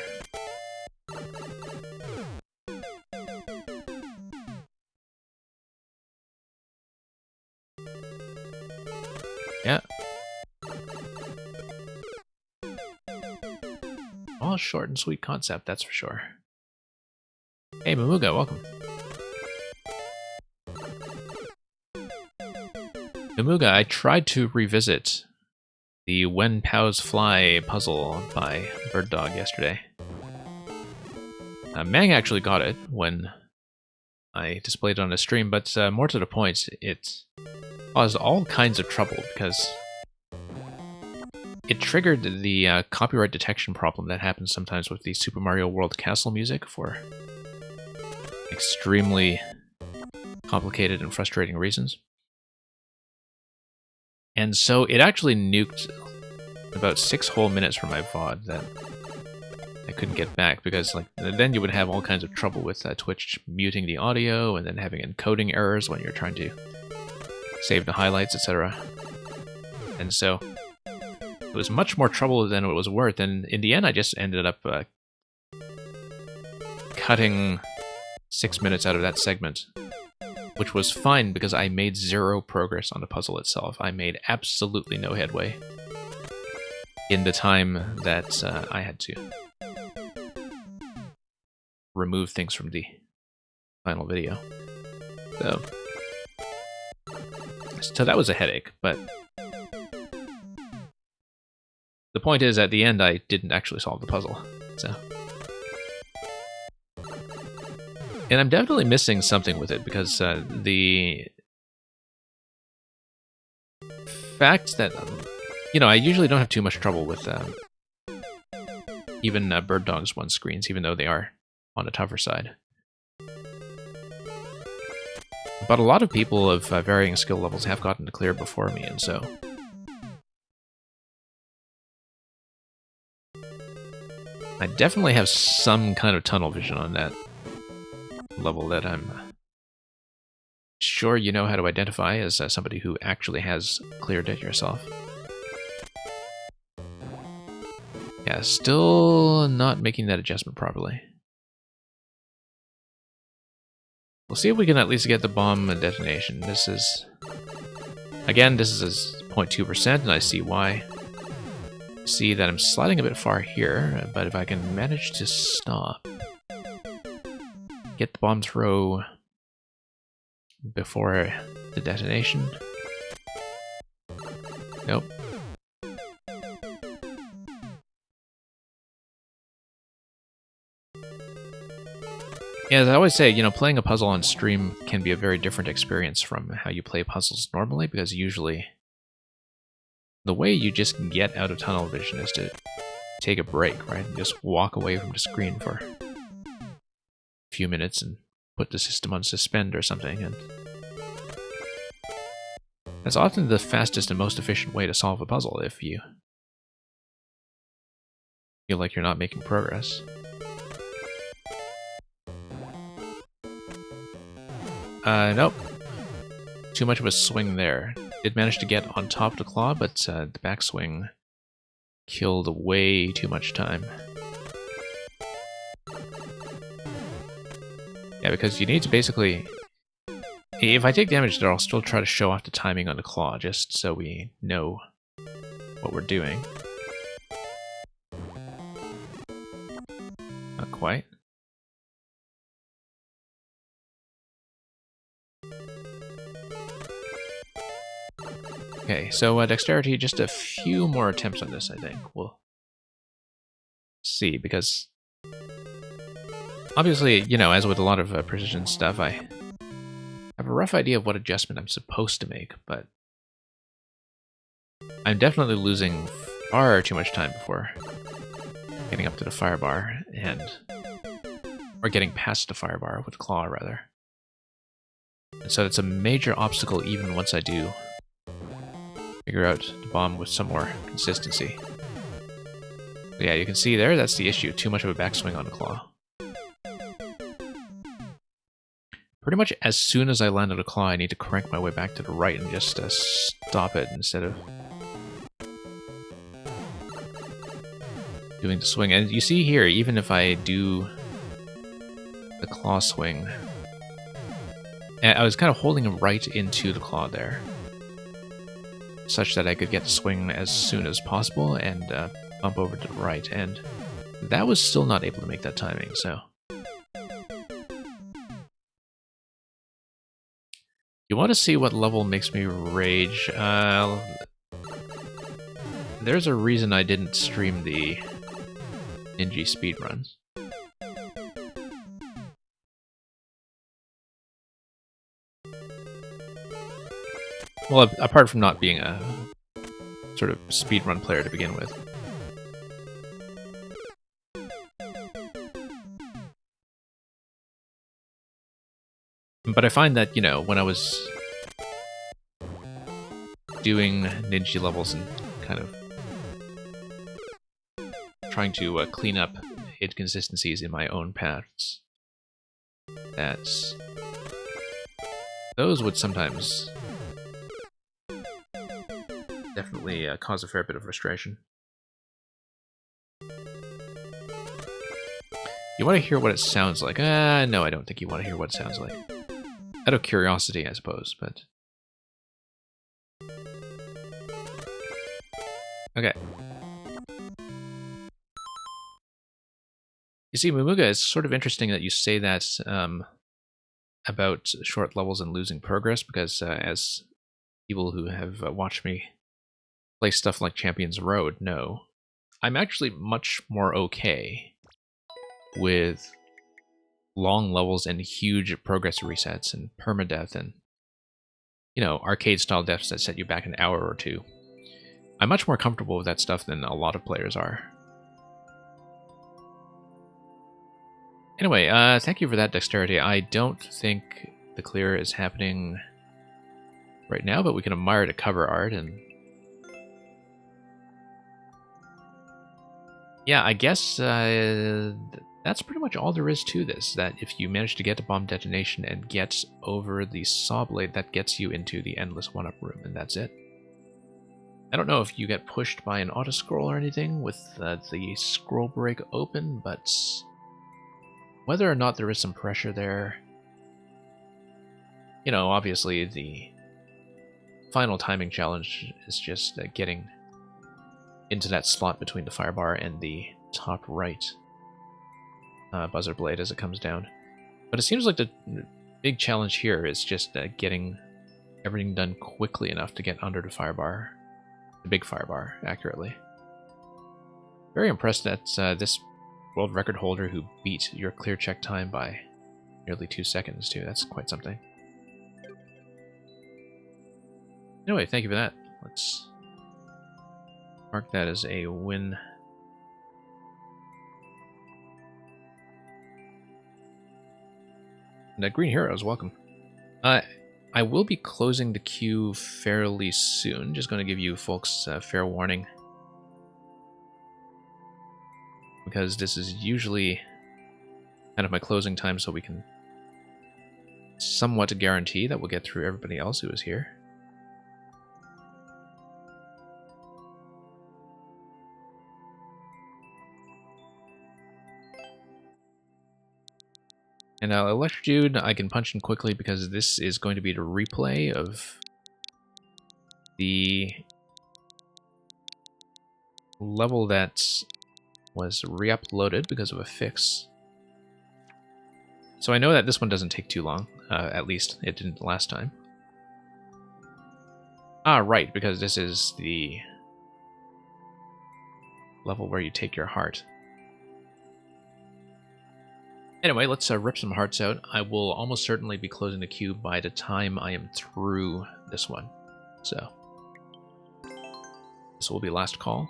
Yeah. All short and sweet concept, that's for sure. Hey, Mamuga, welcome. Mamuga, I tried to revisit the When Pows Fly puzzle by Bird Dog yesterday. Mang actually got it when I displayed it on the stream, but more to the point, it caused all kinds of trouble because it triggered the copyright detection problem that happens sometimes with the Super Mario World Castle music for extremely complicated and frustrating reasons. And so it actually nuked about 6 whole minutes from my VOD that I couldn't get back, because like then you would have all kinds of trouble with Twitch muting the audio and then having encoding errors when you're trying to saved the highlights, etc. And so it was much more trouble than it was worth, and in the end I just ended up cutting 6 minutes out of that segment, which was fine because I made zero progress on the puzzle itself. I made absolutely no headway in the time that I had to remove things from the final video. So that was a headache, but the point is, at the end, I didn't actually solve the puzzle. So, and I'm definitely missing something with it, because the fact that, I usually don't have too much trouble with even Bird Dog's 1 screens, even though they are on the tougher side. But a lot of people of varying skill levels have gotten to clear before me, and so I definitely have some kind of tunnel vision on that level that I'm sure you know how to identify as somebody who actually has cleared it yourself. Yeah, still not making that adjustment properly. We'll see if we can at least get the bomb detonation. This is 0.2%, and I see why. See that I'm sliding a bit far here, but if I can manage to stop, get the bomb throw before the detonation. Nope. Yeah, as I always say, playing a puzzle on stream can be a very different experience from how you play puzzles normally, because usually the way you just get out of tunnel vision is to take a break, right? And just walk away from the screen for a few minutes and put the system on suspend or something, and that's often the fastest and most efficient way to solve a puzzle if you feel like you're not making progress. Nope. Too much of a swing there. Did manage to get on top of the claw, but the backswing killed way too much time. Yeah, because you need to basically... If I take damage there, I'll still try to show off the timing on the claw, just so we know what we're doing. Not quite. Okay, so dexterity, just a few more attempts on this, I think. We'll see, because obviously, as with a lot of precision stuff, I have a rough idea of what adjustment I'm supposed to make, but I'm definitely losing far too much time before getting up to the fire bar, or getting past the fire bar with the claw, rather. And so it's a major obstacle even once I do figure out the bomb with some more consistency. But yeah, you can see there, that's the issue. Too much of a backswing on the claw. Pretty much as soon as I landed a claw, I need to crank my way back to the right and just stop it instead of doing the swing. And you see here, even if I do the claw swing, I was kind of holding him right into the claw there, such that I could get the swing as soon as possible and bump over to the right, and that was still not able to make that timing, so... You want to see what level makes me rage? There's a reason I didn't stream the Ninja speedruns. Well, apart from not being a sort of speedrun player to begin with. But I find that, when I was doing Ninja levels and kind of trying to clean up inconsistencies in my own paths, that those would sometimes definitely cause a fair bit of frustration. You want to hear what it sounds like? No, I don't think you want to hear what it sounds like. Out of curiosity, I suppose, but... Okay. You see, Momuga, it's sort of interesting that you say that about short levels and losing progress, because as people who have watched me play stuff like Champions Road know, I'm actually much more okay with long levels and huge progress resets and permadeath and, you know, arcade-style deaths that set you back an hour or two. I'm much more comfortable with that stuff than a lot of players are. Anyway, thank you for that, Dexterity. I don't think the clear is happening right now, but we can admire the cover art, and... yeah, I guess that's pretty much all there is to this, that if you manage to get to bomb detonation and get over the saw blade, that gets you into the endless one-up room, and that's it. I don't know if you get pushed by an auto-scroll or anything with the scroll break open, but whether or not there is some pressure there, you know, obviously the final timing challenge is just getting into that slot between the firebar and the top right buzzer blade as it comes down. But it seems like the big challenge here is just getting everything done quickly enough to get under the firebar, the big firebar, accurately. Very impressed that this world record holder who beat your clear check time by nearly 2 seconds, too. That's quite something. Anyway, thank you for that. Let's mark that as a win. And Green Heroes, welcome. I will be closing the queue fairly soon. Just going to give you folks fair warning, because this is usually kind of my closing time, so we can somewhat guarantee that we'll get through everybody else who is here. And now Electrodude, I can punch in quickly because this is going to be the replay of the level that was re-uploaded because of a fix. So I know that this one doesn't take too long. At least it didn't last time. Ah, right, because this is the level where you take your heart. Anyway, let's rip some hearts out. I will almost certainly be closing the queue by the time I am through this one. So, this will be last call.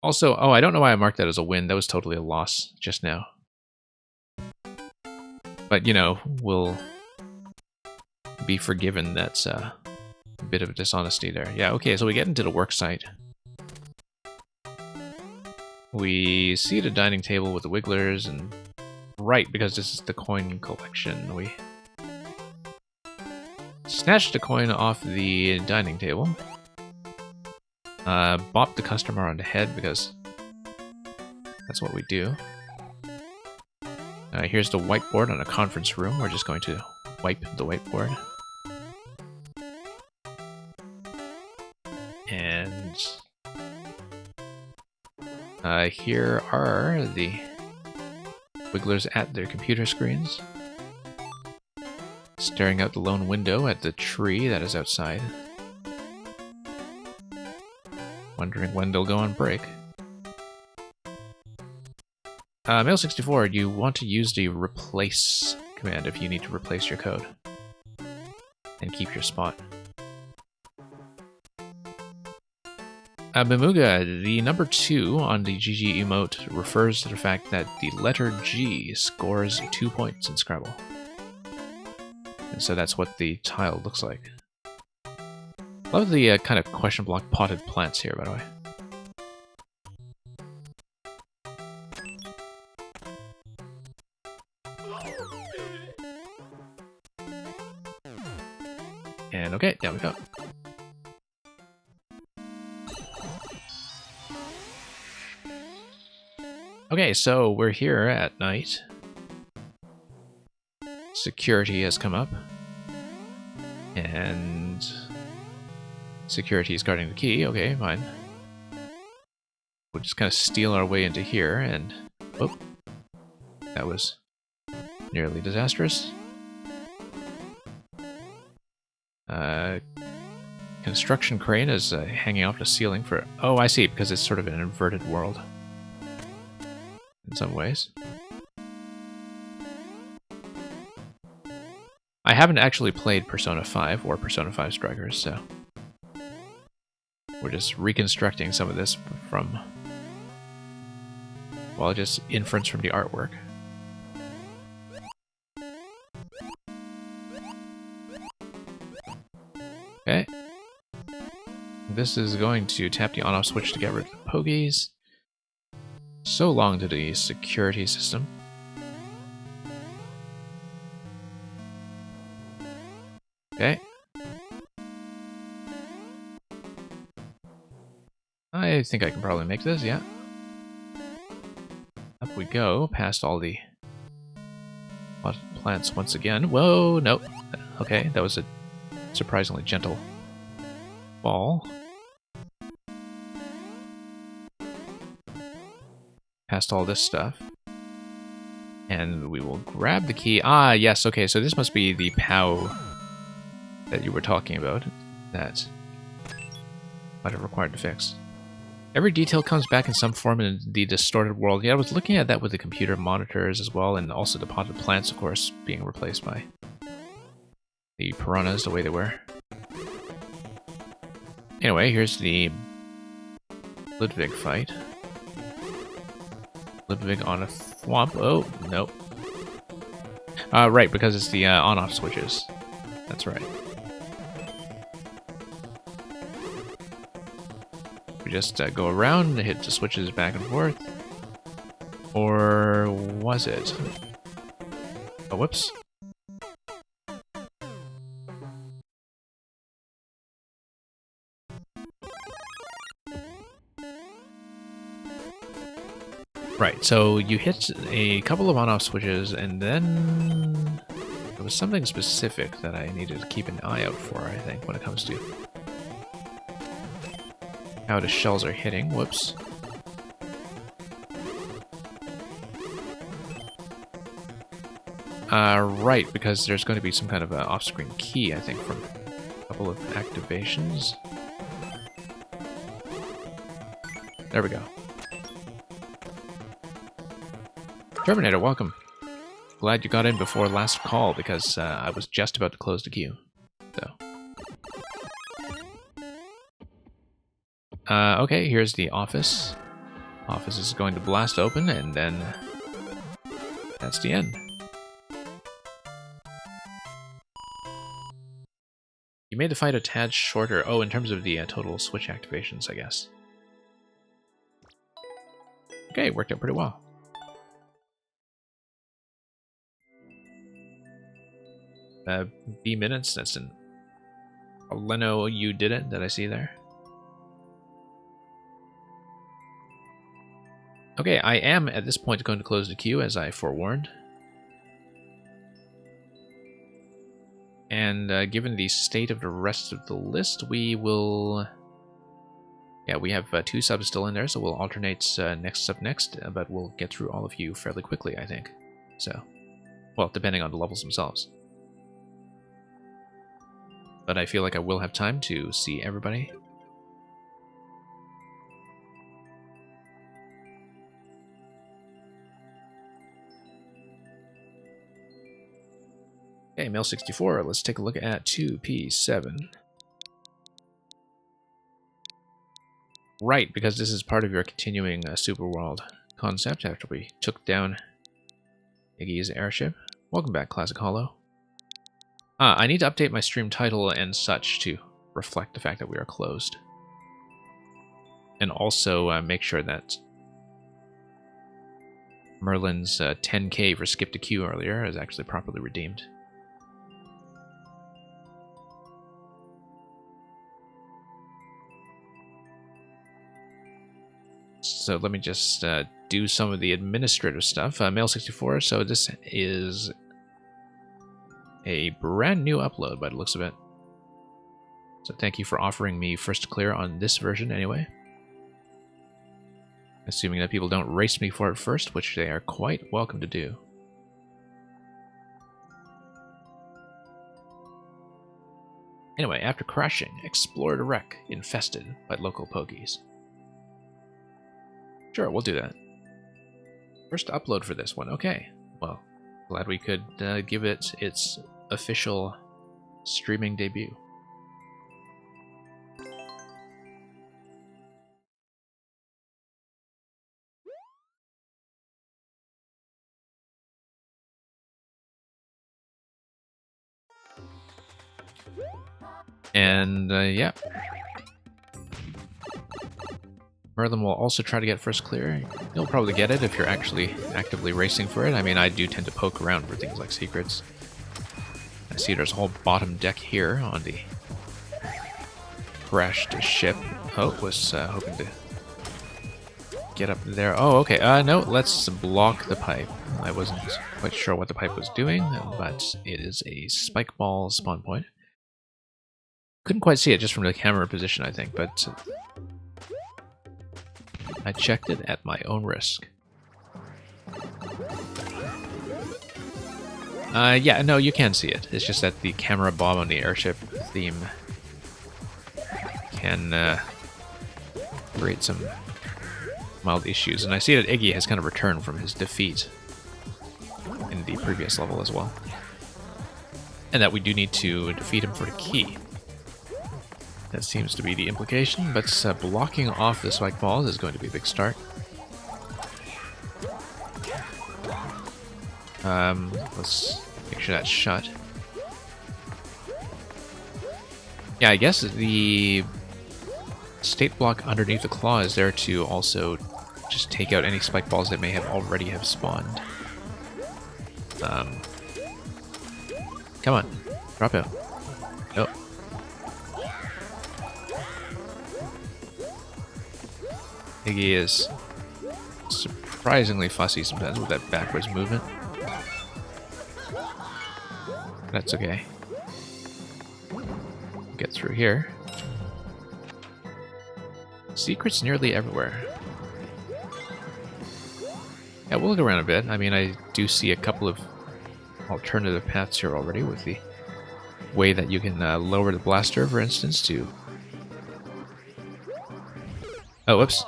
Also, oh, I don't know why I marked that as a win. That was totally a loss just now. But, you know, we'll be forgiven. That's a bit of dishonesty there. Yeah, okay, so we get into the work site. We see the dining table with the wigglers, and right, because this is the coin collection, we snatch the coin off the dining table, bop the customer on the head, because that's what we do. Here's the whiteboard on a conference room. We're just going to wipe the whiteboard. And here are the wigglers at their computer screens, staring out the lone window at the tree that is outside, wondering when they'll go on break. Mail64, you want to use the replace command if you need to replace your code and keep your spot. Momuga, the number 2 on the GG emote refers to the fact that the letter G scores 2 points in Scrabble. And so that's what the tile looks like. Love the kind of question block potted plants here, by the way. And okay, down we go. Okay, so we're here at night. Security has come up. And security is guarding the key. Okay, fine. We'll just kind of steal our way into here and... Oh, that was nearly disastrous. Construction crane is hanging off the ceiling for... Oh, I see, because it's sort of an inverted world. In some ways. I haven't actually played Persona 5 or Persona 5 Strikers, so... We're just reconstructing some of this from... Well, just inference from the artwork. Okay. This is going to tap the on-off switch to get rid of the pogies. So long to the security system. Okay. I think I can probably make this, yeah. Up we go, past all the plants once again. Whoa, nope. Okay, that was a surprisingly gentle fall. Past all this stuff. And we will grab the key. Ah, yes, okay, so this must be the POW that you were talking about. That might have required to fix. Every detail comes back in some form in the distorted world. Yeah, I was looking at that with the computer monitors as well, and also the potted plants, of course, being replaced by the piranhas the way they were. Anyway, here's the Ludwig fight. Ludwig on a thwomp. Oh, nope. Right, because it's the on-off switches. That's right. We just go around, hit the switches back and forth. Or was it? Oh, whoops. Right, so you hit a couple of on-off switches, and then there was something specific that I needed to keep an eye out for, I think, when it comes to how the shells are hitting. Whoops. Right, because there's going to be some kind of an off-screen key, I think, from a couple of activations. There we go. Terminator, welcome. Glad you got in before last call, because I was just about to close the queue. So. Okay, here's the office. Office is going to blast open, and then that's the end. You made the fight a tad shorter. Oh, in terms of the total switch activations, I guess. Okay, worked out pretty well. B minutes, that's an Leno, you did it, that I see there. Okay, I am at this point going to close the queue, as I forewarned. And given the state of the rest of the list, we will... Yeah, we have 2 subs still in there, so we'll alternate next sub next, but we'll get through all of you fairly quickly, I think. So, well, depending on the levels themselves. But I feel like I will have time to see everybody. Okay, Mail 64, let's take a look at 2P7. Right, because this is part of your continuing Superworld concept after we took down Iggy's airship. Welcome back, Classic Hollow. I need to update my stream title and such to reflect the fact that we are closed. And also make sure that Merlin's 10k for skip to queue earlier is actually properly redeemed. So let me just do some of the administrative stuff. Mail64, so this is a brand new upload by the looks of it. So thank you for offering me first clear on this version anyway. Assuming that people don't race me for it first, which they are quite welcome to do. Anyway, after crashing, explored a wreck infested by local pokies. Sure, we'll do that. First upload for this one, okay. Well, glad we could give it its official streaming debut. And, yeah. Merlin will also try to get first clear. You'll probably get it if you're actually actively racing for it. I mean, I do tend to poke around for things like secrets. I see there's a whole bottom deck here on the crashed ship. Oh, was hoping to get up there. Oh, okay. No, let's block the pipe. I wasn't quite sure what the pipe was doing, but it is a spike ball spawn point. Couldn't quite see it just from the camera position, I think, but I checked it at my own risk. Yeah, no, you can see it. It's just that the camera bomb on the airship theme can create some mild issues. And I see that Iggy has kind of returned from his defeat in the previous level as well. And that we do need to defeat him for the key. That seems to be the implication, but blocking off the spike balls is going to be a big start. Let's make sure that's shut. Yeah, I guess the state block underneath the claw is there to also just take out any spike balls that may have already have spawned. Come on, drop out. Nope. Iggy is surprisingly fussy sometimes with that backwards movement. That's okay. Get through here. Secrets nearly everywhere. Yeah, we'll look around a bit. I mean, I do see a couple of alternative paths here already with the way that you can lower the blaster, for instance, to... Oh, whoops.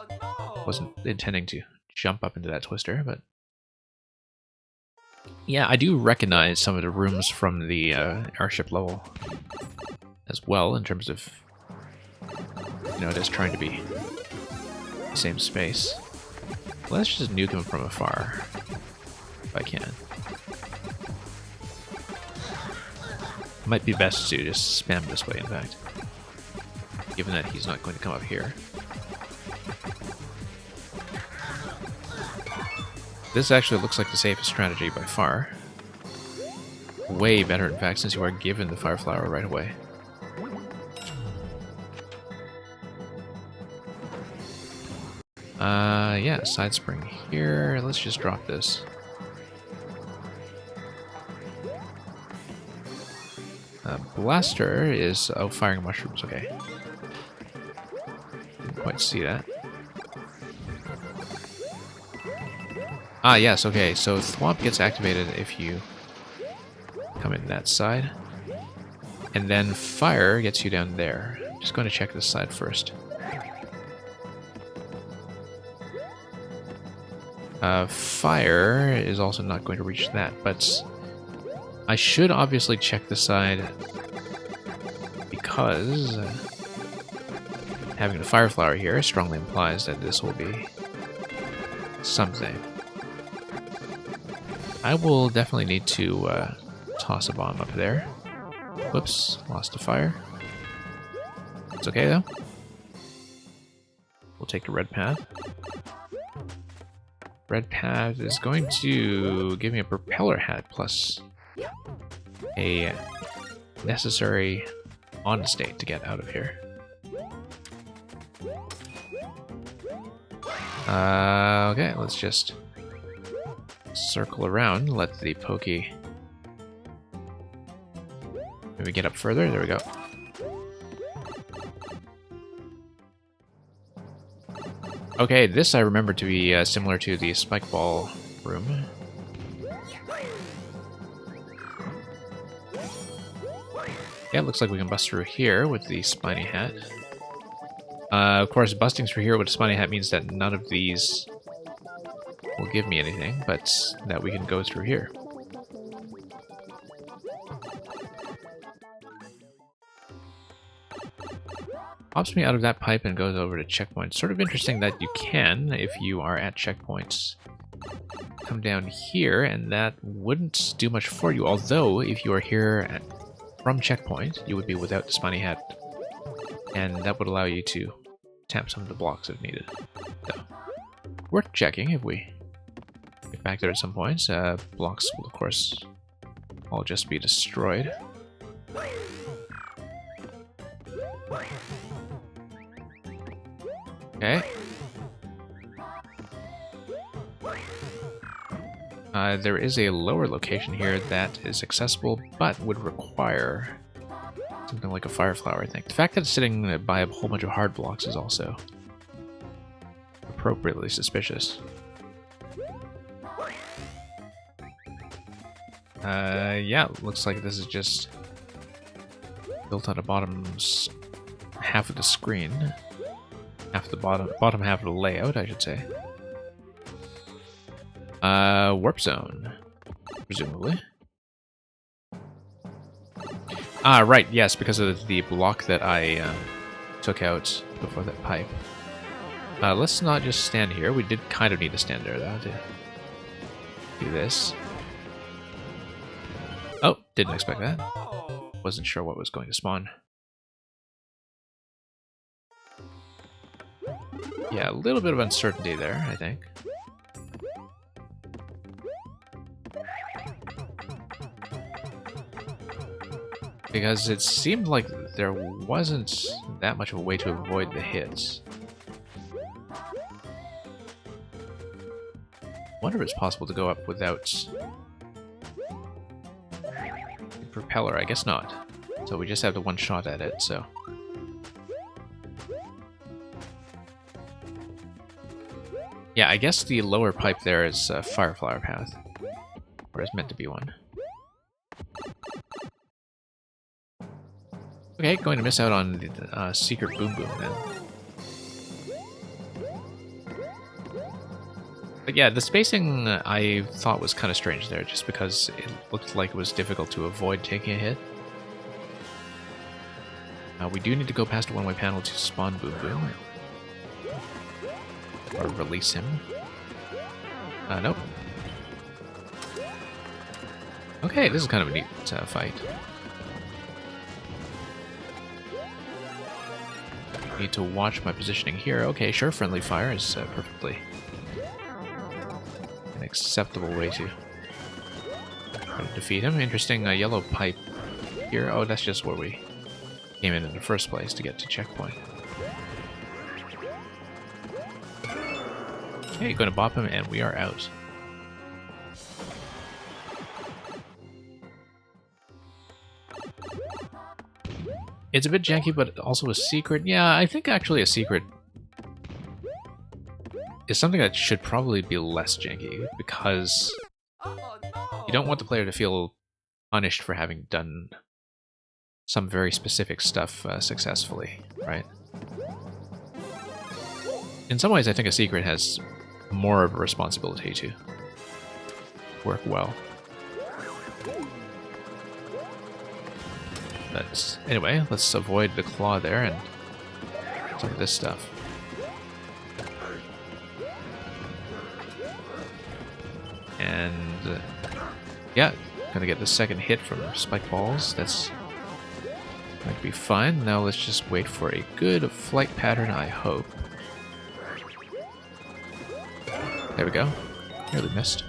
Wasn't intending to jump up into that twister, but... Yeah, I do recognize some of the rooms from the airship level as well, in terms of... You know, it is trying to be the same space. Let's just nuke him from afar, if I can. Might be best to just spam this way, in fact. Given that he's not going to come up here. This actually looks like the safest strategy by far. Way better, in fact, since you are given the Fire Flower right away. Yeah, side spring here. Let's just drop this. Blaster is... Oh, firing mushrooms, okay. Didn't quite see that. Ah, yes, okay, so Thwomp gets activated if you come in that side. And then Fire gets you down there. I'm just going to check this side first. Fire is also not going to reach that, but I should obviously check the side because having the Fire Flower here strongly implies that this will be something. I will definitely need to toss a bomb up there. Whoops, lost a fire. It's okay though. We'll take the red path. Red path is going to give me a propeller hat plus a necessary on state to get out of here. Okay, let's just circle around, let the Pokey maybe get up further. There we go. Okay, this I remember to be similar to the Spike Ball room. Yeah, it looks like we can bust through here with the Spiny Hat. Of course, busting through here with a Spiny Hat means that none of these will give me anything, but that we can go through here. Pops me out of that pipe and goes over to checkpoint. Sort of interesting that you can, if you are at checkpoints, come down here, and that wouldn't do much for you. Although, if you are here from checkpoint, you would be without the Spiny Hat, and that would allow you to tap some of the blocks if needed. So, worth checking if we get back there at some points. Blocks will, of course, all just be destroyed. Okay. There is a lower location here that is accessible, but would require something like a fire flower, I think. The fact that it's sitting by a whole bunch of hard blocks is also appropriately suspicious. Yeah, looks like this is just built on the bottom half of the screen. Half the bottom half of the layout, I should say. Warp zone, presumably. Ah, right, yes, because of the block that I took out before that pipe. Let's not just stand here. We did kind of need to stand there, though, to do this. Oh, didn't expect that. Wasn't sure what was going to spawn. Yeah, a little bit of uncertainty there, I think. Because it seemed like there wasn't that much of a way to avoid the hits. Wonder if it's possible to go up without the propeller. I guess not. So we just have the one shot at it, so... Yeah, I guess the lower pipe there is a fire flower path. Or is meant to be one. Okay, going to miss out on the secret Boom Boom then. But yeah, the spacing I thought was kind of strange there, just because it looked like it was difficult to avoid taking a hit. We do need to go past a one-way panel to spawn Boom Boom. Or release him. Nope. Okay, this is kind of a neat fight. Need to watch my positioning here. Okay, sure, friendly fire is perfectly an acceptable way to defeat him. Interesting yellow pipe here. Oh, that's just where we came in the first place to get to checkpoint. Okay, going to bop him, and we are out. It's a bit janky, but also a secret. Yeah, I think actually a secret is something that should probably be less janky, because you don't want the player to feel punished for having done some very specific stuff successfully, right? In some ways, I think a secret has more of a responsibility to work well. But anyway, let's avoid the claw there and some of this stuff. And yeah, gonna get the second hit from Spike Balls. That's going to be fine. Now let's just wait for a good flight pattern, I hope. There we go. Nearly missed.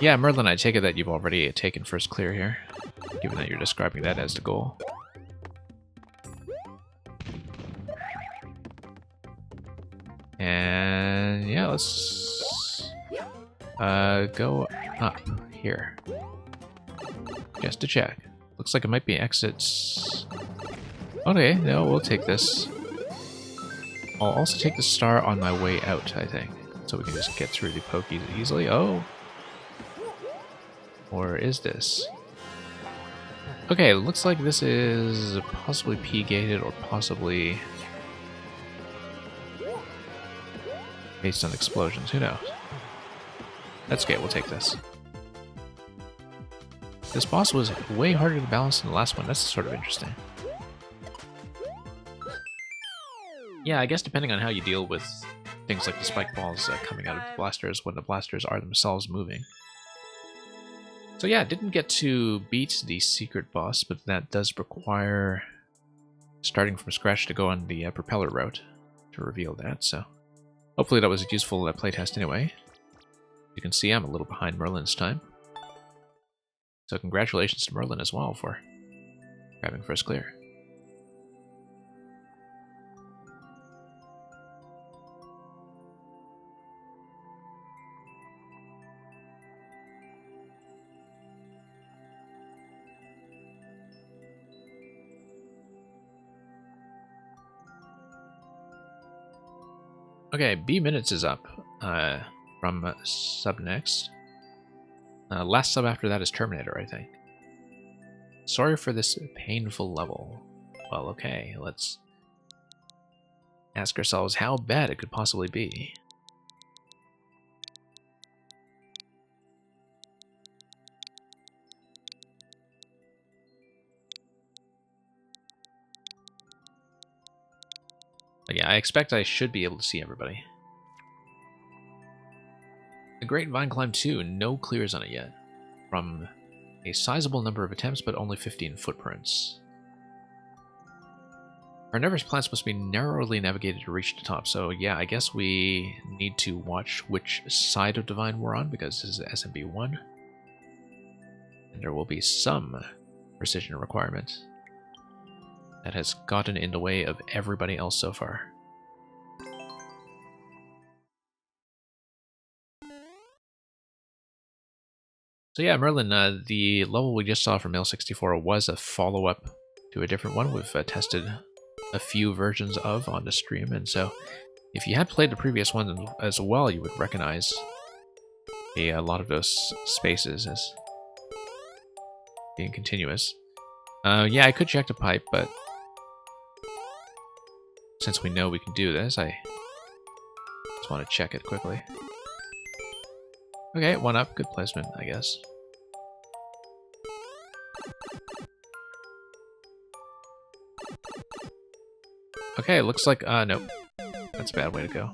Yeah, Merlin, I take it that you've already taken first clear here, given that you're describing that as the goal. And yeah, let's go up here. Just to check. Looks like it might be exits. Okay, no, we'll take this. I'll also take the star on my way out, I think. So we can just get through the pokies easily. Oh! Or is this? Okay, looks like this is possibly P-gated or possibly based on explosions. Who knows? That's okay, we'll take this. This boss was way harder to balance than the last one. That's sort of interesting. Yeah, I guess depending on how you deal with things like the spike balls coming out of the blasters when the blasters are themselves moving. So yeah, didn't get to beat the secret boss, but that does require starting from scratch to go on the propeller route to reveal that, so hopefully that was a useful playtest anyway. You can see I'm a little behind Merlin's time. So congratulations to Merlin as well for grabbing first clear. Okay, B minutes is up from sub next. Last sub after that is Terminator, I think. Sorry for this painful level. Well, okay, let's ask ourselves how bad it could possibly be. But yeah, I expect I should be able to see everybody. The Great Vine Climb 2, no clears on it yet. From a sizable number of attempts, but only 15 footprints. Carnivorous plants must be narrowly navigated to reach the top, so yeah, I guess we need to watch which side of Divine we're on, because this is SMB1. And there will be some precision requirement that has gotten in the way of everybody else so far. So yeah, Merlin, the level we just saw from Mail64 was a follow-up to a different one we've tested a few versions of on the stream, and so if you had played the previous one as well, you would recognize a lot of those spaces as being continuous. Yeah, I could check the pipe, but since we know we can do this, I just want to check it quickly. Okay, one up. Good placement, I guess. Okay, looks like... nope. That's a bad way to go.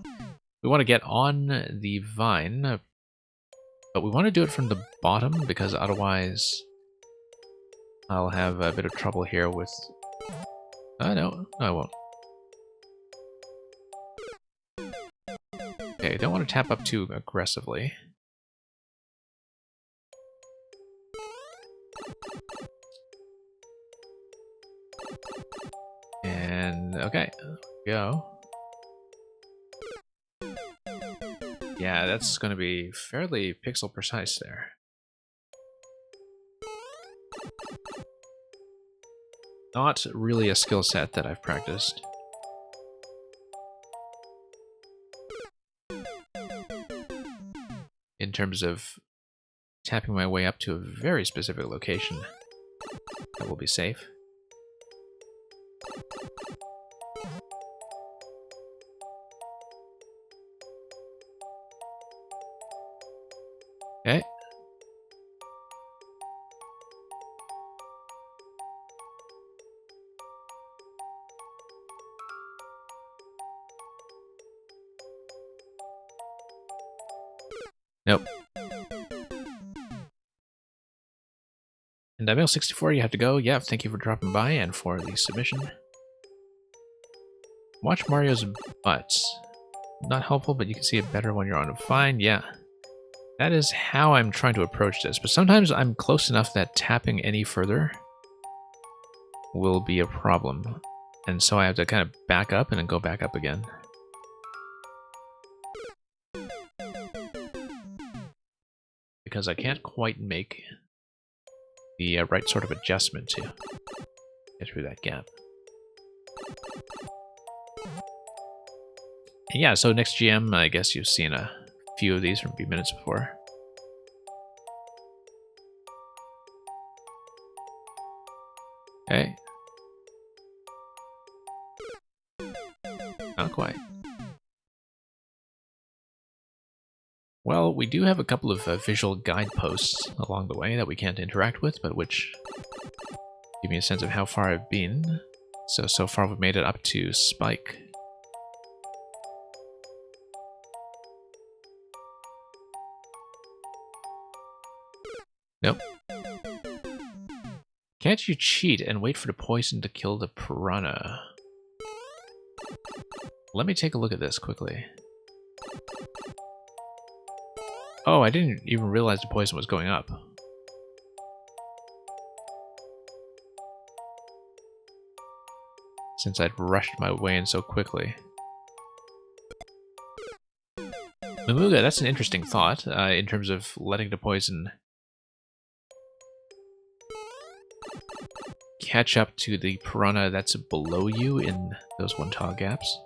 We want to get on the vine, but we want to do it from the bottom, because otherwise I'll have a bit of trouble here with... no, I won't. Okay, don't want to tap up too aggressively. And, okay, go. Yeah, that's going to be fairly pixel precise there. Not really a skill set that I've practiced. In terms of tapping my way up to a very specific location that will be safe. Okay. Nope. And Mail64, you have to go. Yeah, thank you for dropping by and for the submission. Watch Mario's butt. Not helpful, but you can see it better when you're on a vine. Yeah. That is how I'm trying to approach this, but sometimes I'm close enough that tapping any further will be a problem. And so I have to kind of back up and then go back up again. because I can't quite make the right sort of adjustment to get through that gap. And yeah, so next GM, I guess you've seen a few of these from B minutes before. Okay. Not quite. Well, we do have a couple of visual guideposts along the way that we can't interact with, but which give me a sense of how far I've been. So far we've made it up to Spike. Nope. Can't you cheat and wait for the poison to kill the piranha? Let me take a look at this quickly. Oh, I didn't even realize the poison was going up. Since I'd rushed my way in so quickly. Mamuga, that's an interesting thought, in terms of letting the poison catch up to the piranha that's below you in those one-tile gaps.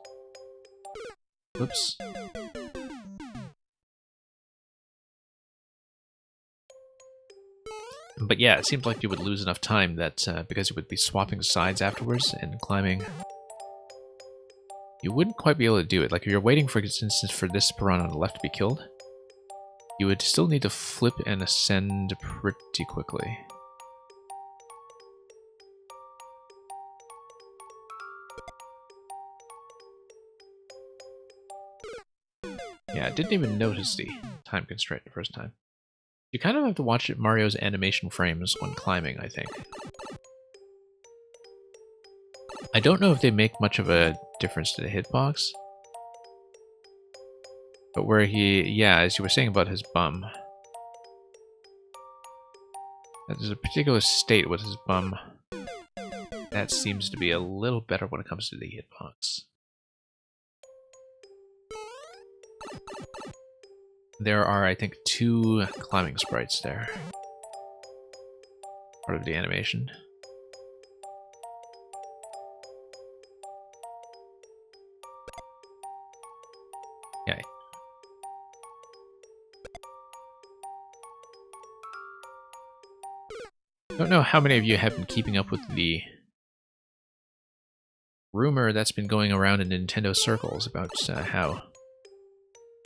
Oops. But yeah, it seems like you would lose enough time that because you would be swapping sides afterwards and climbing, you wouldn't quite be able to do it. Like if you're waiting, for instance, for this piranha on the left to be killed, you would still need to flip and ascend pretty quickly. Yeah, I didn't even notice the time constraint the first time. You kind of have to watch Mario's animation frames when climbing, I think. I don't know if they make much of a difference to the hitbox. But where he, yeah, as you were saying about his bum. There's a particular state with his bum that seems to be a little better when it comes to the hitbox. There are, I think, 2 climbing sprites there. Part of the animation. Okay. I don't know how many of you have been keeping up with the rumor that's been going around in Nintendo circles about how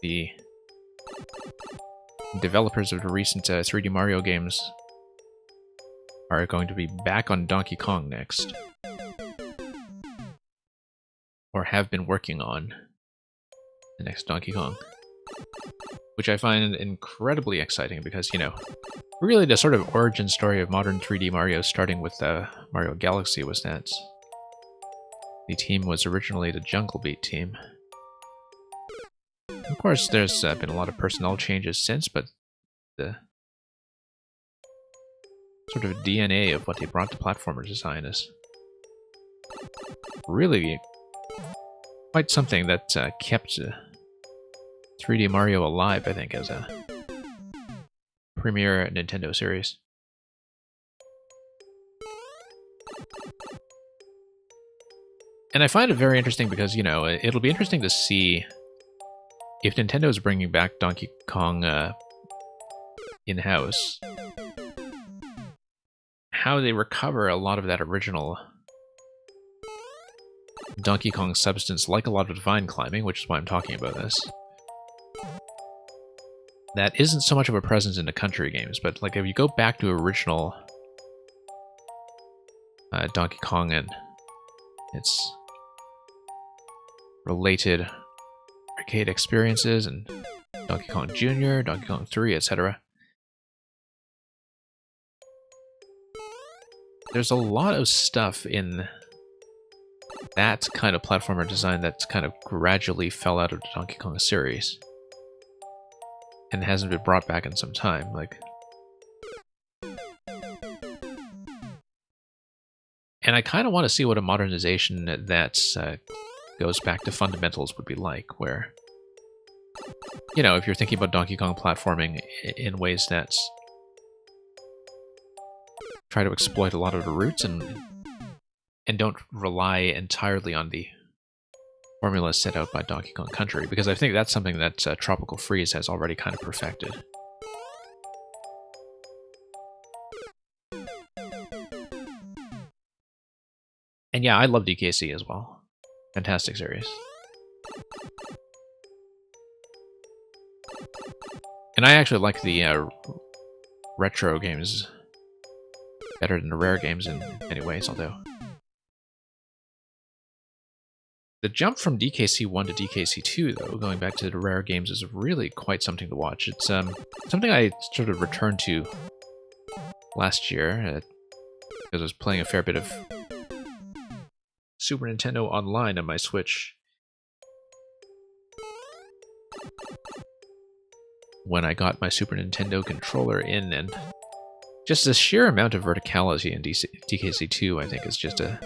the developers of the recent 3D Mario games are going to be back on Donkey Kong next. Or have been working on the next Donkey Kong. Which I find incredibly exciting because, you know, really the sort of origin story of modern 3D Mario, starting with Mario Galaxy, was that the team was originally the Jungle Beat team. Of course, there's been a lot of personnel changes since, but the sort of DNA of what they brought to platformer design is really quite something that kept 3D Mario alive, I think, as a premier Nintendo series. And I find it very interesting because, you know, it'll be interesting to see if Nintendo is bringing back Donkey Kong in-house, how they recover a lot of that original Donkey Kong substance, like a lot of Divine Climbing, which is why I'm talking about this. That isn't so much of a presence in the country games, but like if you go back to original Donkey Kong and its related arcade experiences, and Donkey Kong Jr., Donkey Kong 3, etc. There's a lot of stuff in that kind of platformer design that's kind of gradually fell out of the Donkey Kong series and hasn't been brought back in some time. Like, and I kind of want to see what a modernization that goes back to fundamentals would be like, where you know, if you're thinking about Donkey Kong platforming in ways that try to exploit a lot of the roots and don't rely entirely on the formula set out by Donkey Kong Country, because I think that's something that Tropical Freeze has already kind of perfected. And yeah, I love DKC as well. Fantastic series. And I actually like the retro games better than the rare games in many ways, although the jump from DKC 1 to DKC 2, though, going back to the rare games, is really quite something to watch. It's something I sort of returned to last year, because I was playing a fair bit of Super Nintendo Online on my Switch when I got my Super Nintendo controller in, and just the sheer amount of verticality in DKC 2, I think, is just a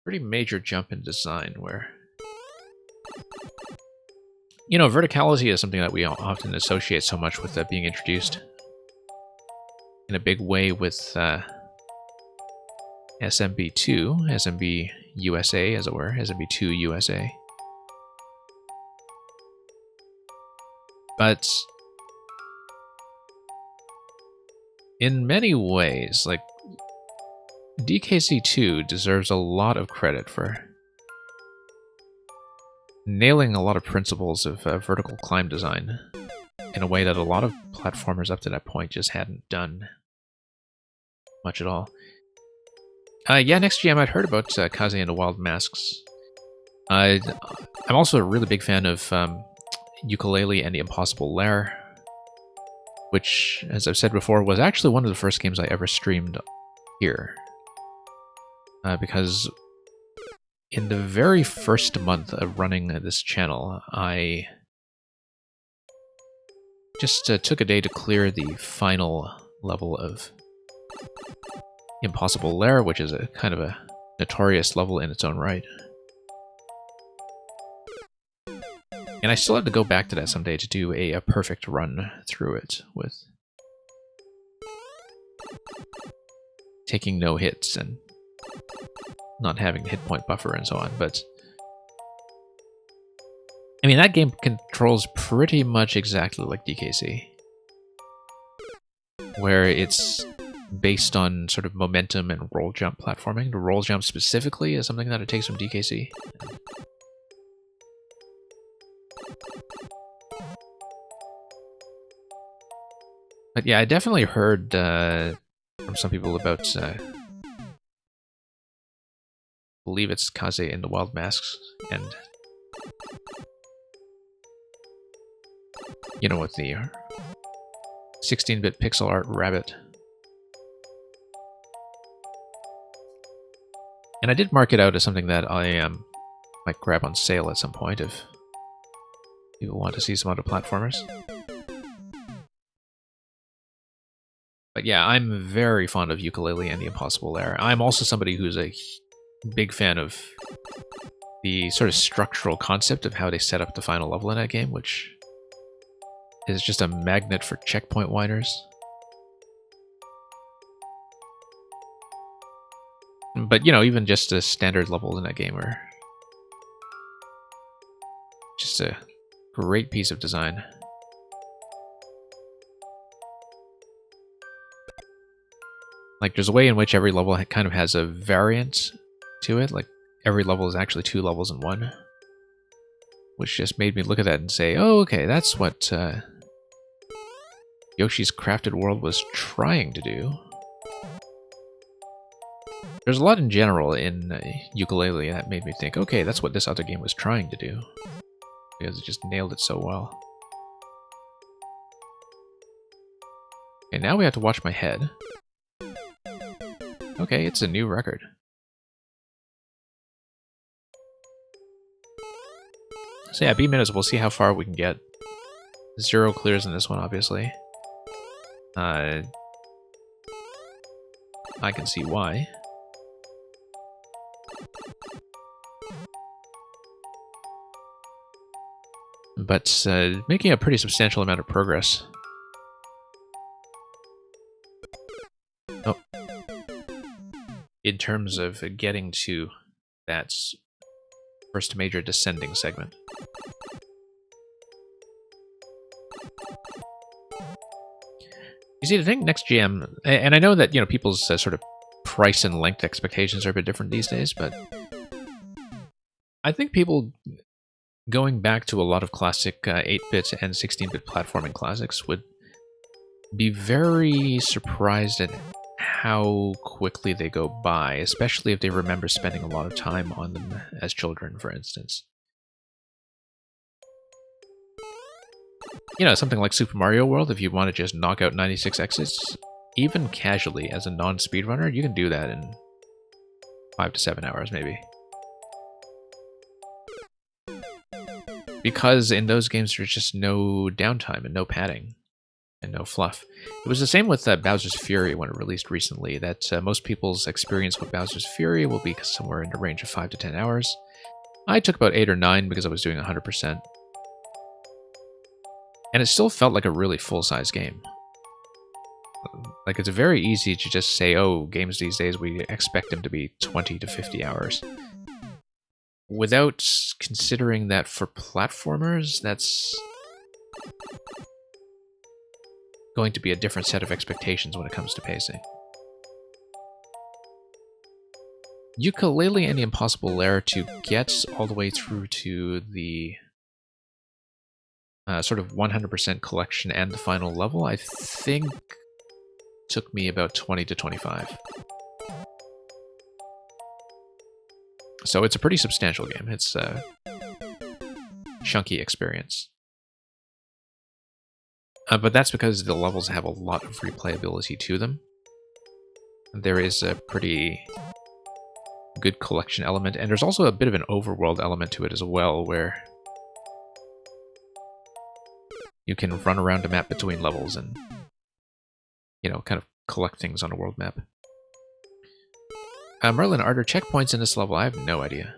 pretty major jump in design, where, you know, verticality is something that we often associate so much with being introduced in a big way with SMB2, SMB USA, as it were, SMB2 USA. But in many ways, like, DKC2 deserves a lot of credit for nailing a lot of principles of vertical climb design in a way that a lot of platformers up to that point just hadn't done much at all. Yeah, next GM I'd heard about Kaze and the Wild Masks. I'm also a really big fan of Yooka-Laylee and the Impossible Lair, which, as I've said before, was actually one of the first games I ever streamed here. Because in the very first month of running this channel, I just took a day to clear the final level of Impossible Lair, which is a kind of a notorious level in its own right. And I still have to go back to that someday to do a perfect run through it, with taking no hits and not having hit point buffer and so on. But I mean, that game controls pretty much exactly like DKC, where it's based on sort of momentum and roll jump platforming. The roll jump specifically is something that it takes from DKC. But yeah, I definitely heard from some people about, I believe it's Kaze and the Wild Masks, and you know, with the 16-bit pixel art rabbit. And I did mark it out as something that I might grab on sale at some point if people want to see some other platformers. But yeah, I'm very fond of Yooka-Laylee and the Impossible Lair. I'm also somebody who's a big fan of the sort of structural concept of how they set up the final level in that game, which is just a magnet for checkpoint whiners. But, you know, even just the standard levels in that game are just a great piece of design. Like, there's a way in which every level kind of has a variant to it. Like, every level is actually 2 levels in one. Which just made me look at that and say, oh, okay, that's what Yoshi's Crafted World was trying to do. There's a lot in general in Yooka-Laylee that made me think, okay, that's what this other game was trying to do. Because it just nailed it so well. Okay, now we have to watch my head. Okay, it's a new record. So yeah, B-minutes, we'll see how far we can get. 0 clears in this one, obviously. I can see why. but making a pretty substantial amount of progress. Oh. In terms of getting to that first major descending segment. You see, the thing next GM, and I know that, you know, people's sort of price and length expectations are a bit different these days, but I think people going back to a lot of classic 8-bit and 16-bit platforming classics would be very surprised at how quickly they go by, especially if they remember spending a lot of time on them as children, for instance. You know, something like Super Mario World, if you want to just knock out 96 exits, even casually as a non-speedrunner, you can do that in 5 to 7 hours, maybe. Because in those games, there's just no downtime and no padding and no fluff. It was the same with Bowser's Fury when it released recently, that most people's experience with Bowser's Fury will be somewhere in the range of 5 to 10 hours. I took about 8 or 9 because I was doing 100%. And it still felt like a really full-size game. Like, it's very easy to just say, oh, games these days, we expect them to be 20 to 50 hours. Without considering that for platformers, that's going to be a different set of expectations when it comes to pacing. Yooka-Laylee and the Impossible Lair, to get all the way through to the sort of 100% collection and the final level, I think took me about 20 to 25. So it's a pretty substantial game. It's a chunky experience. But that's because the levels have a lot of replayability to them. There is a pretty good collection element, and there's also a bit of an overworld element to it as well, where you can run around a map between levels and, you know, kind of collect things on a world map. Merlin, are there checkpoints in this level? I have no idea.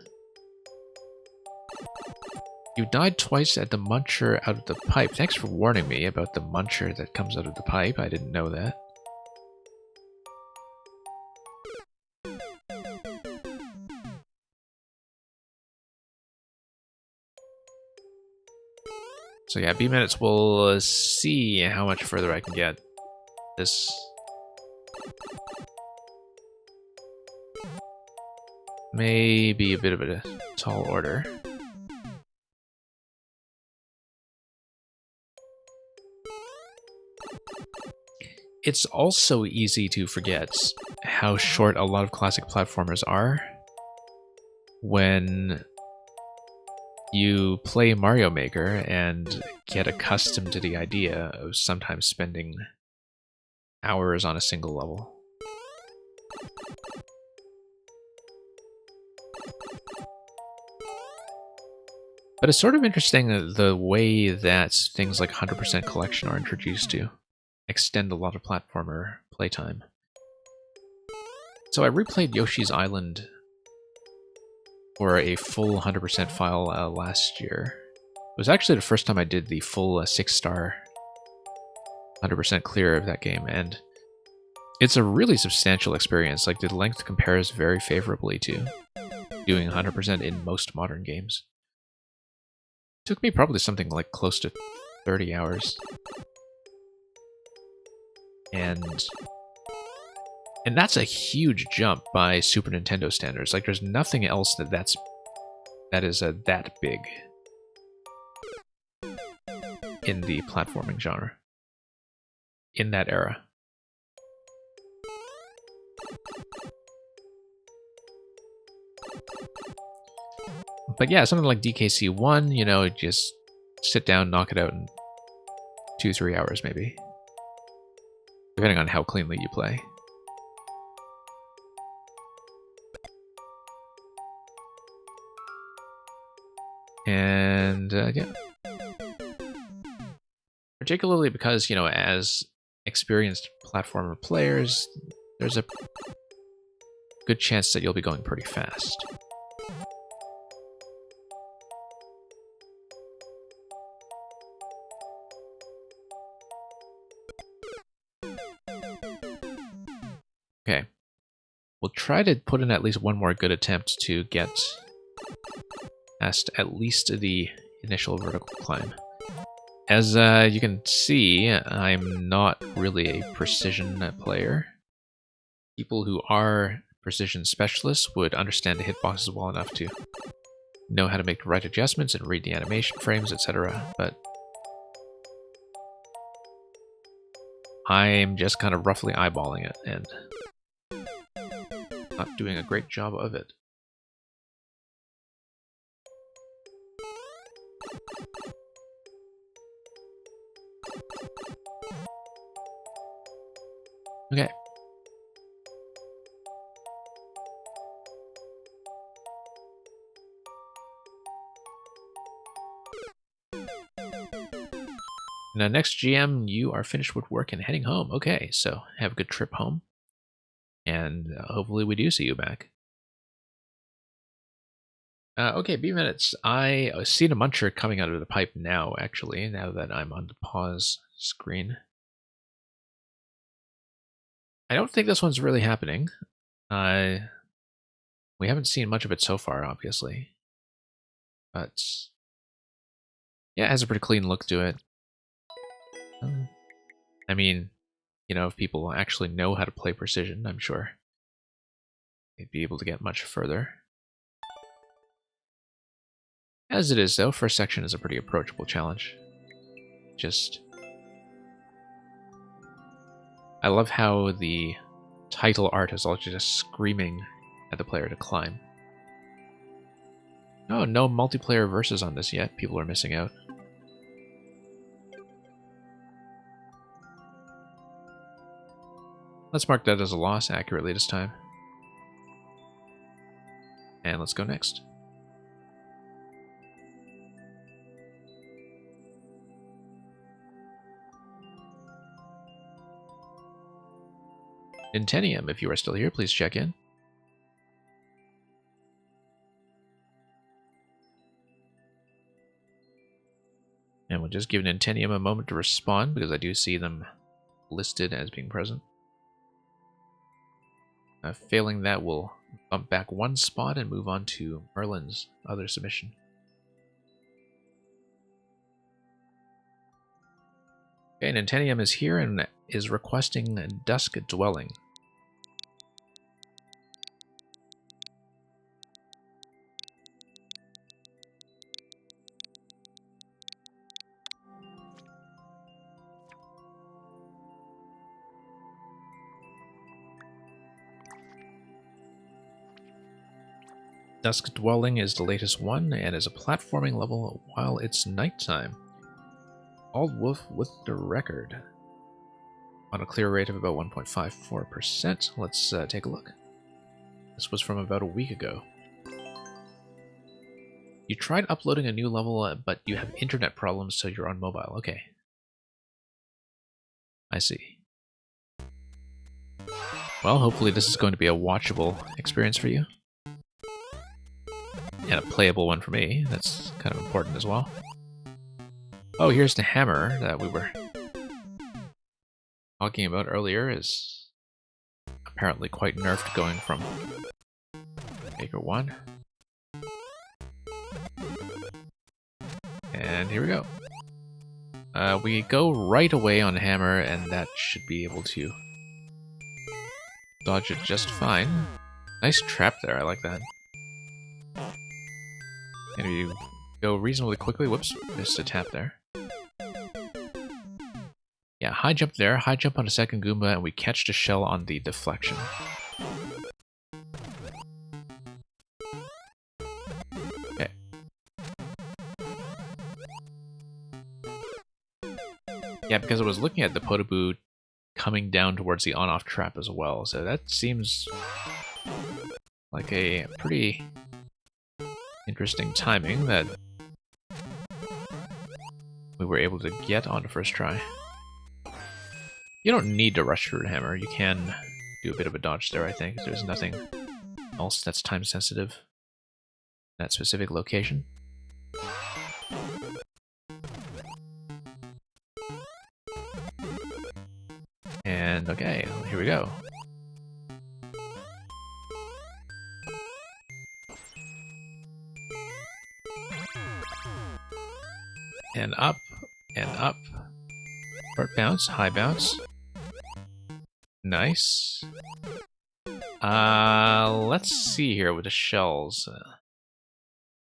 You died twice at the muncher out of the pipe. Thanks for warning me about the muncher that comes out of the pipe. I didn't know that. So yeah, B-Minutes will see how much further I can get. This may be a bit of a tall order. It's also easy to forget how short a lot of classic platformers are when you play Mario Maker and get accustomed to the idea of sometimes spending hours on a single level. But it's sort of interesting the way that things like 100% collection are introduced to extend a lot of platformer playtime. So I replayed Yoshi's Island for a full 100% file last year. It was actually the first time I did the full 6-star 100% clear of that game, and it's a really substantial experience. Like, the length compares very favorably to doing 100% in most modern games. It took me probably something like close to 30 hours. And that's a huge jump by Super Nintendo standards. Like, there's nothing else that is that big in the platforming genre in that era. But yeah, something like DKC 1, you know, just sit down, knock it out in 2-3 hours maybe, depending on how cleanly you play. And yeah, particularly because, you know, as experienced platformer players, there's a good chance that you'll be going pretty fast. Okay. We'll try to put in at least one more good attempt to get past at least the initial vertical climb. As you can see, I'm not really a precision player. People who are precision specialists would understand the hitboxes well enough to know how to make the right adjustments and read the animation frames, etc. But I'm just kind of roughly eyeballing it and not doing a great job of it. Okay. Now, next GM, you are finished with work and heading home. Okay, so have a good trip home. And hopefully we do see you back. Okay, B minutes. I see the muncher coming out of the pipe now, actually, now that I'm on the pause screen. I don't think this one's really happening. We haven't seen much of it so far, obviously. But yeah, it has a pretty clean look to it. I mean, you know, if people actually know how to play precision, I'm sure they'd be able to get much further. As it is, though, first section is a pretty approachable challenge. I love how the title art is all just screaming at the player to climb. Oh, no multiplayer versus on this yet. People are missing out. Let's mark that as a loss accurately this time. And let's go next. Intenium, if you are still here, please check in. And we'll just give Intenium a moment to respond, because I do see them listed as being present. Failing that, we'll bump back one spot and move on to Merlin's other submission. Okay, Intenium is here and is requesting Dusk Dwelling. Dusk Dwelling is the latest one and is a platforming level while it's nighttime. Bald Wolf with the record. On a clear rate of about 1.54%. Let's take a look. This was from about a week ago. You tried uploading a new level, but you have internet problems, so you're on mobile. Okay. I see. Well, hopefully this is going to be a watchable experience for you. And a playable one for me. That's kind of important as well. Oh, here's the hammer that we were talking about earlier. Is apparently quite nerfed, going from Maker 1. And here we go. We go right away on hammer, and that should be able to dodge it just fine. Nice trap there, I like that. And we go reasonably quickly. Whoops, missed a tap there. Yeah, high jump there, high jump on a second Goomba, and we catch the shell on the deflection. Okay. Yeah, because I was looking at the Podoboo coming down towards the on-off trap as well, so that seems like a pretty interesting timing that we were able to get on the first try. You don't need to rush through the hammer. You can do a bit of a dodge there, I think. There's nothing else that's time sensitive in that specific location. And okay, here we go. and up, and up. Short bounce, high bounce. Nice. Let's see here with the shells.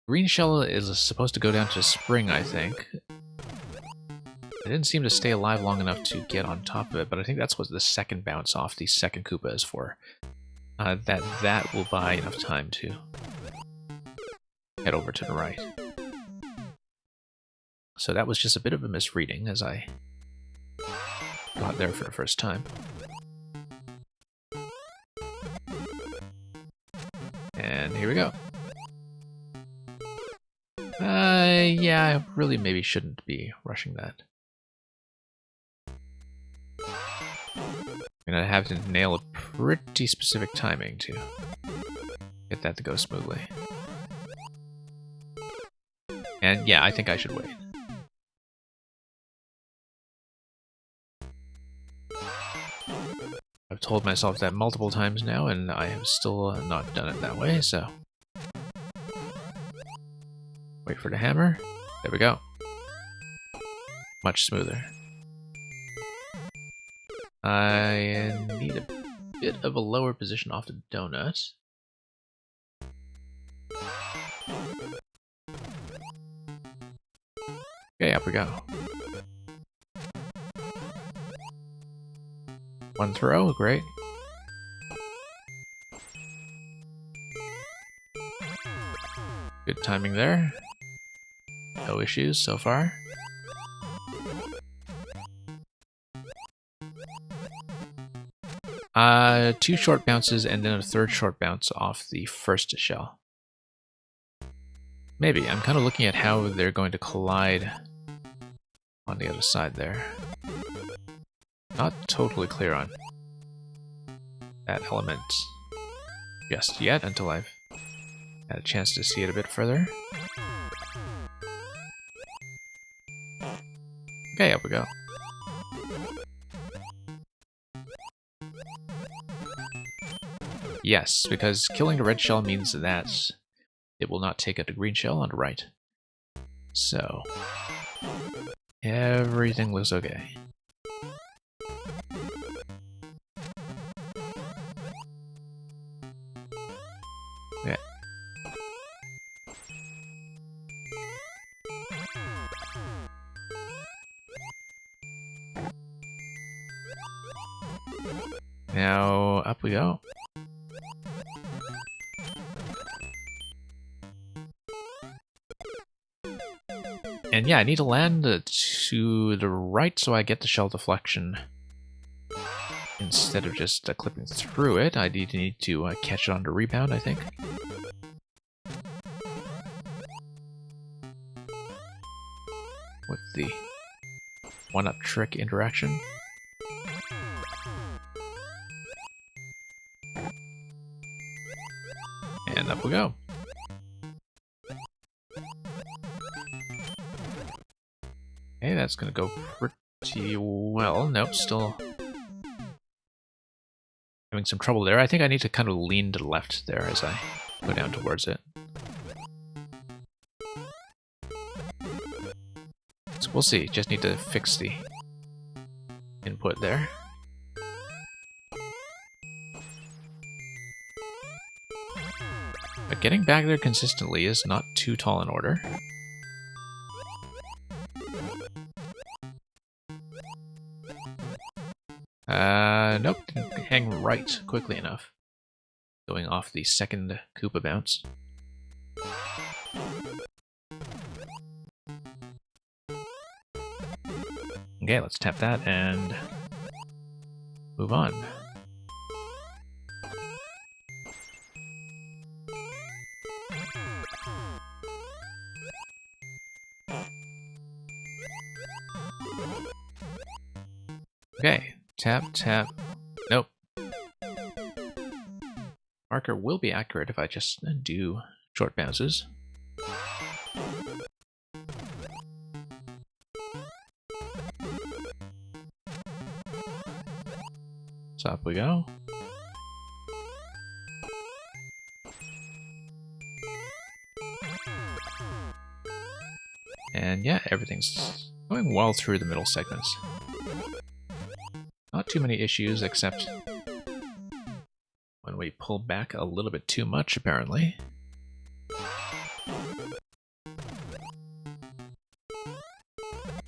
Green shell is supposed to go down to spring, I think. It didn't seem to stay alive long enough to get on top of it, but I think that's what the second bounce off the second Koopa is for. That will buy enough time to head over to the right. So that was just a bit of a misreading as I got there for the first time. And here we go. Yeah, I really maybe shouldn't be rushing that. I'm gonna have to nail a pretty specific timing to get that to go smoothly. And yeah, I think I should wait. I've told myself that multiple times now, and I have still not done it that way, so... Wait for the hammer. There we go. Much smoother. I need a bit of a lower position off the donut. Okay, up we go. One throw, great. Good timing there. No issues so far. Two short bounces and then a third short bounce off the first shell. Maybe. I'm kind of looking at how they're going to collide on the other side there. Not totally clear on that element just yet until I've had a chance to see it a bit further. Okay, up we go. Yes, because killing the red shell means that it will not take out the green shell on the right. So, everything looks okay. Okay. Now, up we go. And yeah, I need to land to the right so I get the shell deflection. Instead of just clipping through it, I need to catch it on the rebound, I think. With the one-up trick interaction. And up we go. Okay, that's gonna go pretty well. Nope, still having some trouble there. I think I need to kind of lean to the left there as I go down towards it. So we'll see. Just need to fix the input there. But getting back there consistently is not too tall an order. Nope, didn't hang right quickly enough. Going off the second Koopa bounce. Okay, let's tap that and move on. Okay, tap, tap. Nope. Marker will be accurate if I just do short bounces. So up we go. And yeah, everything's going well through the middle segments. Not too many issues, except when we pull back a little bit too much, apparently.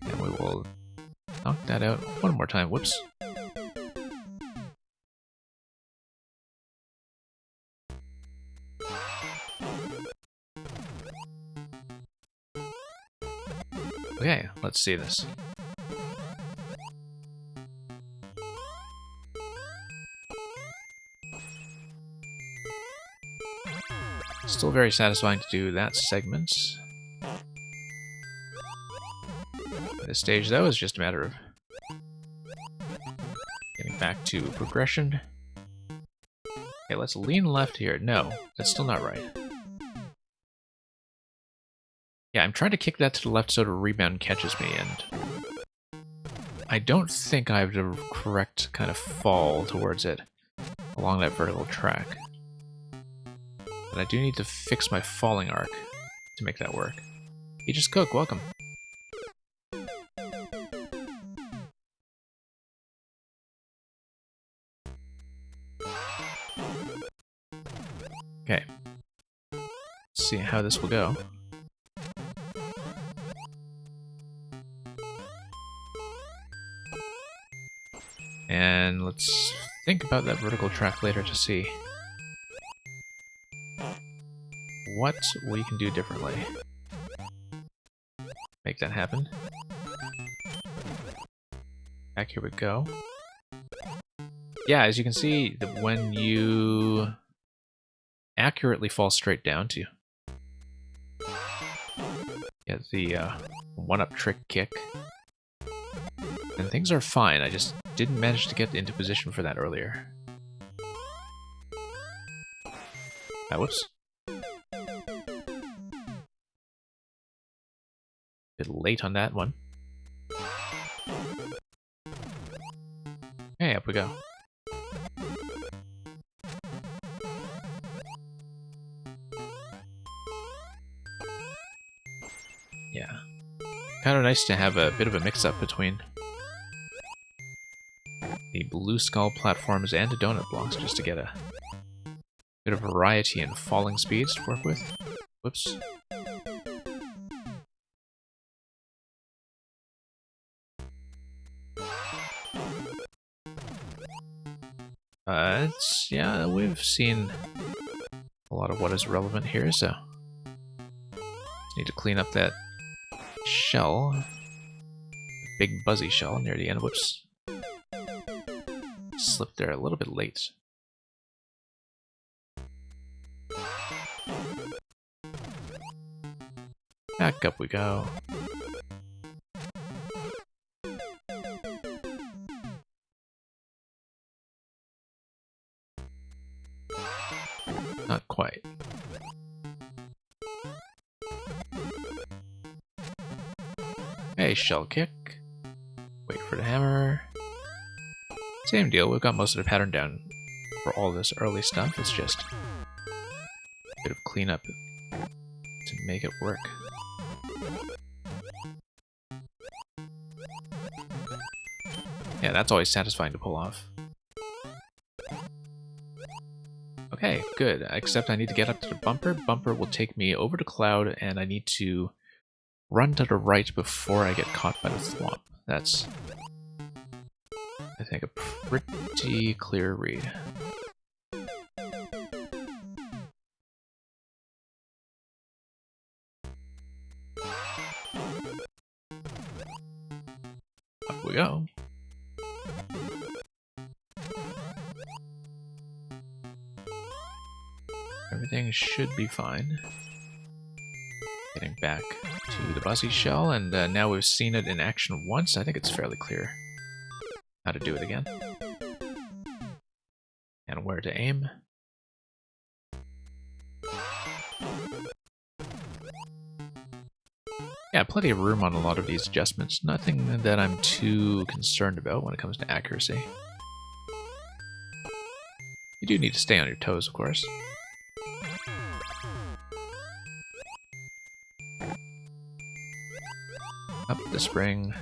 And we will knock that out one more time. Whoops. Okay, let's see this. Still very satisfying to do that segment. This stage, though, is just a matter of getting back to progression. Okay, let's lean left here. No, that's still not right. Yeah, I'm trying to kick that to the left so the rebound catches me, and I don't think I have the correct kind of fall towards it along that vertical track. But I do need to fix my falling arc to make that work. Aegis Cook, welcome. Okay. Let's see how this will go. And let's think about that vertical track later to see what we can do differently. Make that happen. Back here we go. Yeah, as you can see, that when you accurately fall straight down to get the one-up trick kick, and things are fine. I just didn't manage to get into position for that earlier. Whoops. Bit late on that one. Okay, up we go. Yeah. Kind of nice to have a bit of a mix-up between the blue skull platforms and the donut blocks, just to get a bit of variety in falling speeds to work with. Whoops. Yeah, we've seen a lot of what is relevant here, so just need to clean up that shell, big buzzy shell near the end. Whoops. Slipped there a little bit late. Back up we go. Not quite. Hey, shell kick. Wait for the hammer. Same deal, we've got most of the pattern down for all this early stuff. It's just a bit of cleanup to make it work. Yeah, that's always satisfying to pull off. Okay, good. Except I need to get up to the bumper. Bumper will take me over to Cloud, and I need to run to the right before I get caught by the thwomp. That's, I think, a pretty clear read. Up we go. Everything should be fine. Getting back to the buzzy shell, and now we've seen it in action once, I think it's fairly clear how to do it again. And where to aim. Yeah, plenty of room on a lot of these adjustments. Nothing that I'm too concerned about when it comes to accuracy. You do need to stay on your toes, of course. Up the spring.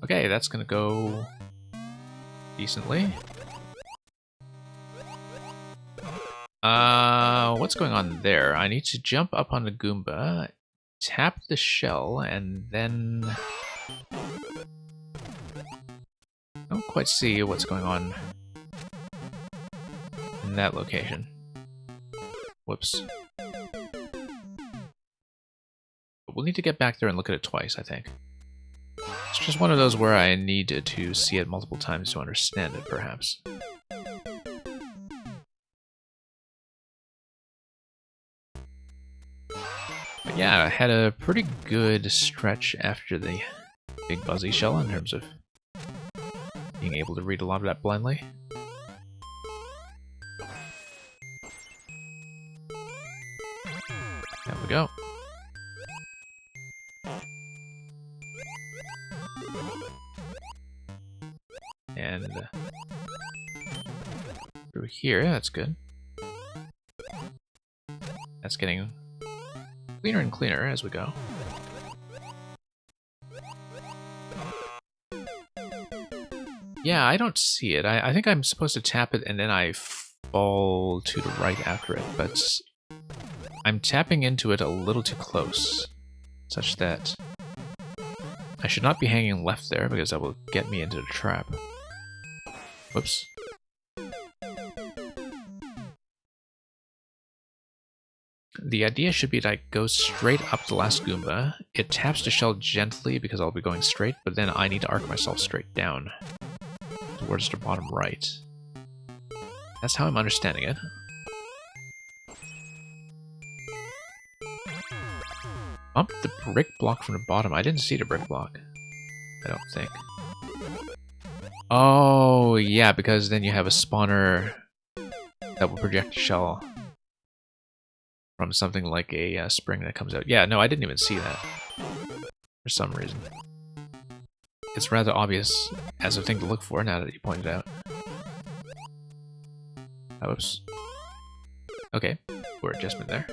Okay, that's gonna go decently. What's going on there? I need to jump up on the Goomba, tap the shell, and then... I don't quite see what's going on in that location. Whoops. But we'll need to get back there and look at it twice, I think. It's just one of those where I needed to see it multiple times to understand it, perhaps. But yeah, I had a pretty good stretch after the Big Buzzy shell in terms of being able to read a lot of that blindly. There we go. And through here, that's good. That's getting cleaner and cleaner as we go. Yeah, I don't see it. I think I'm supposed to tap it and then I fall to the right after it, but I'm tapping into it a little too close, such that I should not be hanging left there because that will get me into the trap. Whoops. The idea should be that I go straight up the last Goomba. It taps the shell gently because I'll be going straight, but then I need to arc myself straight down towards the bottom right. That's how I'm understanding it. Bump the brick block from the bottom. I didn't see the brick block. I don't think. Oh, yeah, because then you have a spawner that will project a shell from something like a spring that comes out. Yeah, no, I didn't even see that for some reason. It's rather obvious as a thing to look for now that you pointed out. Oops. Okay, poor adjustment there.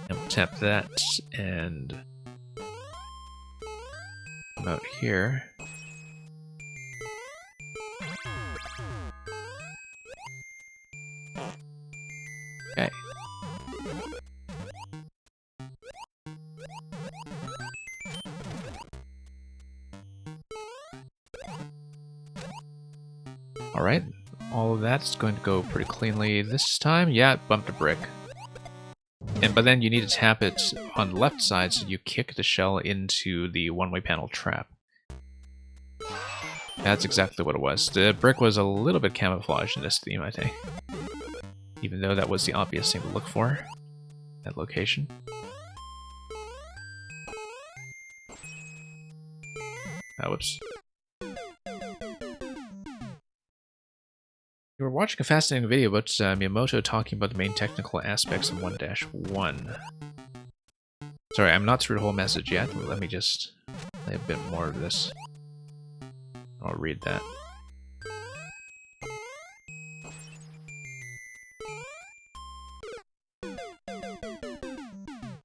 And we'll tap that and come out here. Okay. Alright, all of that's going to go pretty cleanly this time. Yeah, it bumped a brick. But then you need to tap it on the left side so you kick the shell into the one-way panel trap. That's exactly what it was. The brick was a little bit camouflaged in this theme, I think. Even though that was the obvious thing to look for, that location. Oh, whoops. You were watching a fascinating video about Miyamoto talking about the main technical aspects of 1-1. Sorry, I'm not through the whole message yet. Let me just play a bit more of this. I'll read that.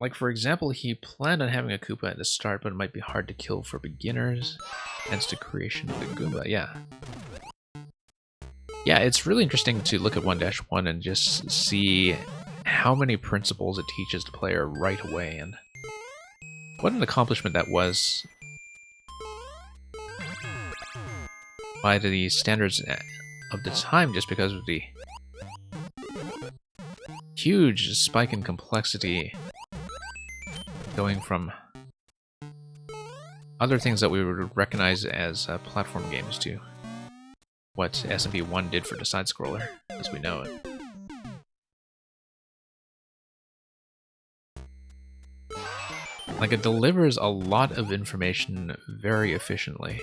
Like, for example, he planned on having a Koopa at the start, but it might be hard to kill for beginners. Hence the creation of the Goomba, yeah. Yeah, it's really interesting to look at 1-1 and just see how many principles it teaches the player right away, and what an accomplishment that was by the standards of the time, just because of the huge spike in complexity going from other things that we would recognize as platform games to what SMP 1 did for the side-scroller, as we know it. Like, it delivers a lot of information very efficiently.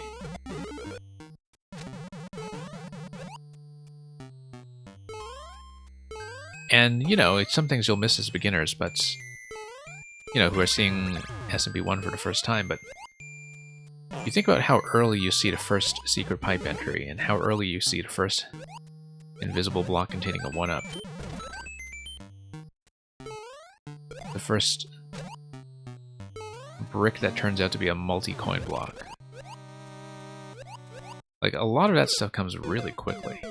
And, you know, some things you'll miss as beginners, but who are seeing SMB1 for the first time, but you think about how early you see the first secret pipe entry and how early you see the first invisible block containing a 1-up. The first brick that turns out to be a multi-coin block. Like, a lot of that stuff comes really quickly.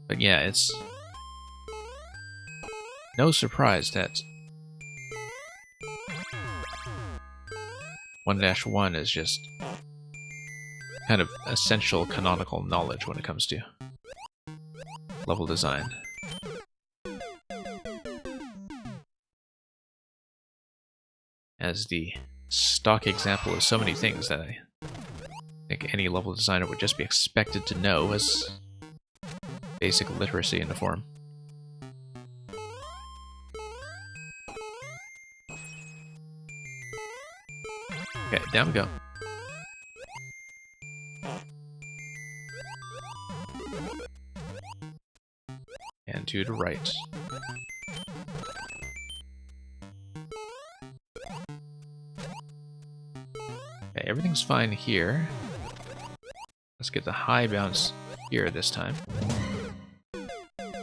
But yeah, it's no surprise that 1-1 is just kind of essential canonical knowledge when it comes to level design. As the stock example of so many things that I think any level designer would just be expected to know as basic literacy in the form. Okay, down we go. And to the right. Okay, everything's fine here. Let's get the high bounce here this time.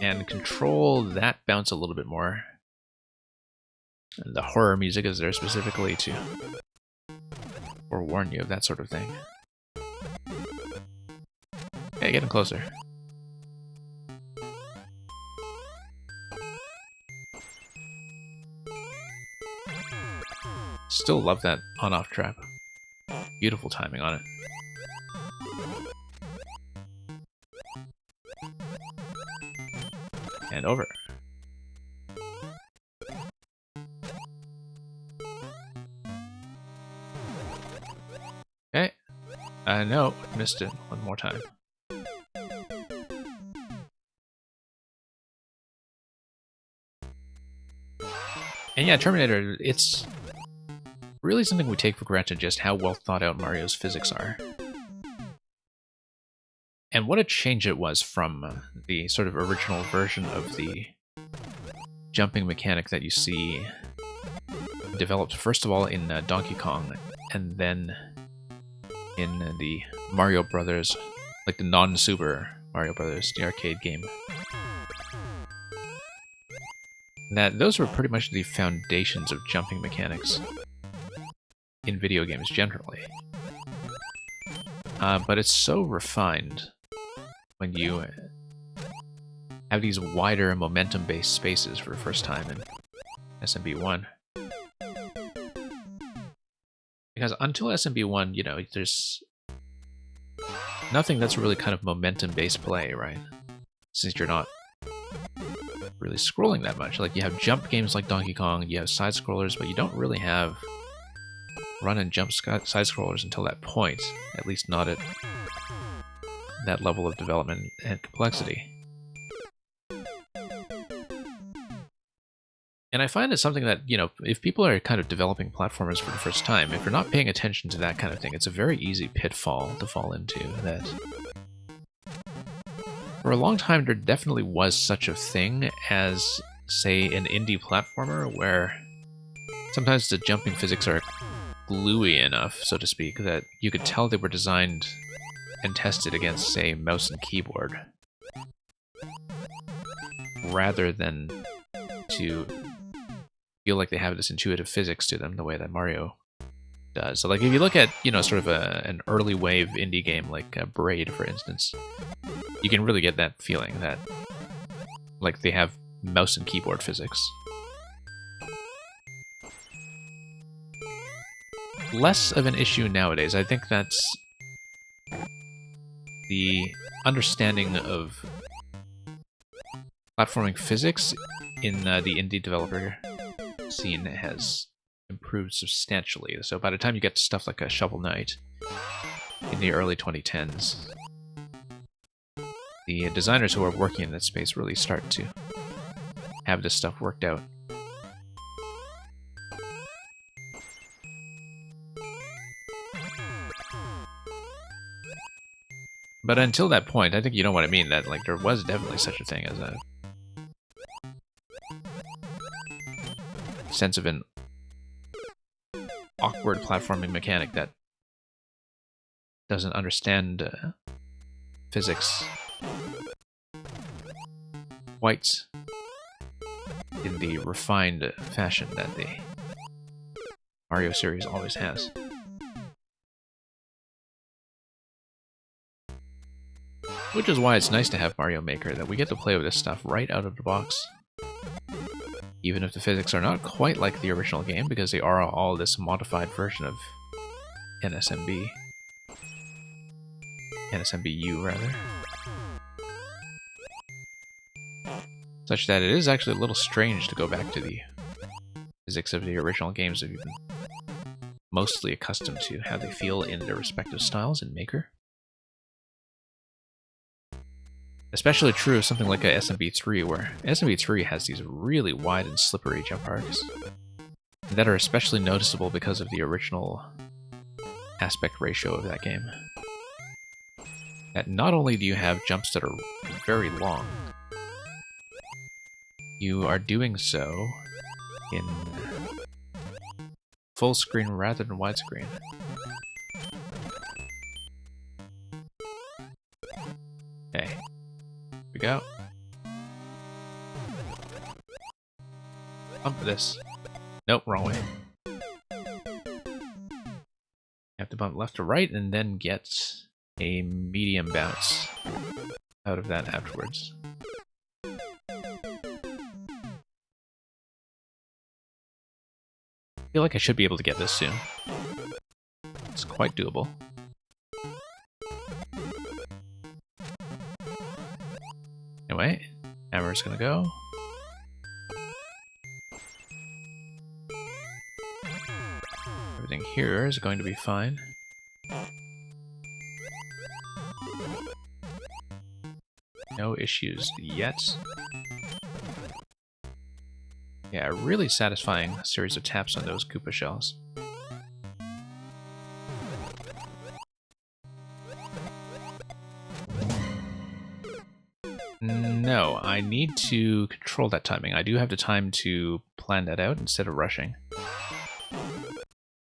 And control that bounce a little bit more. And the horror music is there specifically to forewarn you of that sort of thing. Okay, getting closer. Still love that on-off trap. Beautiful timing on it. And over. Okay. No, missed it one more time. And yeah, Terminator, it's really something we take for granted just how well thought out Mario's physics are. And what a change it was from the sort of original version of the jumping mechanic that you see developed first of all in Donkey Kong, and then in the Mario Brothers, like the non-Super Mario Brothers, the arcade game. That those were pretty much the foundations of jumping mechanics in video games generally. But it's so refined when you have these wider momentum-based spaces for the first time in SMB1. Because until SMB1, you know, there's nothing that's really kind of momentum-based play, right? Since you're not really scrolling that much. Like, you have jump games like Donkey Kong, you have side-scrollers, but you don't really have run and jump side-scrollers until that point. At least not at that level of development and complexity. And I find it's something that, you know, if people are kind of developing platformers for the first time, if you're not paying attention to that kind of thing, it's a very easy pitfall to fall into. That for a long time, there definitely was such a thing as, say, an indie platformer, where sometimes the jumping physics are gluey enough, so to speak, that you could tell they were designed and tested against, say, mouse and keyboard, rather than to feel like they have this intuitive physics to them the way that Mario does. So, like, if you look at, you know, sort of an early wave indie game like Braid, for instance, you can really get that feeling that, like, they have mouse and keyboard physics. Less of an issue nowadays. I think that's the understanding of platforming physics in the indie developer scene has improved substantially. So by the time you get to stuff like a Shovel Knight in the early 2010s, the designers who are working in that space really start to have this stuff worked out. But until that point, I think you know what I mean, that like there was definitely such a thing as a sense of an awkward platforming mechanic that doesn't understand physics quite in the refined fashion that the Mario series always has. Which is why it's nice to have Mario Maker, that we get to play with this stuff right out of the box. Even if the physics are not quite like the original game, because they are all this modified version of NSMB. NSMBU, rather. Such that it is actually a little strange to go back to the physics of the original games that you've been mostly accustomed to, how they feel in their respective styles in Maker. Especially true of something like a SMB3, where SMB3 has these really wide and slippery jump arcs that are especially noticeable because of the original aspect ratio of that game. That not only do you have jumps that are very long, you are doing so in full screen rather than widescreen. Okay, here we go. Bump this. Nope, wrong way. You have to bump left to right and then get a medium bounce out of that afterwards. I feel like I should be able to get this soon. It's quite doable. Anyway, hammer's gonna go. Everything here is going to be fine. No issues yet. Yeah, really satisfying series of taps on those Koopa shells. No, I need to control that timing. I do have the time to plan that out instead of rushing.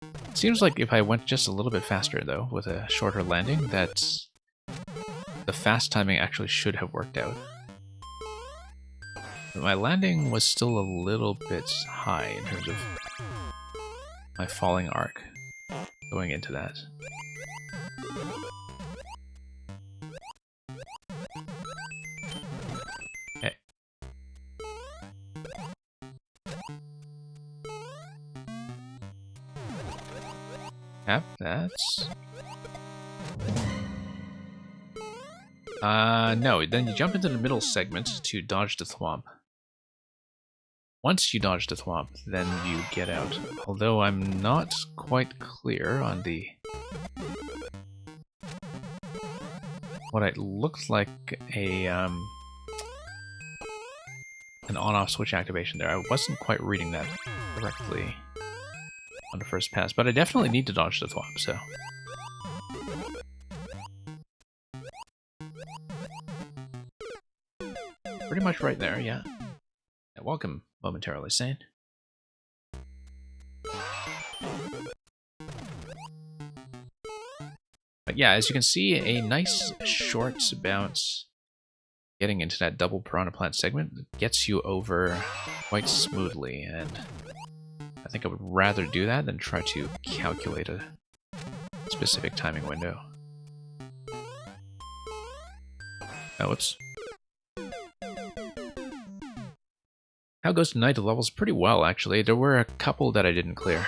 It seems like if I went just a little bit faster, though, with a shorter landing, that the fast timing actually should have worked out. But my landing was still a little bit high in terms of my falling arc going into that. Okay. Tap that. No, then you jump into the middle segment to dodge the thwomp. Once you dodge the thwomp, then you get out. Although I'm not quite clear on the... what it looked like a, an on-off switch activation there. I wasn't quite reading that correctly on the first pass, but I definitely need to dodge the thwomp, so... pretty much right there, yeah. Welcome, momentarily sane. But yeah, as you can see, a nice short bounce getting into that double Piranha Plant segment gets you over quite smoothly, and I think I would rather do that than try to calculate a specific timing window. Oh, whoops. How Goes Tonight levels pretty well, actually. There were a couple that I didn't clear.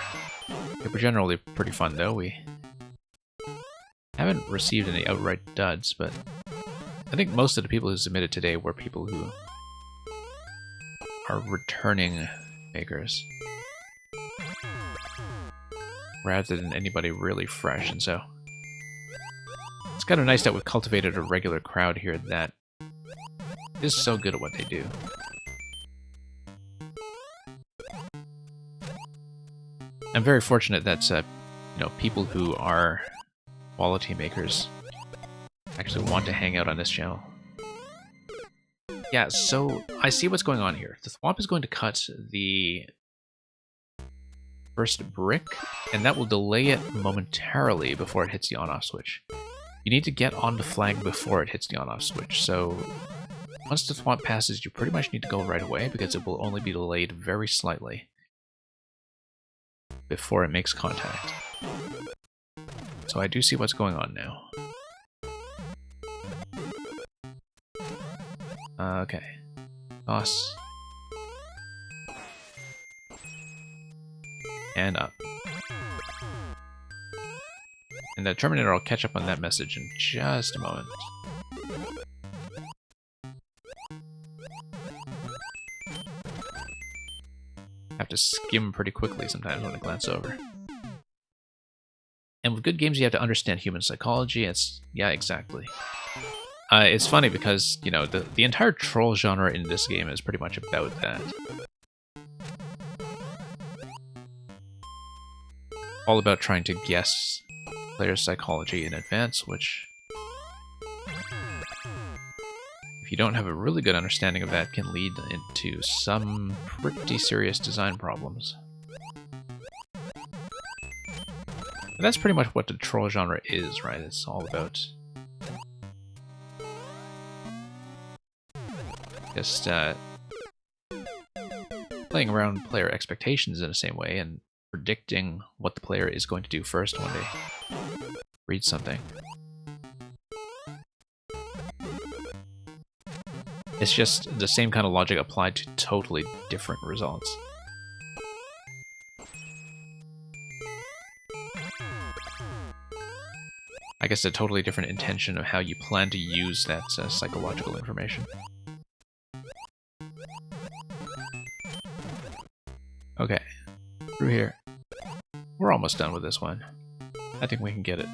They were generally pretty fun, though. We haven't received any outright duds, but I think most of the people who submitted today were people who are returning makers, rather than anybody really fresh, and so it's kind of nice that we've cultivated a regular crowd here that is so good at what they do. I'm very fortunate that, you know, people who are quality makers actually want to hang out on this channel. Yeah, so I see what's going on here. The Thwomp is going to cut the first brick, and that will delay it momentarily before it hits the on-off switch. You need to get on the flag before it hits the on-off switch, so once the Thwomp passes, you pretty much need to go right away, because it will only be delayed very slightly before it makes contact. So I do see what's going on now. Okay. Toss. And up. And the Terminator will catch up on that message in just a moment. Have to skim pretty quickly sometimes when I glance over. And with good games, you have to understand human psychology. Yeah, exactly. It's funny because, you know, the entire troll genre in this game is pretty much about that. All about trying to guess players' psychology in advance, which, if you don't have a really good understanding of that, can lead into some pretty serious design problems. But that's pretty much what the troll genre is, right? It's all about just playing around player expectations in the same way and predicting what the player is going to do first when they read something. It's just the same kind of logic applied to totally different results. I guess a totally different intention of how you plan to use that psychological information. Okay, through here. We're almost done with this one. I think we can get it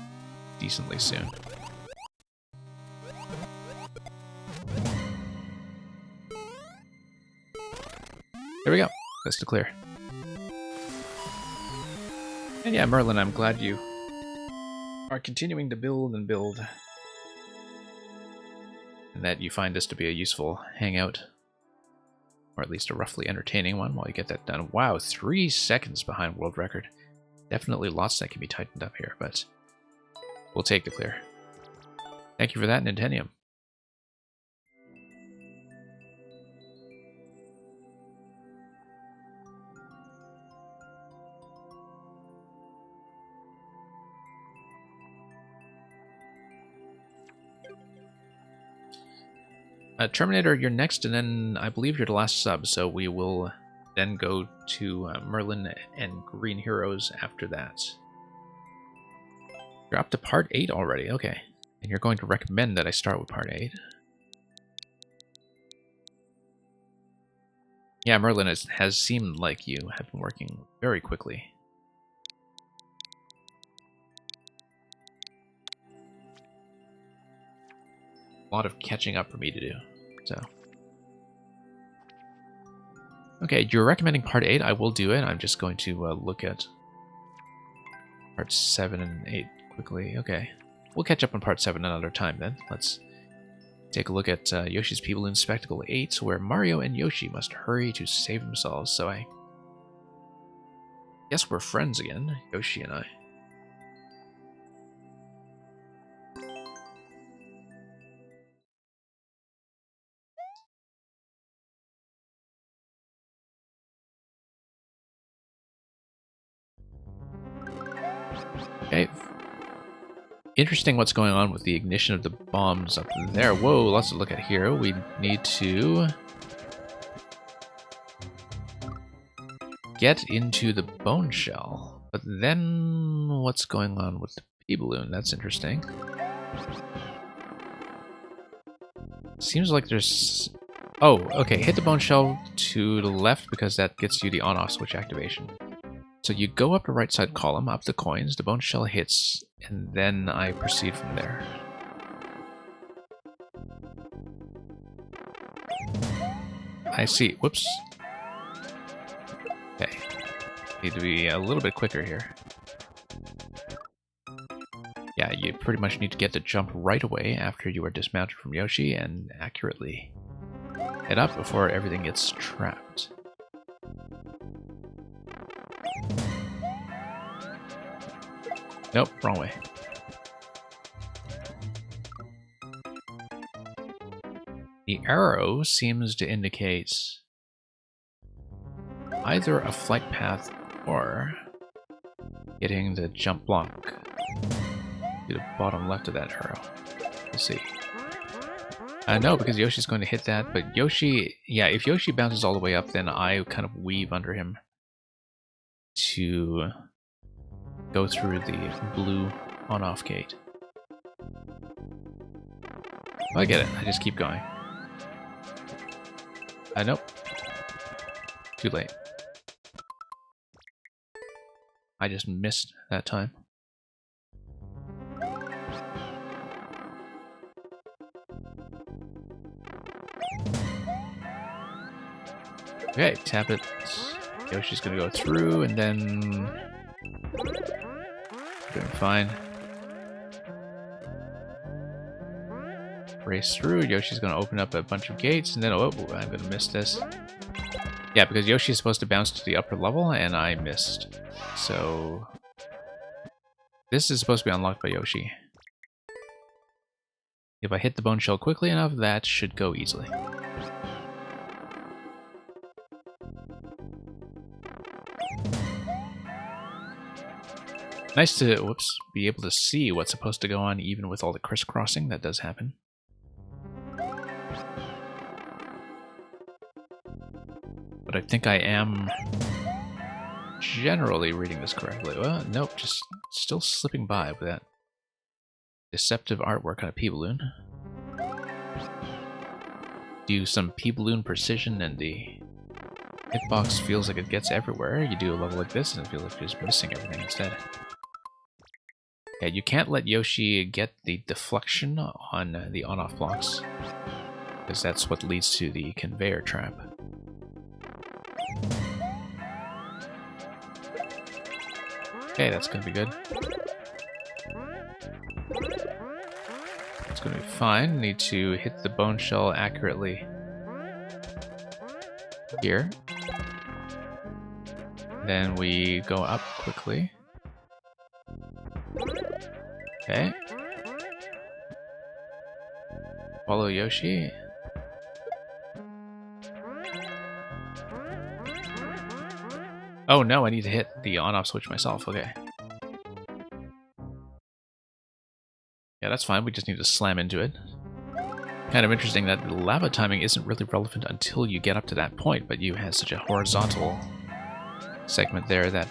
decently soon. There we go. That's to clear. And yeah, Merlin, I'm glad you are continuing to build and build. And that you find this to be a useful hangout. Or at least a roughly entertaining one while you get that done. Wow, 3 seconds behind world record. Definitely lots that can be tightened up here, but we'll take the clear. Thank you for that, Nintentium. Terminator, you're next, and then I believe you're the last sub, so we will then go to Merlin and Green Heroes after that. You're up to part 8 already, okay. And you're going to recommend that I start with part 8. Yeah, Merlin, has seemed like you have been working very quickly. A lot of catching up for me to do, so. Okay, you're recommending part 8. I will do it. I'm just going to look at parts 7 and 8 quickly. Okay, we'll catch up on part 7 another time then. Let's take a look at Yoshi's P-Balloon Spectacle 8, where Mario and Yoshi must hurry to save themselves. So I guess we're friends again, Yoshi and I. Okay. Interesting what's going on with the ignition of the bombs up there. Whoa, lots to look at here. We need to get into the bone shell. But then what's going on with the P-Balloon? That's interesting. Seems like there's... Oh, okay. Hit the bone shell to the left because that gets you the on-off switch activation. So you go up the right side column, up the coins, the bone shell hits, and then I proceed from there. I see. Whoops. Okay. Need to be a little bit quicker here. Yeah, you pretty much need to get the jump right away after you are dismounted from Yoshi and accurately head up before everything gets trapped. Nope, wrong way. The arrow seems to indicate either a flight path or getting the jump block to the bottom left of that arrow. We'll see. No, because Yoshi's going to hit that, but Yoshi, yeah, if Yoshi bounces all the way up, then I kind of weave under him to go through the blue on-off gate. I get it, I just keep going. Nope. Too late. I just missed that time. Okay, tap it. Yoshi's gonna go through, and then... doing fine. Race through. Yoshi's gonna open up a bunch of gates, and then... oh, I'm gonna miss this. Yeah, because Yoshi's supposed to bounce to the upper level, and I missed. So... this is supposed to be unlocked by Yoshi. If I hit the bone shell quickly enough, that should go easily. Nice to, whoops, be able to see what's supposed to go on even with all the crisscrossing. That does happen. But I think I am generally reading this correctly. Well, nope, just still slipping by with that deceptive artwork on a P-balloon. Do some P-balloon precision and the hitbox feels like it gets everywhere. You do a level like this and it feels like you're just missing everything instead. Yeah, you can't let Yoshi get the deflection on the on-off blocks, because that's what leads to the conveyor trap. Okay, that's gonna be good. It's gonna be fine. Need to hit the bone shell accurately here. Then we go up quickly. Okay. Follow Yoshi. Oh no, I need to hit the on-off switch myself. Okay. Yeah, that's fine. We just need to slam into it. Kind of interesting that the lava timing isn't really relevant until you get up to that point, but you have such a horizontal segment there that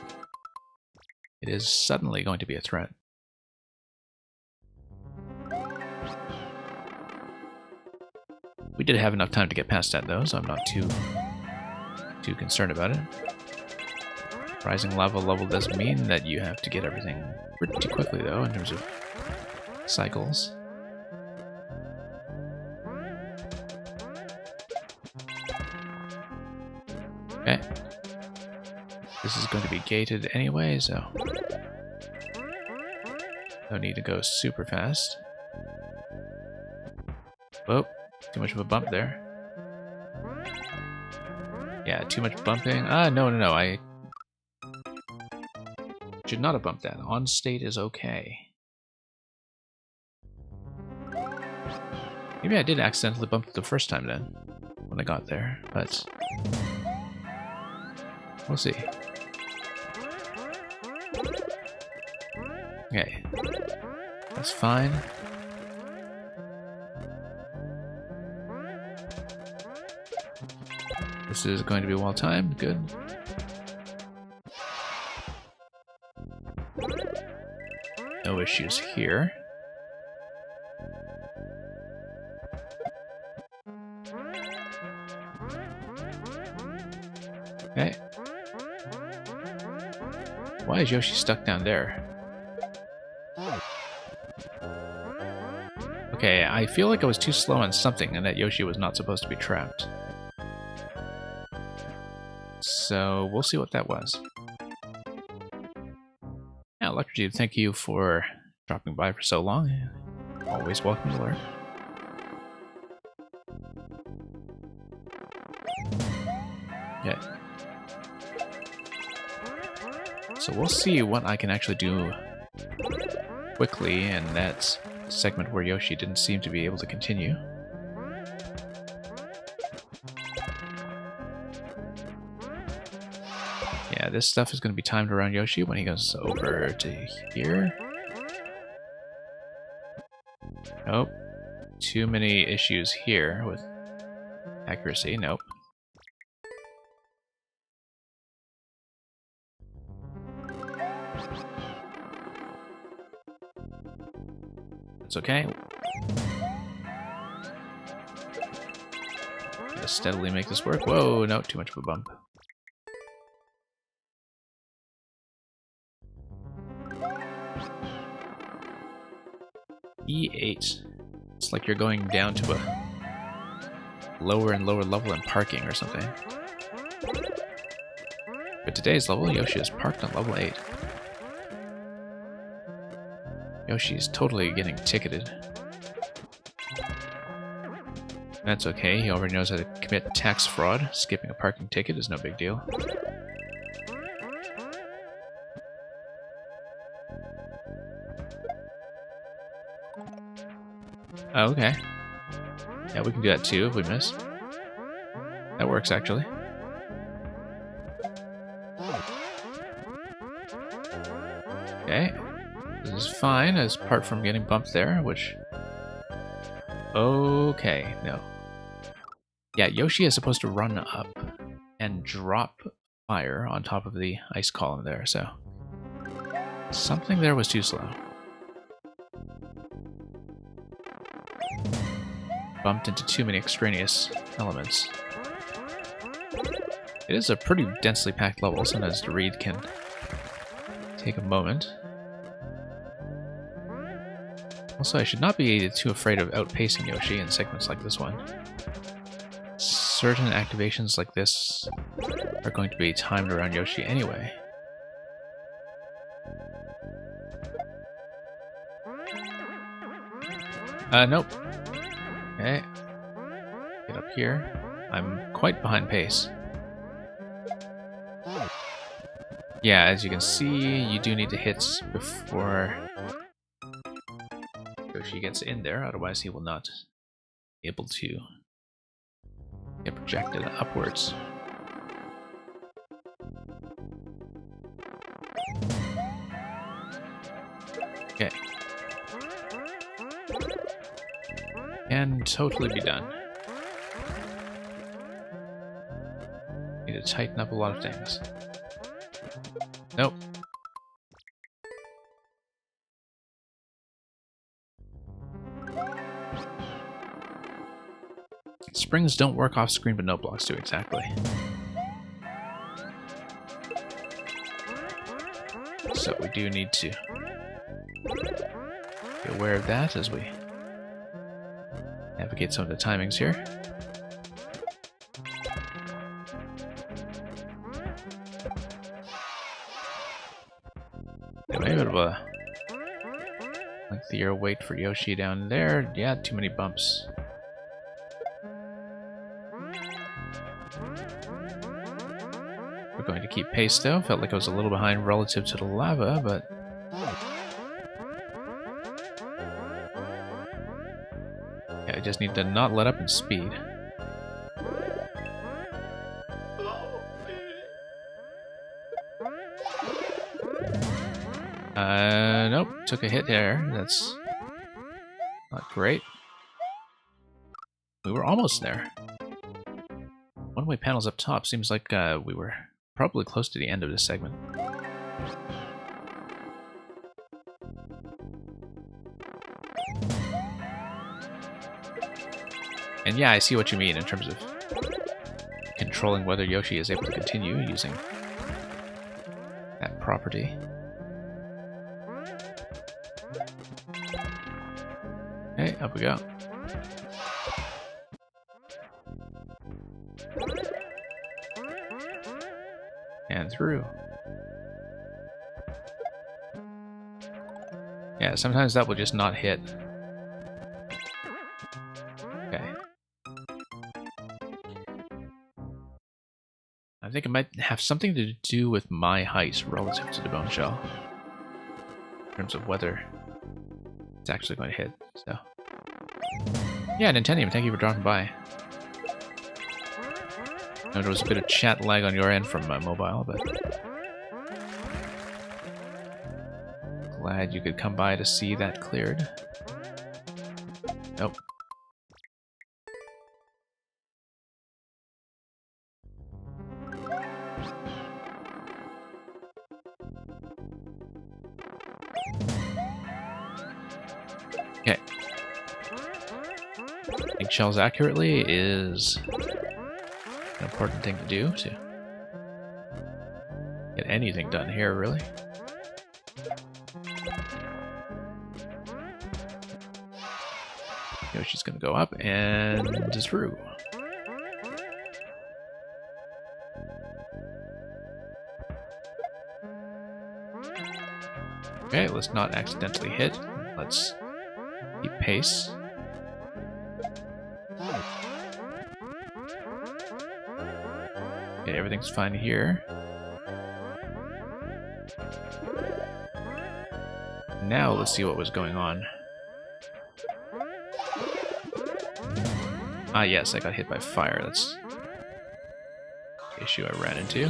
it is suddenly going to be a threat. We did have enough time to get past that though, so I'm not too concerned about it. Rising lava level does mean that you have to get everything pretty quickly though, in terms of cycles. Okay. This is going to be gated anyway, so no need to go super fast. Whoa. Too much of a bump there. Yeah, too much bumping. No. I should not have bumped that. On state is okay. Maybe I did accidentally bump it the first time then, when I got there, but we'll see. Okay. That's fine. This is going to be well timed. Good. No issues here. Okay. Why is Yoshi stuck down there? Okay, I feel like I was too slow on something and that Yoshi was not supposed to be trapped. So we'll see what that was. Yeah, Electrodude, thank you for dropping by for so long. Always welcome to learn. Okay. So we'll see what I can actually do quickly in that segment where Yoshi didn't seem to be able to continue. Yeah, this stuff is going to be timed around Yoshi when he goes over to here. Nope. Too many issues here with accuracy. Nope. It's okay. Just steadily make this work. Whoa, no, too much of a bump. E8. It's like you're going down to a lower and lower level in parking or something. But today's level, Yoshi is parked on level 8. Yoshi is totally getting ticketed. That's okay, he already knows how to commit tax fraud. Skipping a parking ticket is no big deal. Oh, okay. Yeah, we can do that too if we miss. That works, actually. Okay. This is fine, apart from getting bumped there, which... Okay, no. Yeah, Yoshi is supposed to run up and drop fire on top of the ice column there, so... Something there was too slow. Bumped into too many extraneous elements. It is a pretty densely packed level, sometimes to read can take a moment. Also, I should not be too afraid of outpacing Yoshi in segments like this one. Certain activations like this are going to be timed around Yoshi anyway. Nope. Okay. Get up here. I'm quite behind pace. Yeah, as you can see, you do need to hit before Yoshi gets in there, otherwise he will not be able to get projected upwards. Okay. Can totally be done. Need to tighten up a lot of things. Nope. Springs don't work off screen, but note blocks do exactly. So we do need to be aware of that as we navigate some of the timings here. Anyway, a bit of a lengthier wait for Yoshi down there. Yeah, too many bumps. We're going to keep pace though. Felt like I was a little behind relative to the lava, but yeah, I just need to not let up in speed. Nope, took a hit there. That's not great. We were almost there. One-way panels up top seems like we were probably close to the end of this segment. And yeah, I see what you mean in terms of controlling whether Yoshi is able to continue using that property. Okay, up we go. And through. Yeah, sometimes that will just not hit. Okay. I think it might have something to do with my height relative to the bone shell. In terms of whether it's actually going to hit, so. Yeah, Nintendo, thank you for dropping by. I know there was a bit of chat lag on your end from mobile, but glad you could come by to see that cleared. Nope. Okay. Egg shells accurately is an important thing to do to get anything done here, really. Yoshi's gonna go up and through. Okay, let's not accidentally hit. Let's keep pace. Okay, everything's fine here. Now let's see what was going on. Ah, yes, I got hit by fire. That's the issue I ran into.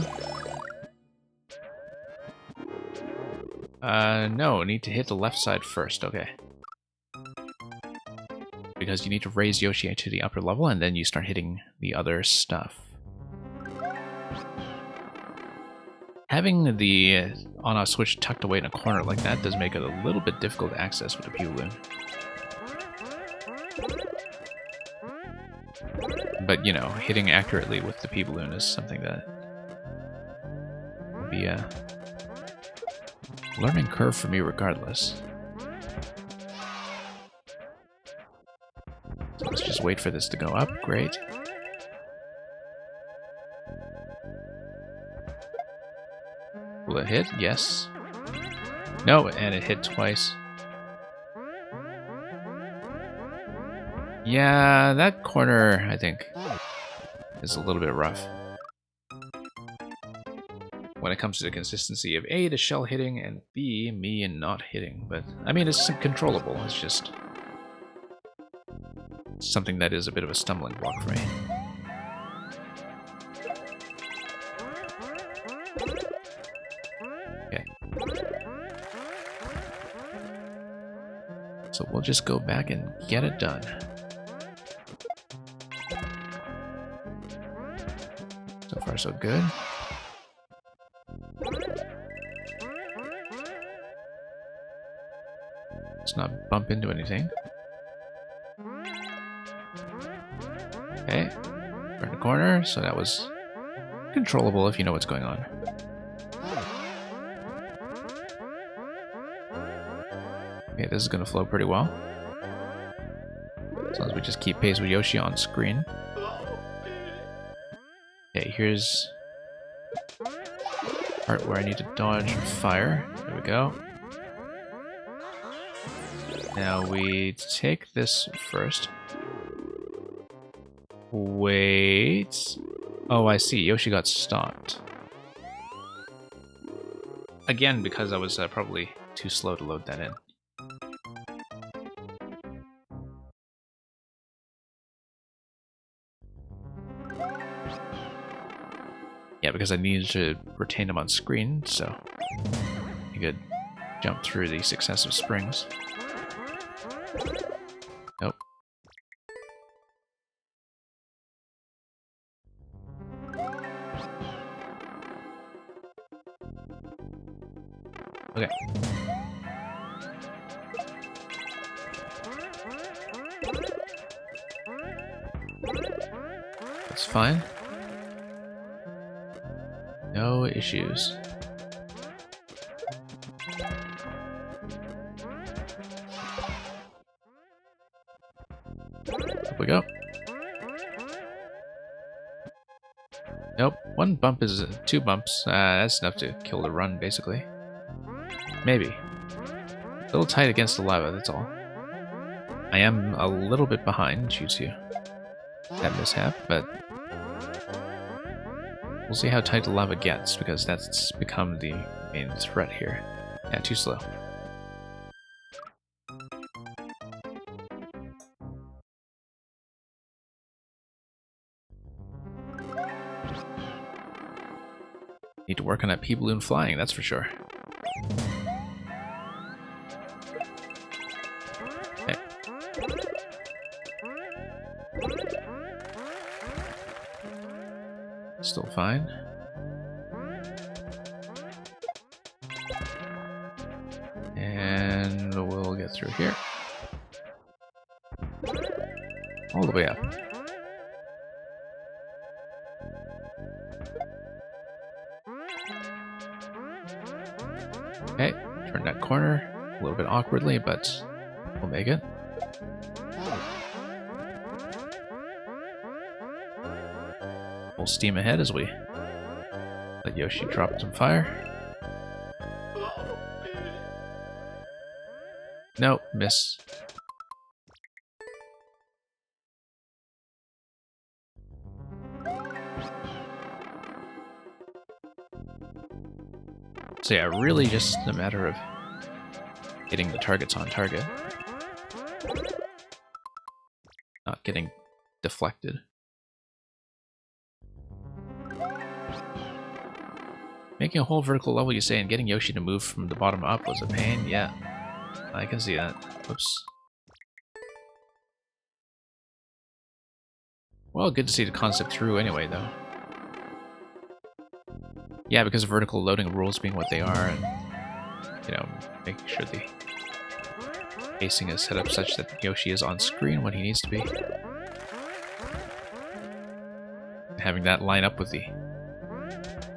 No, need to hit the left side first. Okay. Because you need to raise Yoshi to the upper level, and then you start hitting the other stuff. Having the on-off switch tucked away in a corner like that does make it a little bit difficult to access with the P-Balloon. But, you know, hitting accurately with the P-Balloon is something that will be a learning curve for me regardless. So let's just wait for this to go up. Great. Will it hit? Yes. No, and it hit twice. Yeah, that corner, I think, is a little bit rough. When it comes to the consistency of A, the shell hitting, and B, me and not hitting. But, I mean, it's controllable. It's just something that is a bit of a stumbling block for me. Okay. So we'll just go back and get it done. So far, so good. Let's not bump into anything. Okay. Turn the corner, so that was controllable if you know what's going on. Okay, this is going to flow pretty well. As long as we just keep pace with Yoshi on screen. Okay, here's the part where I need to dodge fire. There we go. Now we take this first. Wait. Oh, I see. Yoshi got stopped. Again, because I was probably too slow to load that in. Yeah, because I needed to retain him on screen, so you could jump through the successive springs. Nope. Okay. That's fine. No issues. Up we go. Nope, one bump is 2 bumps. That's enough to kill the run, basically. Maybe. A little tight against the lava, that's all. I am a little bit behind due to that mishap, but we'll see how tight the lava gets, because that's become the main threat here. Yeah, too slow. Need to work on that P-balloon flying, that's for sure. Okay. Still fine. And we'll get through here. All the way up. Okay, turn that corner a little bit awkwardly, but we'll make it. Full steam ahead as we let Yoshi drop some fire. Nope, miss. So yeah, really just a matter of getting the targets on target. Not getting deflected. Making a whole vertical level, you say, and getting Yoshi to move from the bottom up was a pain? Yeah, I can see that. Whoops. Well, good to see the concept through anyway, though. Yeah, because of vertical loading rules being what they are, and, you know, making sure the pacing is set up such that Yoshi is on screen when he needs to be. And having that line up with the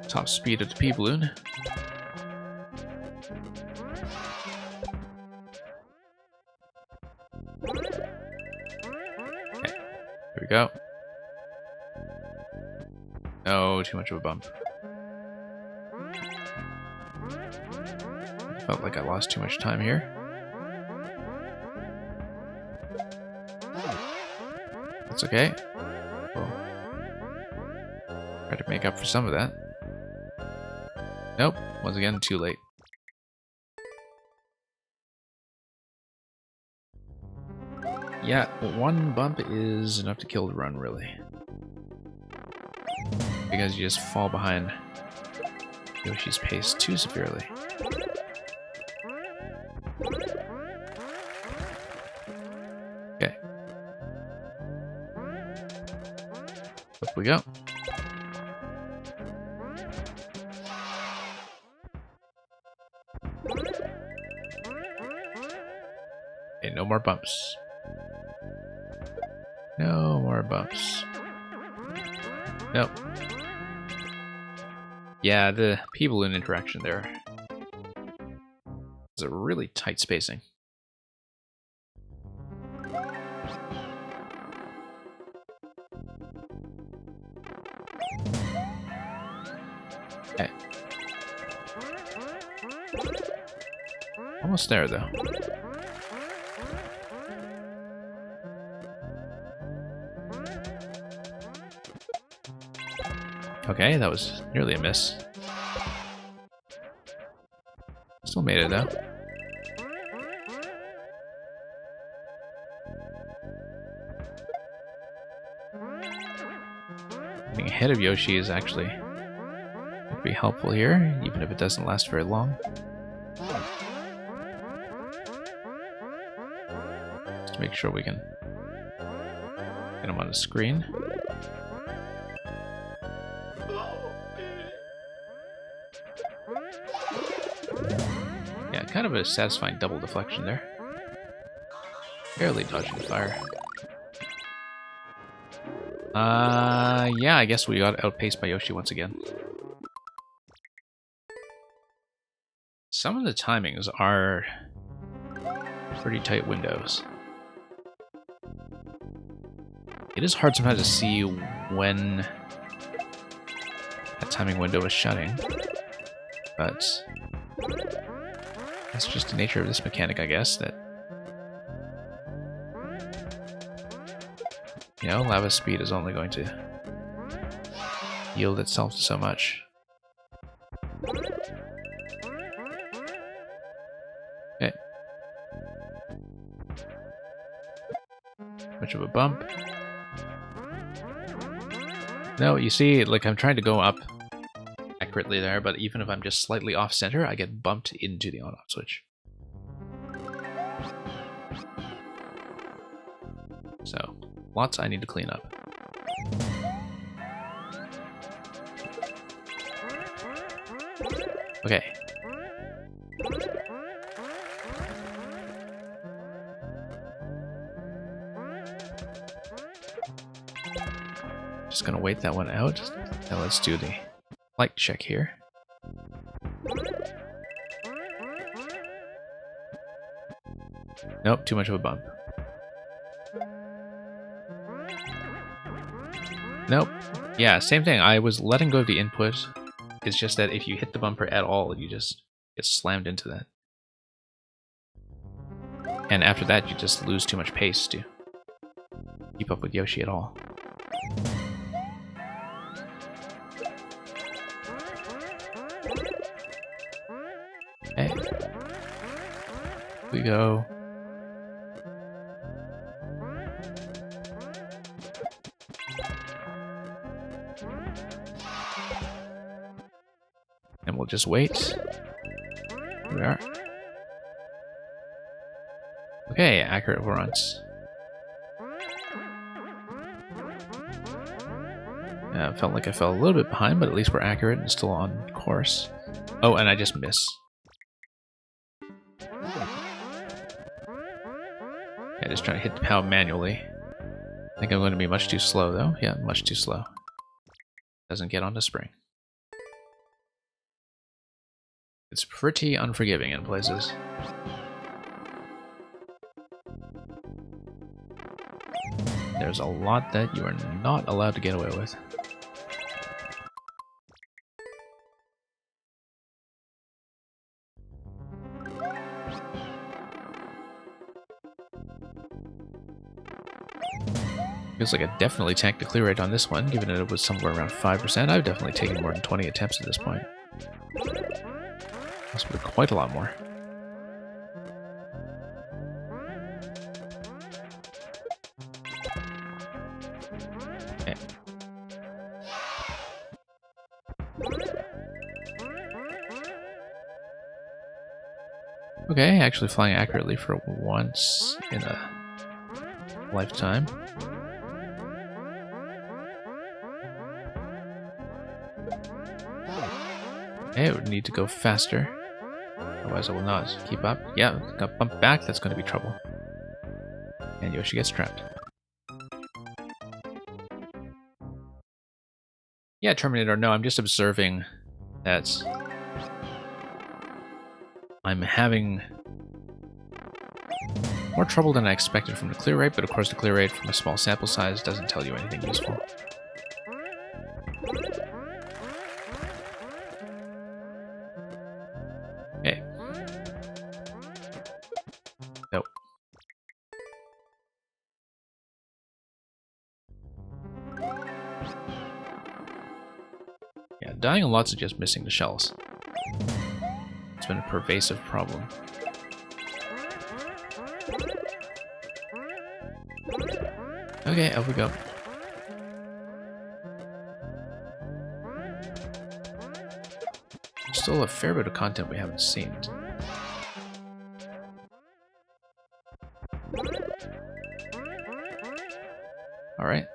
top speed of the P-balloon. Okay, here we go. No, too much of a bump. Felt like I lost too much time here. That's okay. We'll try to make up for some of that. Nope, once again, too late. Yeah, one bump is enough to kill the run, really. Because you just fall behind Yoshi's pace too severely. Okay. Up we go. Okay, no more bumps. No more bumps. Nope. Yeah, the P-balloon interaction there is a really tight spacing. Okay. Almost there, though. Okay, that was nearly a miss. Still made it, though. Being ahead of Yoshi is actually going to be helpful here, even if it doesn't last very long. Just to make sure we can get him on the screen. Yeah, kind of a satisfying double deflection there. Barely dodging the fire. Yeah, I guess we got outpaced by Yoshi once again. Some of the timings are pretty tight windows. It is hard sometimes to see when that timing window is shutting, but That's just the nature of this mechanic, I guess, that, you know, lava speed is only going to yield itself to so much. Okay. Much of a bump. No, you see, like, I'm trying to go up accurately there, but even if I'm just slightly off center, I get bumped into the on-off switch. So, lots I need to clean up. Okay. Just gonna wait that one out. Now let's do the light check here. Nope, too much of a bump. Nope. Yeah, same thing. I was letting go of the input. It's just that if you hit the bumper at all, you just get slammed into that. And after that, you just lose too much pace to keep up with Yoshi at all. Okay. We go. And we'll just wait. Here we are. Okay, accurate runs. Felt like I fell a little bit behind, but at least we're accurate and still on course. Oh, and I just miss. Yeah, just trying to hit the POW manually. I think I'm going to be much too slow, though. Yeah, much too slow. Doesn't get onto spring. It's pretty unforgiving in places. There's a lot that you are not allowed to get away with. Feels like I definitely tanked the clear rate on this one, given that it was somewhere around 5%. I've definitely taken more than 20 attempts at this point. Must be quite a lot more. Okay. Okay, actually flying accurately for once in a lifetime. Okay, it would need to go faster. Otherwise I will not keep up. Yeah, got bumped back, that's going to be trouble. And Yoshi gets trapped. Yeah, Terminator, no, I'm just observing that I'm having more trouble than I expected from the clear rate, but of course the clear rate from a small sample size doesn't tell you anything useful. Okay. Nope. Yeah, dying a lot's of just missing the shells. It's been a pervasive problem. Okay, up we go. Still a fair bit of content we haven't seen. Alright.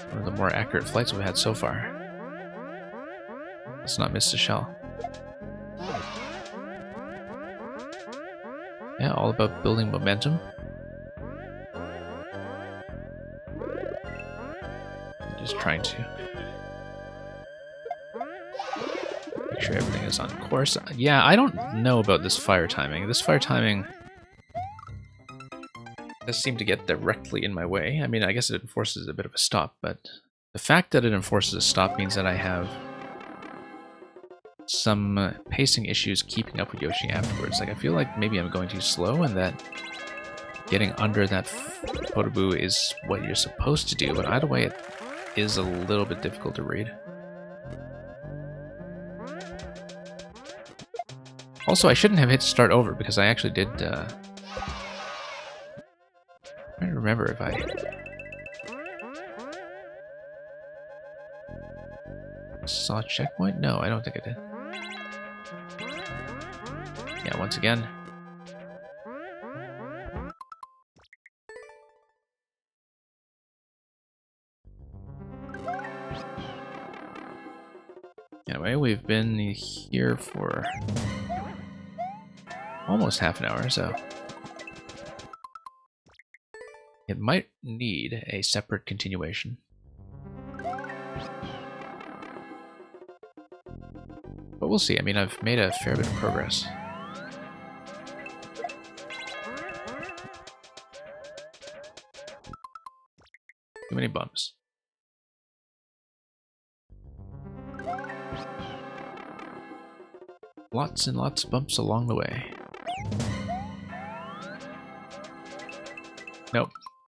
One of the more accurate flights we've had so far. Let's not miss the shell. Yeah, all about building momentum. Just trying to make sure everything is on course. Yeah, I don't know about this fire timing. This fire timing does seem to get directly in my way. I mean, I guess it enforces a bit of a stop, but the fact that it enforces a stop means that I have some pacing issues keeping up with Yoshi afterwards. Like, I feel like maybe I'm going too slow and that getting under that Photobu is what you're supposed to do, but either way, it is a little bit difficult to read. Also, I shouldn't have hit start over because I actually did, I'm trying to remember if I... saw a checkpoint? No, I don't think I did. Yeah, once again. Anyway, we've been here for almost half an hour, so it might need a separate continuation. But we'll see. I mean, I've made a fair bit of progress. Too many bumps. Lots and lots of bumps along the way. Nope.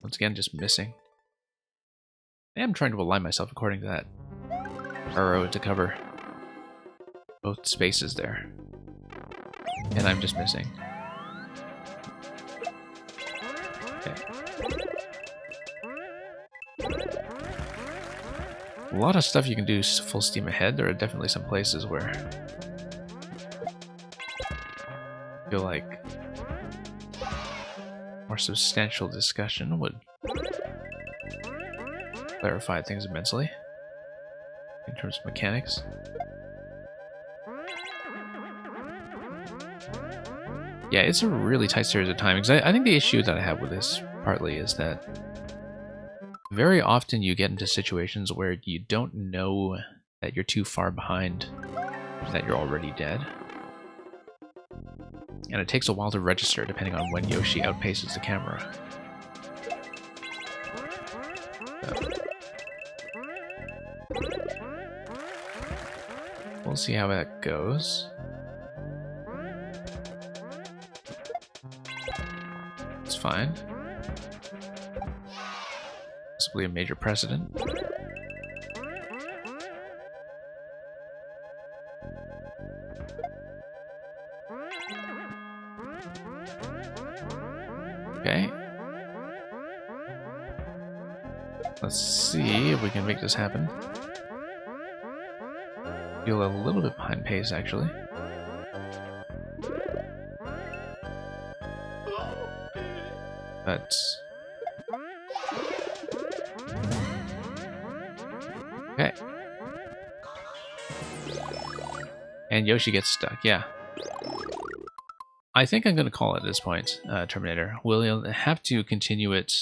Once again, just missing. I am trying to align myself according to that arrow to cover both spaces there. And I'm just missing. Okay. A lot of stuff you can do full steam ahead. There are definitely some places where I feel like more substantial discussion would clarify things immensely in terms of mechanics. Yeah, it's a really tight series of timings. I think the issue that I have with this partly is that very often you get into situations where you don't know that you're too far behind, that you're already dead. And it takes a while to register depending on when Yoshi outpaces the camera. So, we'll see how that goes. It's fine. Possibly a major precedent. Okay. Let's see if we can make this happen. Feel a little bit behind pace, actually. But okay. And Yoshi gets stuck, yeah. I think I'm going to call it at this point, Terminator. We'll have to continue it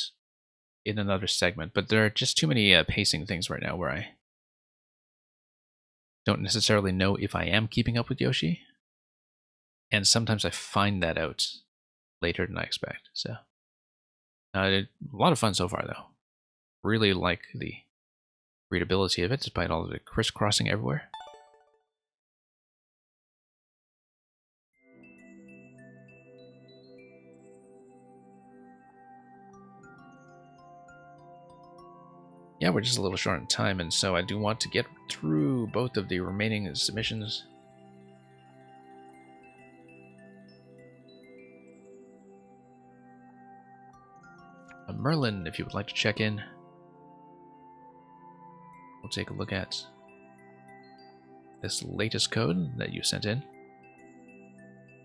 in another segment, but there are just too many pacing things right now where I don't necessarily know if I am keeping up with Yoshi. And sometimes I find that out later than I expect, so. A lot of fun so far, though. Really like the readability of it, despite all of the crisscrossing everywhere. Yeah, we're just a little short on time, and so I do want to get through both of the remaining submissions. Merlin, if you would like to check in, we'll take a look at this latest code that you sent in.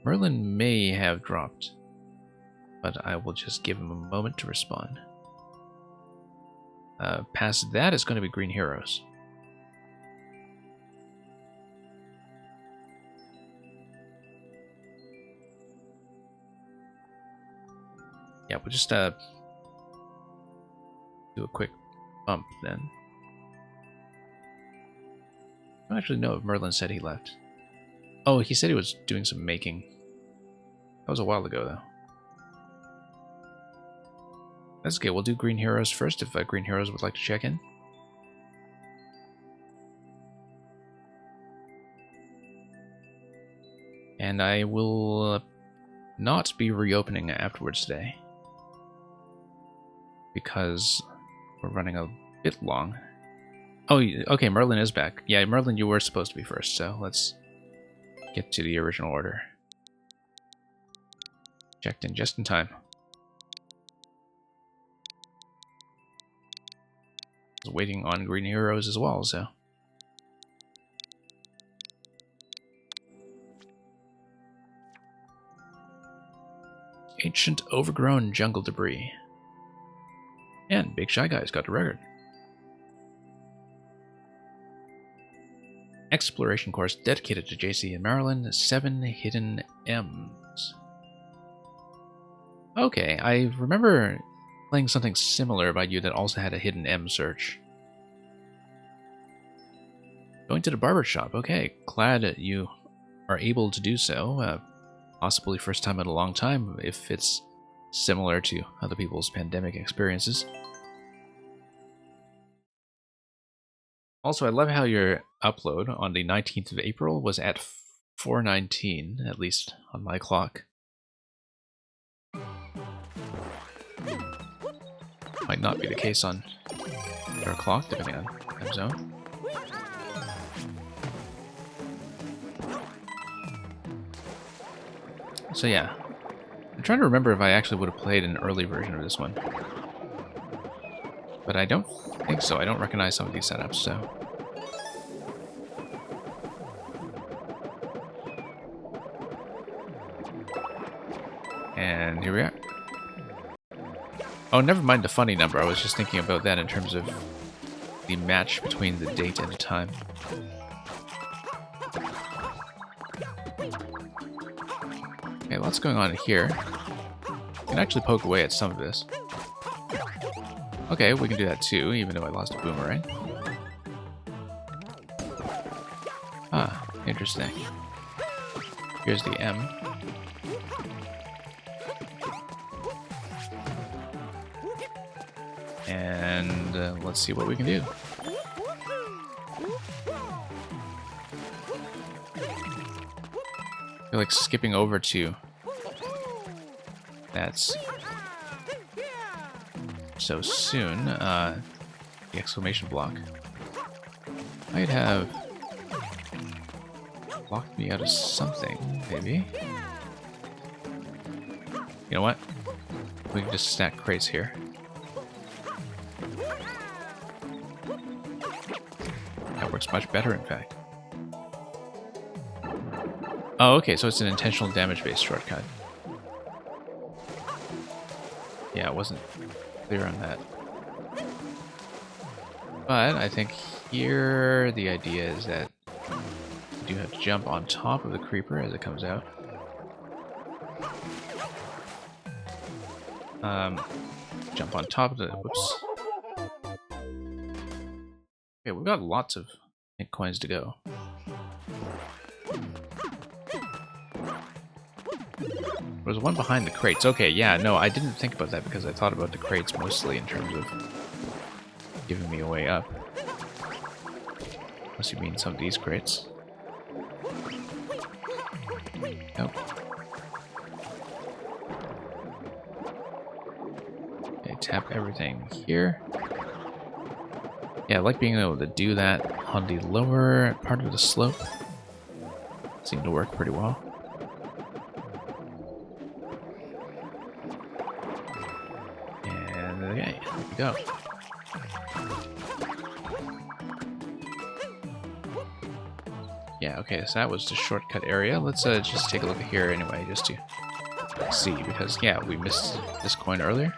Merlin may have dropped, but I will just give him a moment to respond. Past that is going to be Green Heroes. Yeah, we'll just do a quick bump then. I don't actually know if Merlin said he left. Oh, he said he was doing some making. That was a while ago, though. That's okay, we'll do Green Heroes first, if Green Heroes would like to check in. And I will not be reopening afterwards today. Because we're running a bit long. Oh, okay, Merlin is back. Yeah, Merlin, you were supposed to be first, so let's get to the original order. Checked in just in time. I was waiting on green heroes as well, so... Ancient overgrown jungle debris. And Big Shy Guy's got the record. Exploration course dedicated to JC and Marilyn, 7 hidden M's. Okay, I remember playing something similar by you that also had a hidden M search. Going to the barber shop, okay. Glad that you are able to do so. Possibly first time in a long time, if it's similar to other people's pandemic experiences. Also, I love how your upload on the 19th of April was at 4:19, at least on my clock. Might not be the case on your clock, depending on time zone. So yeah, I'm trying to remember if I actually would have played an early version of this one. But I don't think so. I don't recognize some of these setups, so... And here we are. Oh, never mind the funny number. I was just thinking about that in terms of the match between the date and the time. Okay, lots going on here. I can actually poke away at some of this. Okay, we can do that too, even though I lost a boomerang. Ah, interesting. Here's the M. And let's see what we can do. I feel like skipping over to... That's... so soon, the exclamation block might have locked me out of something, maybe. You know what? We can just stack crates here. That works much better, in fact. Oh, okay, so it's an intentional damage-based shortcut. Yeah, it wasn't clear on that. But I think here the idea is that you do have to jump on top of the creeper as it comes out. Jump on top of the... Whoops. Okay, we've got lots of coins to go. There's one behind the crates. Okay, yeah, no, I didn't think about that because I thought about the crates mostly in terms of giving me a way up. Unless you mean some of these crates. Nope. Okay, tap everything here. Yeah, I like being able to do that on the lower part of the slope. Seemed to work pretty well. And okay, here we go. Yeah, okay, so that was the shortcut area. Let's just take a look at here anyway, just to see, because yeah, we missed this coin earlier.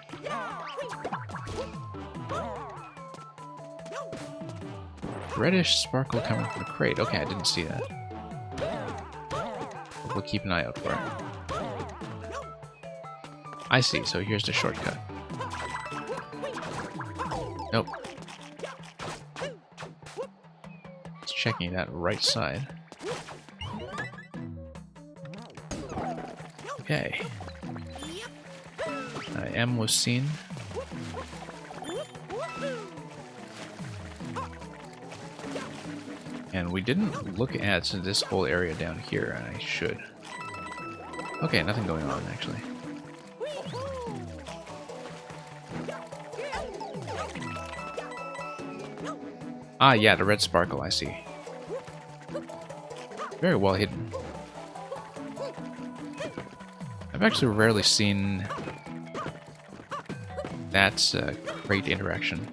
Reddish sparkle coming from the crate. Okay, I didn't see that. We'll keep an eye out for it. I see, so here's the shortcut. Nope. Just checking that right side. Okay. M was seen. And we didn't look at this whole area down here, and I should. Okay, nothing going on, actually. Ah, yeah, the red sparkle, I see. Very well hidden. I've actually rarely seen that crate interaction.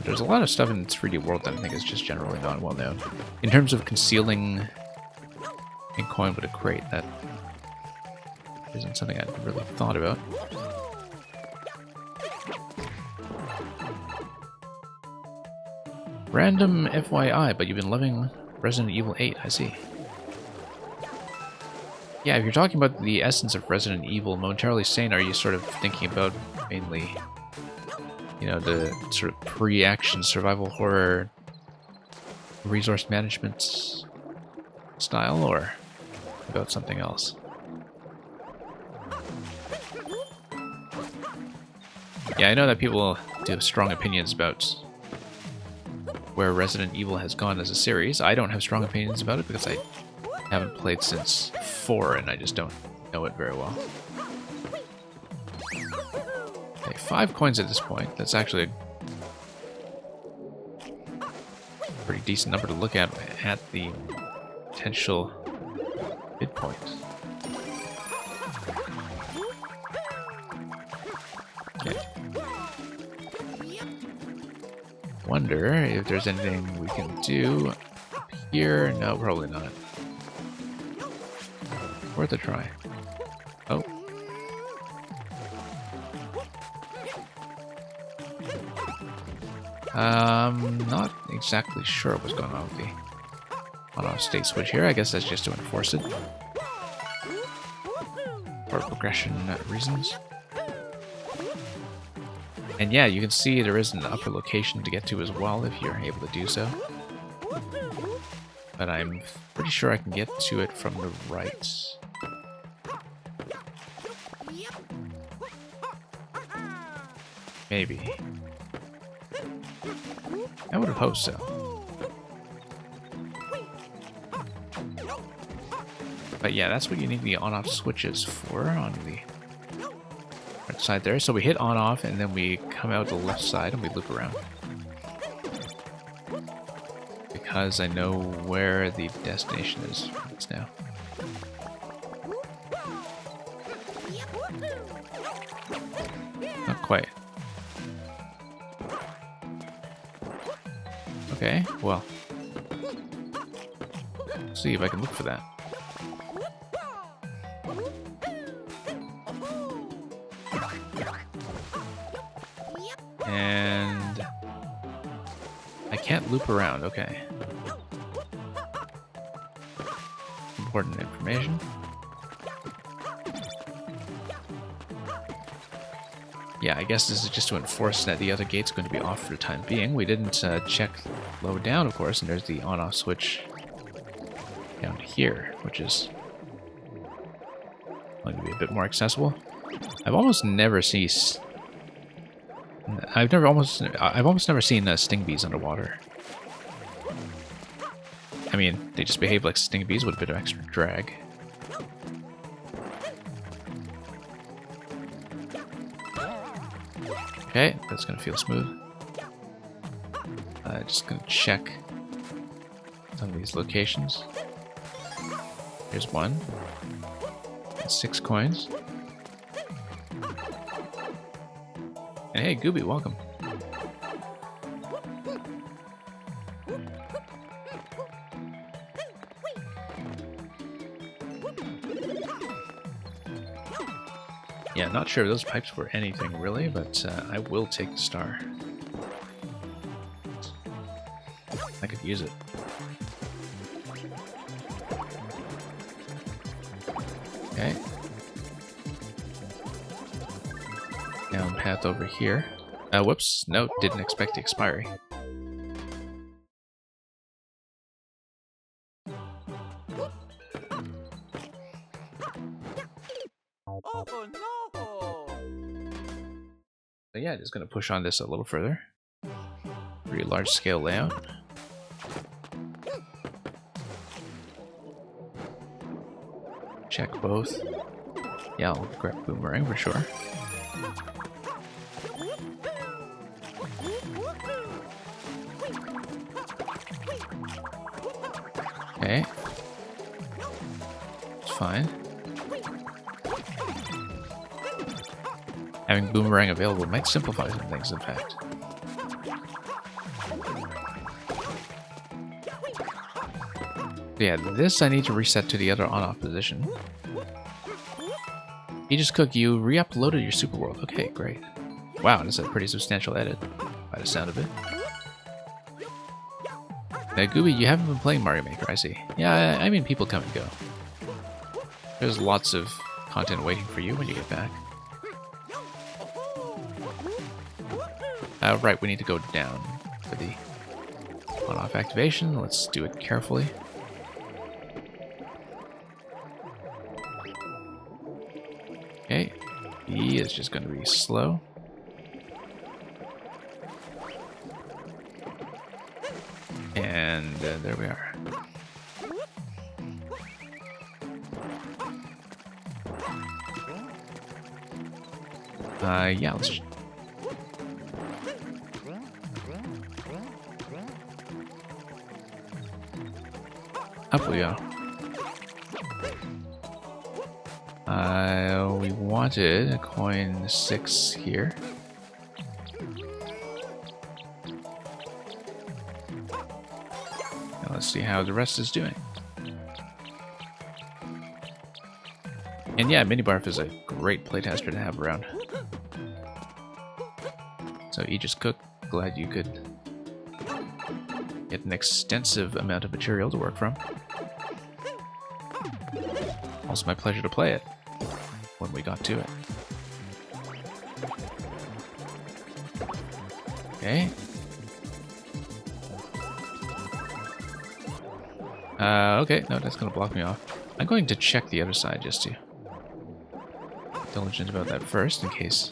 There's a lot of stuff in 3D World that I think is just generally not well known. In terms of concealing a coin with a crate, that isn't something I've really thought about. Random FYI, but you've been loving Resident Evil 8, I see. Yeah, if you're talking about the essence of Resident Evil, Momentarily Sane, are you sort of thinking about mainly, you know, the sort of pre-action survival horror resource management style, or about something else? Yeah, I know that people do have strong opinions about where Resident Evil has gone as a series. I don't have strong opinions about it because I haven't played since 4 and I just don't know it very well. Okay, 5 coins at this point. That's actually a pretty decent number to look at the potential midpoint. Okay. Wonder if there's anything we can do up here. No, probably not. Worth a try. Oh. Not exactly sure what's going on with the on-off state switch here. I guess that's just to enforce it. For progression reasons. And yeah, you can see there is an upper location to get to as well if you're able to do so. But I'm pretty sure I can get to it from the right. Maybe. I would have hoped so. But yeah, that's what you need the on-off switches for on the right side there. So we hit on-off and then we come out the left side and we loop around. Because I know where the destination is now. Not quite. Okay, well. See if I can look for that. And I can't loop around, okay. Important information. Yeah, I guess this is just to enforce that the other gate's going to be off for the time being. We didn't check low down, of course, and there's the on-off switch down here, which is going to be a bit more accessible. I've almost never seen I've almost never seen sting bees underwater. I mean, they just behave like sting bees with a bit of extra drag. Okay, that's gonna feel smooth. Just gonna check some of these locations. Here's one. That's 6 coins. And hey, Gooby, welcome. Yeah, not sure if those pipes were anything really, but I will take the star. I could use it. Okay. Down path over here. Whoops, no, didn't expect the expiry. Oh no! So yeah, just gonna push on this a little further. Pretty large scale layout. check both. Yeah, I'll grab Boomerang for sure. Okay. It's fine. Having Boomerang available might simplify some things, in fact. Yeah, this I need to reset to the other on-off position. Aegis Cook, you re-uploaded your Super World. Okay, great. Wow, that's a pretty substantial edit, by the sound of it. Now, Gooby, you haven't been playing Mario Maker, I see. Yeah, I mean, people come and go. There's lots of content waiting for you when you get back. Right, we need to go down for the on-off activation. Let's do it carefully. Okay, E is just going to be slow. And there we are. Yeah, let's... Up we go. We wanted a coin 6 here. Now let's see how the rest is doing. And yeah, Minibarf is a great playtester to have around. So Aegis Cook, glad you could get an extensive amount of material to work from. Also my pleasure to play it when we got to it. Okay. Okay, no, that's gonna block me off. I'm going to check the other side just to diligent about that first in case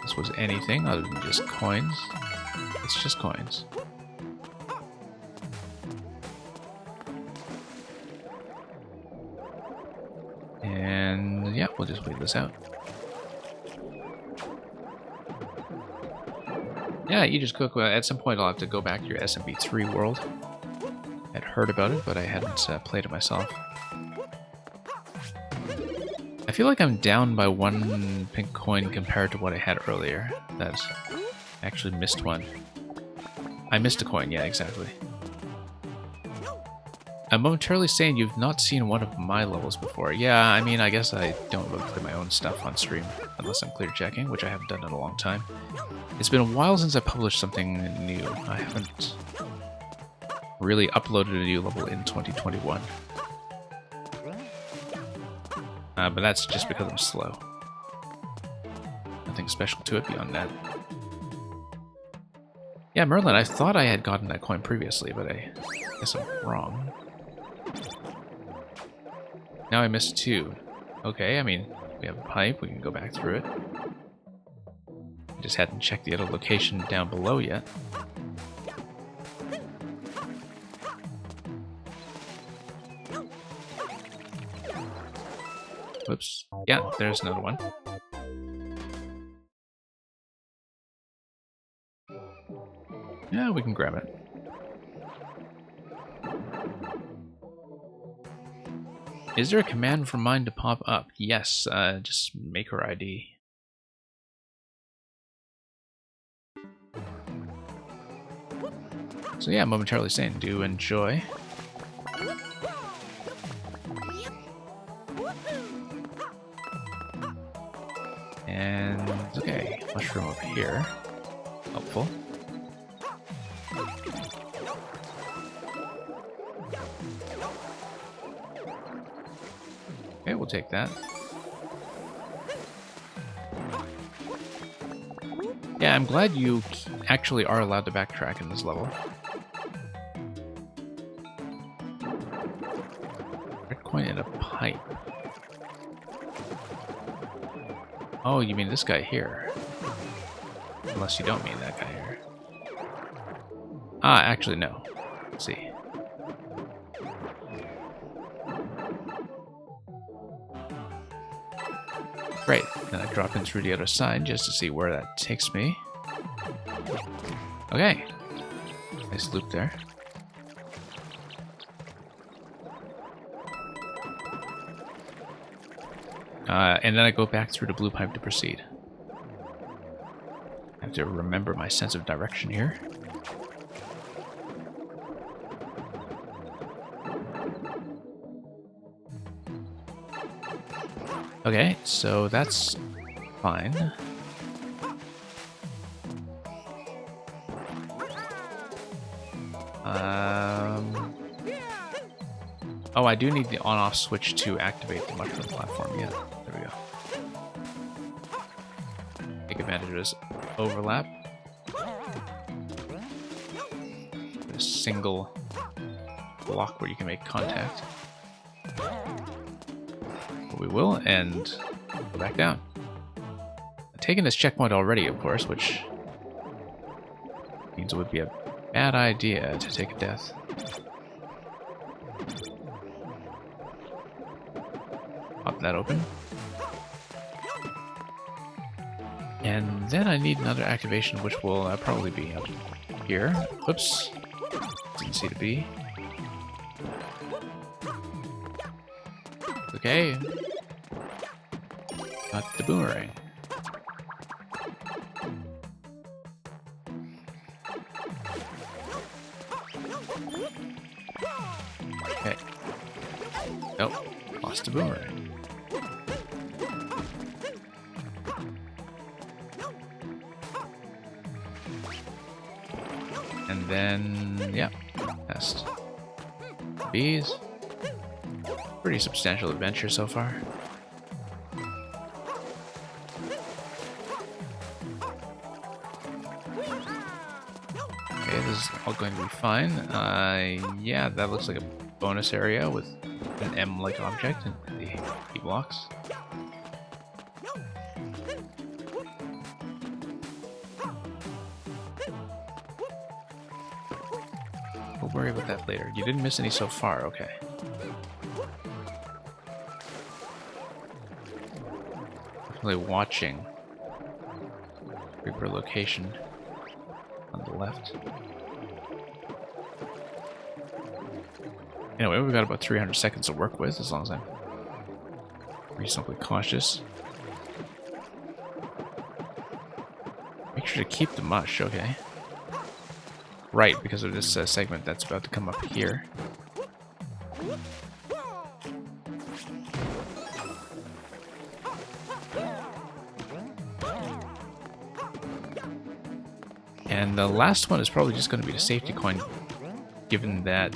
this was anything other than just coins. It's just coins. And yeah, we'll just wait this out. Yeah, Aegis Cook, at some point I'll have to go back to your SMB3 world. I'd heard about it, but I hadn't played it myself. I feel like I'm down by 1 pink coin compared to what I had earlier. That's actually missed one. I missed a coin, yeah, exactly. I'm momentarily saying you've not seen one of my levels before. Yeah, I mean, I guess I don't really play my own stuff on stream, unless I'm clear checking, which I haven't done in a long time. It's been a while since I published something new. I haven't really uploaded a new level in 2021. But that's just because I'm slow. Nothing special to it beyond that. Yeah, Merlin, I thought I had gotten that coin previously, but I guess I'm wrong. Now I missed 2. Okay, I mean, we have a pipe, we can go back through it. I just hadn't checked the other location down below yet. Whoops. Yeah, there's another one. Yeah, we can grab it. Is there a command for mine to pop up? Yes, just maker ID. So yeah, momentarily saying do enjoy. And okay, mushroom over here. Helpful. Okay, we'll take that. Yeah, I'm glad you actually are allowed to backtrack in this level. Red coin and a pipe. Oh, you mean this guy here. Unless you don't mean that guy here. Ah, actually, no. Let's see. Great. Then I drop in through the other side just to see where that takes me. Okay. Nice loop there. And then I go back through the blue pipe to proceed. I have to remember my sense of direction here. Okay, so that's fine. Oh, I do need the on-off switch to activate the mushroom platform. Yeah, there we go. Take advantage of this overlap. A single block where you can make contact. But we will, and go back down. I've taken this checkpoint already, of course, which means it would be a bad idea to take a death. Pop that open. And then I need another activation, which will probably be up here. Whoops. Didn't see the B. Okay. Got the boomerang. Okay. Nope. Lost the boomerang. And then, yeah, test. Bees. Pretty substantial adventure so far. Okay, this is all going to be fine. Yeah, that looks like a bonus area with an M-like object and the key blocks. We'll worry about that later. You didn't miss any so far, okay. Definitely watching Creeper location on the left. Anyway, we've got about 300 seconds to work with, as long as I'm reasonably cautious. Make sure to keep the mush, okay. Right, because of this segment that's about to come up here. And the last one is probably just going to be the safety coin, given that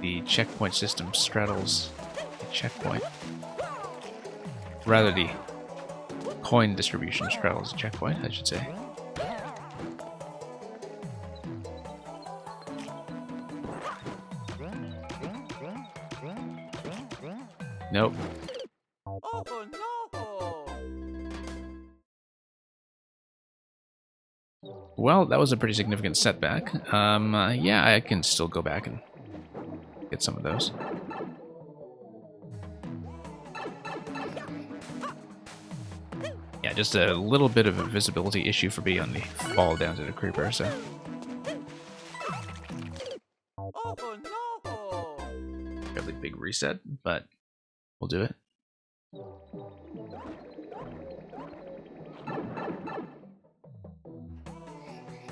the checkpoint system straddles the checkpoint. Rather, the coin distribution straddles the checkpoint, I should say. Nope. Oh no! Well, that was a pretty significant setback. Yeah, I can still go back and get some of those. Yeah, just a little bit of a visibility issue for me on the fall down to the creeper, so. Oh no! Fairly big reset, but we'll do it.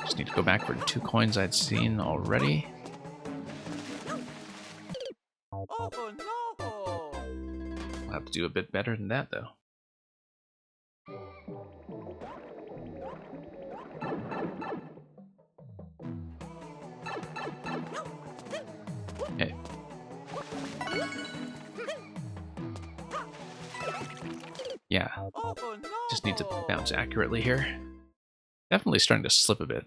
Just need to go back for 2 coins I'd seen already. Oh no! We'll have to do a bit better than that, though. Okay. Yeah, Oh no! just need to bounce accurately here. Definitely starting to slip a bit.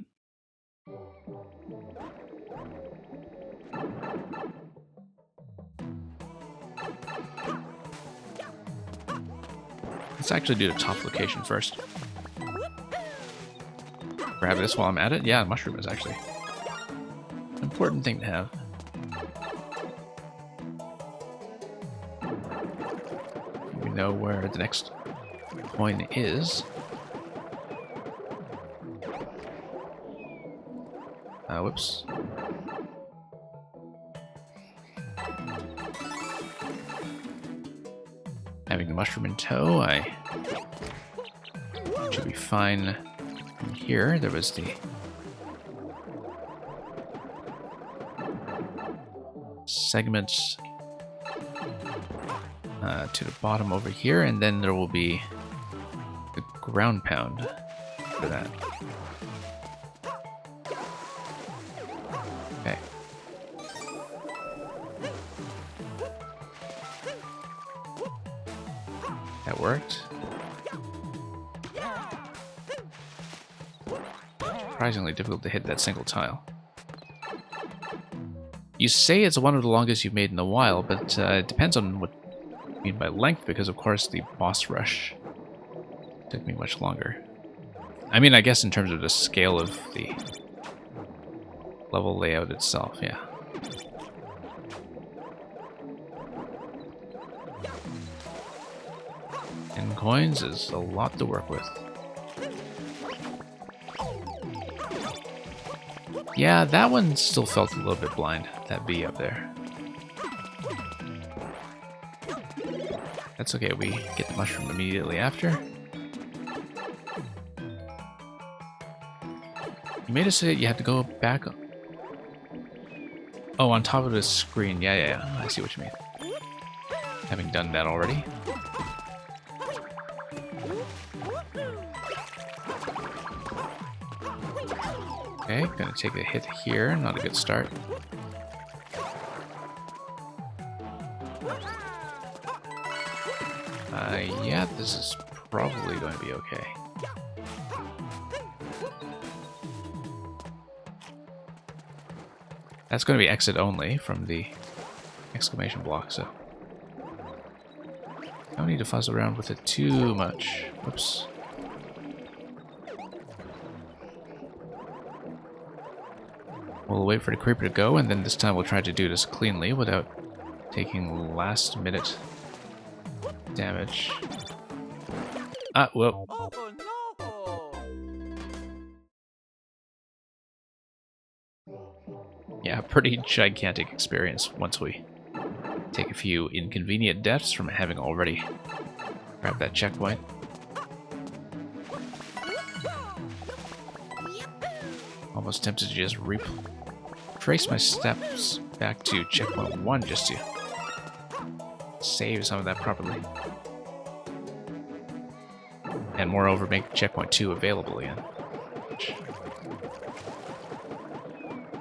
Let's actually do the top location first. Grab this while I'm at it. Yeah, mushroom is actually an important thing to have. Maybe know where the next coin is. Whoops. Having the mushroom in tow, I should be fine from here. There was the segments to the bottom over here, and then there will be the ground pound for that. Okay. That worked. Surprisingly difficult to hit that single tile. You say it's one of the longest you've made in a while, but it depends on what you mean by length, because of course the boss rush took me much longer. I mean, I guess in terms of the scale of the level layout itself, yeah. And coins is a lot to work with. Yeah, that one still felt a little bit blind, that bee up there. That's okay, we get the mushroom immediately after. You made us say you had to go back. Oh, on top of the screen. Yeah. I see what you mean. Having done that already. Okay, gonna take a hit here. Not a good start. Yeah, this is probably going to be okay. That's going to be exit only from the exclamation block, so don't need to fuzz around with it too much. Whoops. We'll wait for the creeper to go, and then this time we'll try to do this cleanly without taking last minute damage. Ah, whoa. Oh no! Yeah, pretty gigantic experience once we take a few inconvenient deaths from having already grabbed that checkpoint. Almost tempted to just retrace my steps back to checkpoint 1 just to save some of that properly. And moreover, make checkpoint 2 available again.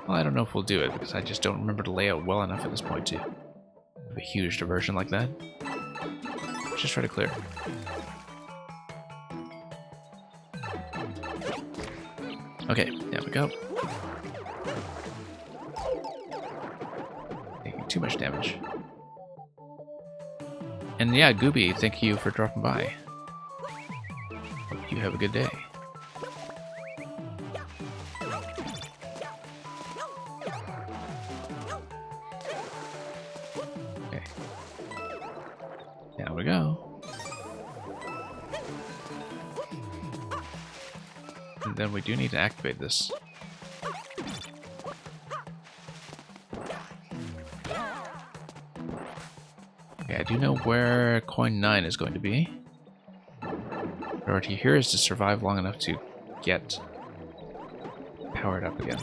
Well, I don't know if we'll do it, because I just don't remember the layout well enough at this point to have a huge diversion like that. Let's just try to clear. Okay, there we go. Taking too much damage. And yeah, Gooby, thank you for dropping by. Hope you have a good day. Okay. There we go. And then we do need to activate this. Okay, I do know where coin 9 is going to be. Priority here is to survive long enough to get powered up again.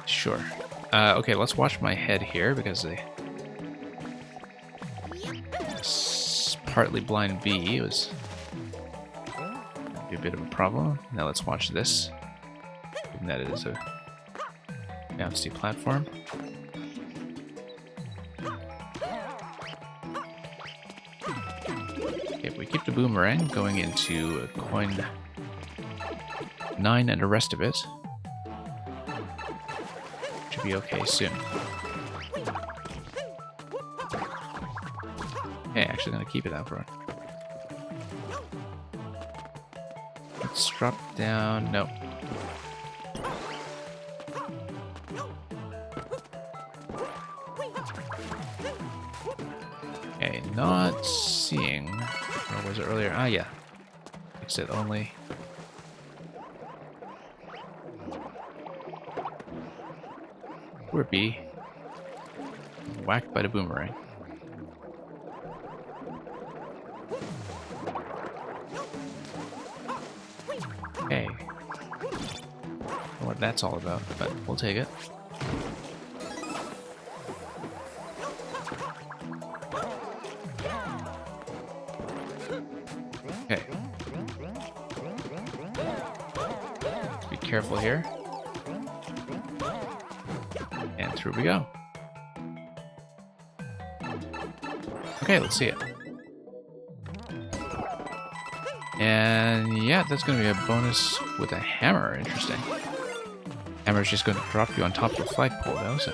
Sure. Okay, let's watch my head here, because partly blind bee was be a bit of a problem. Now let's watch this, given that it is a bouncy platform. Okay, if we keep the boomerang going into coin 9 and the rest of it, should be okay soon. Okay, actually gonna keep it out for it. Let's drop down. No. not seeing. Or was it earlier? Ah, yeah. Exit only. Poor bee. Whacked by the boomerang. Okay. I don't know what that's all about, but we'll take it. Okay. Be careful here. And through we go. Okay, let's see it. And yeah, that's going to be a bonus with a hammer. Interesting. Hammer's just going to drop you on top of the flagpole, though, so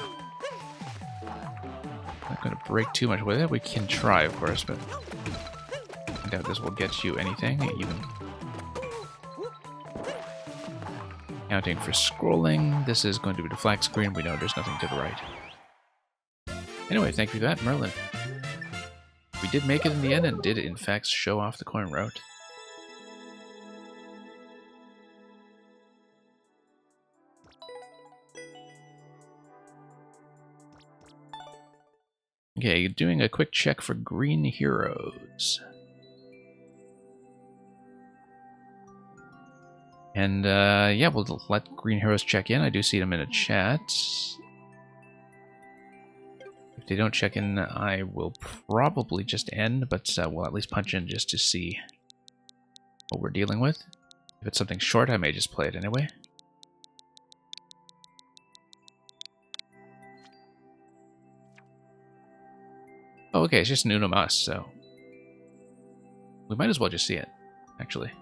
not going to break too much with it. We can try, of course, but I doubt this will get you anything, even. Counting for scrolling. This is going to be the flag screen. We know there's nothing to the right. Anyway, thank you for that, Merlin. We did make it in the end and did, in fact, show off the coin route. Okay, doing a quick check for green heroes. And yeah, we'll let green heroes check in. I do see them in a chat. If they don't check in, I will probably just end, but we'll at least punch in just to see what we're dealing with. If it's something short, I may just play it anyway. Oh, okay, it's just an Uno Mas, so we might as well just see it, actually.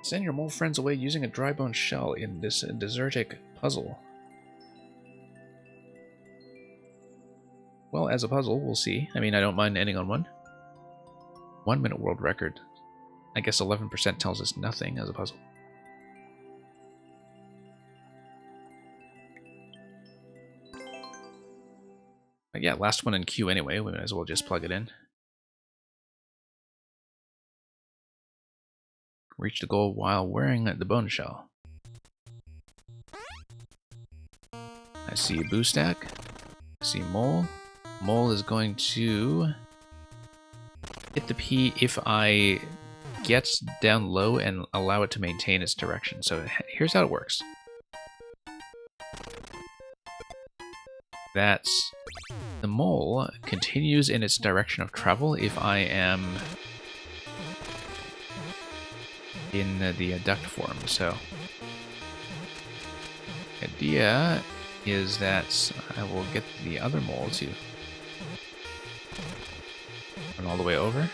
Send your mole friends away using a dry bone shell in this desertic puzzle. Well, as a puzzle, we'll see. I mean, I don't mind ending on one. 1 minute world record. I guess 11% tells us nothing as a puzzle. But yeah, last one in queue anyway. We might as well just plug it in. Reach the goal while wearing the bone shell. I see a boo stack. I see mole. Mole is going to hit the P if I get down low and allow it to maintain its direction. So here's how it works. That's the mole continues in its direction of travel if I am in the duct form. So the idea is that I will get the other mole to run all the way over.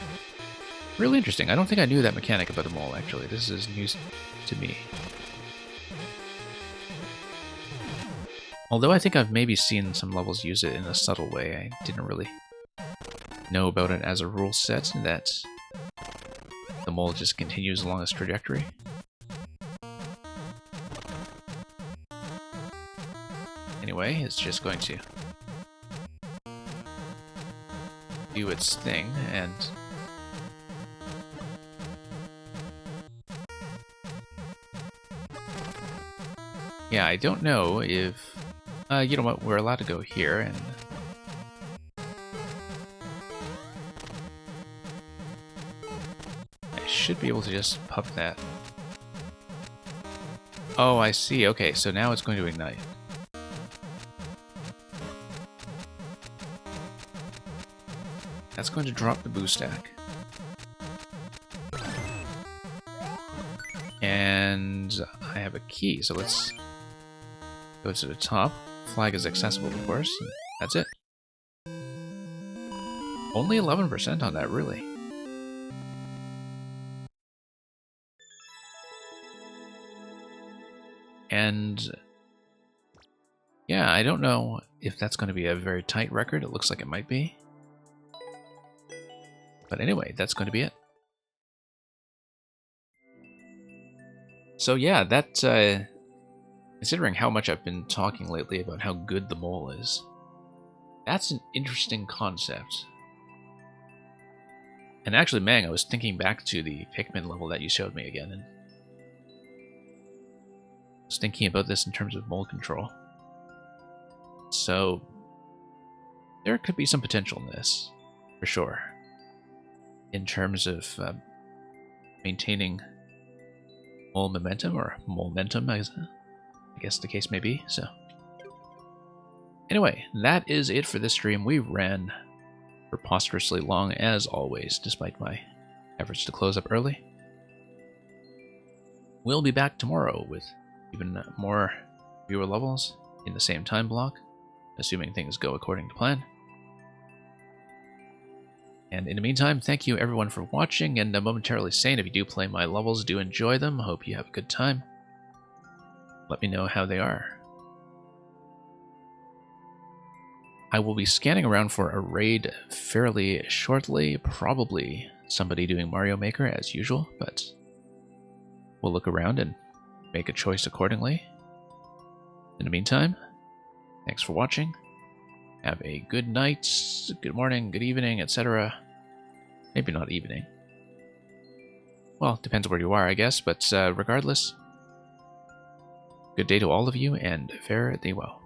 Really interesting. I don't think I knew that mechanic about the mole, actually. This is news to me. Although I think I've maybe seen some levels use it in a subtle way. I didn't really know about it as a rule set, that the mole just continues along its trajectory. Anyway, it's just going to do its thing, and yeah, I don't know if you know what, we're allowed to go here, and I should be able to just pop that. Oh, I see. Okay, so now it's going to ignite. That's going to drop the boo stack. And I have a key, so let's go to the top. Flag is accessible, of course. That's it. Only 11% on that, really. And yeah, I don't know if that's going to be a very tight record. It looks like it might be. But anyway, that's going to be it. So yeah, that, considering how much I've been talking lately about how good the mole is, That's an interesting concept. And actually, Mang, I was thinking back to the Pikmin level that you showed me again, and I was thinking about this in terms of mold control. So, there could be some potential in this, for sure, in terms of maintaining mole momentum, or momentum, as I guess the case may be. So, anyway, that is it for this stream. We ran preposterously long, as always, despite my efforts to close up early. We'll be back tomorrow with even more viewer levels in the same time block, assuming things go according to plan. And in the meantime, thank you everyone for watching, and momentarily saying, if you do play my levels, do enjoy them. Hope you have a good time. Let me know how they are. I will be scanning around for a raid fairly shortly, probably somebody doing Mario Maker as usual, but we'll look around and make a choice accordingly. In the meantime, thanks for watching. Have a good night, good morning, good evening, etc. Maybe not evening. Well, depends where you are, I guess, but regardless, good day to all of you, and fare thee well.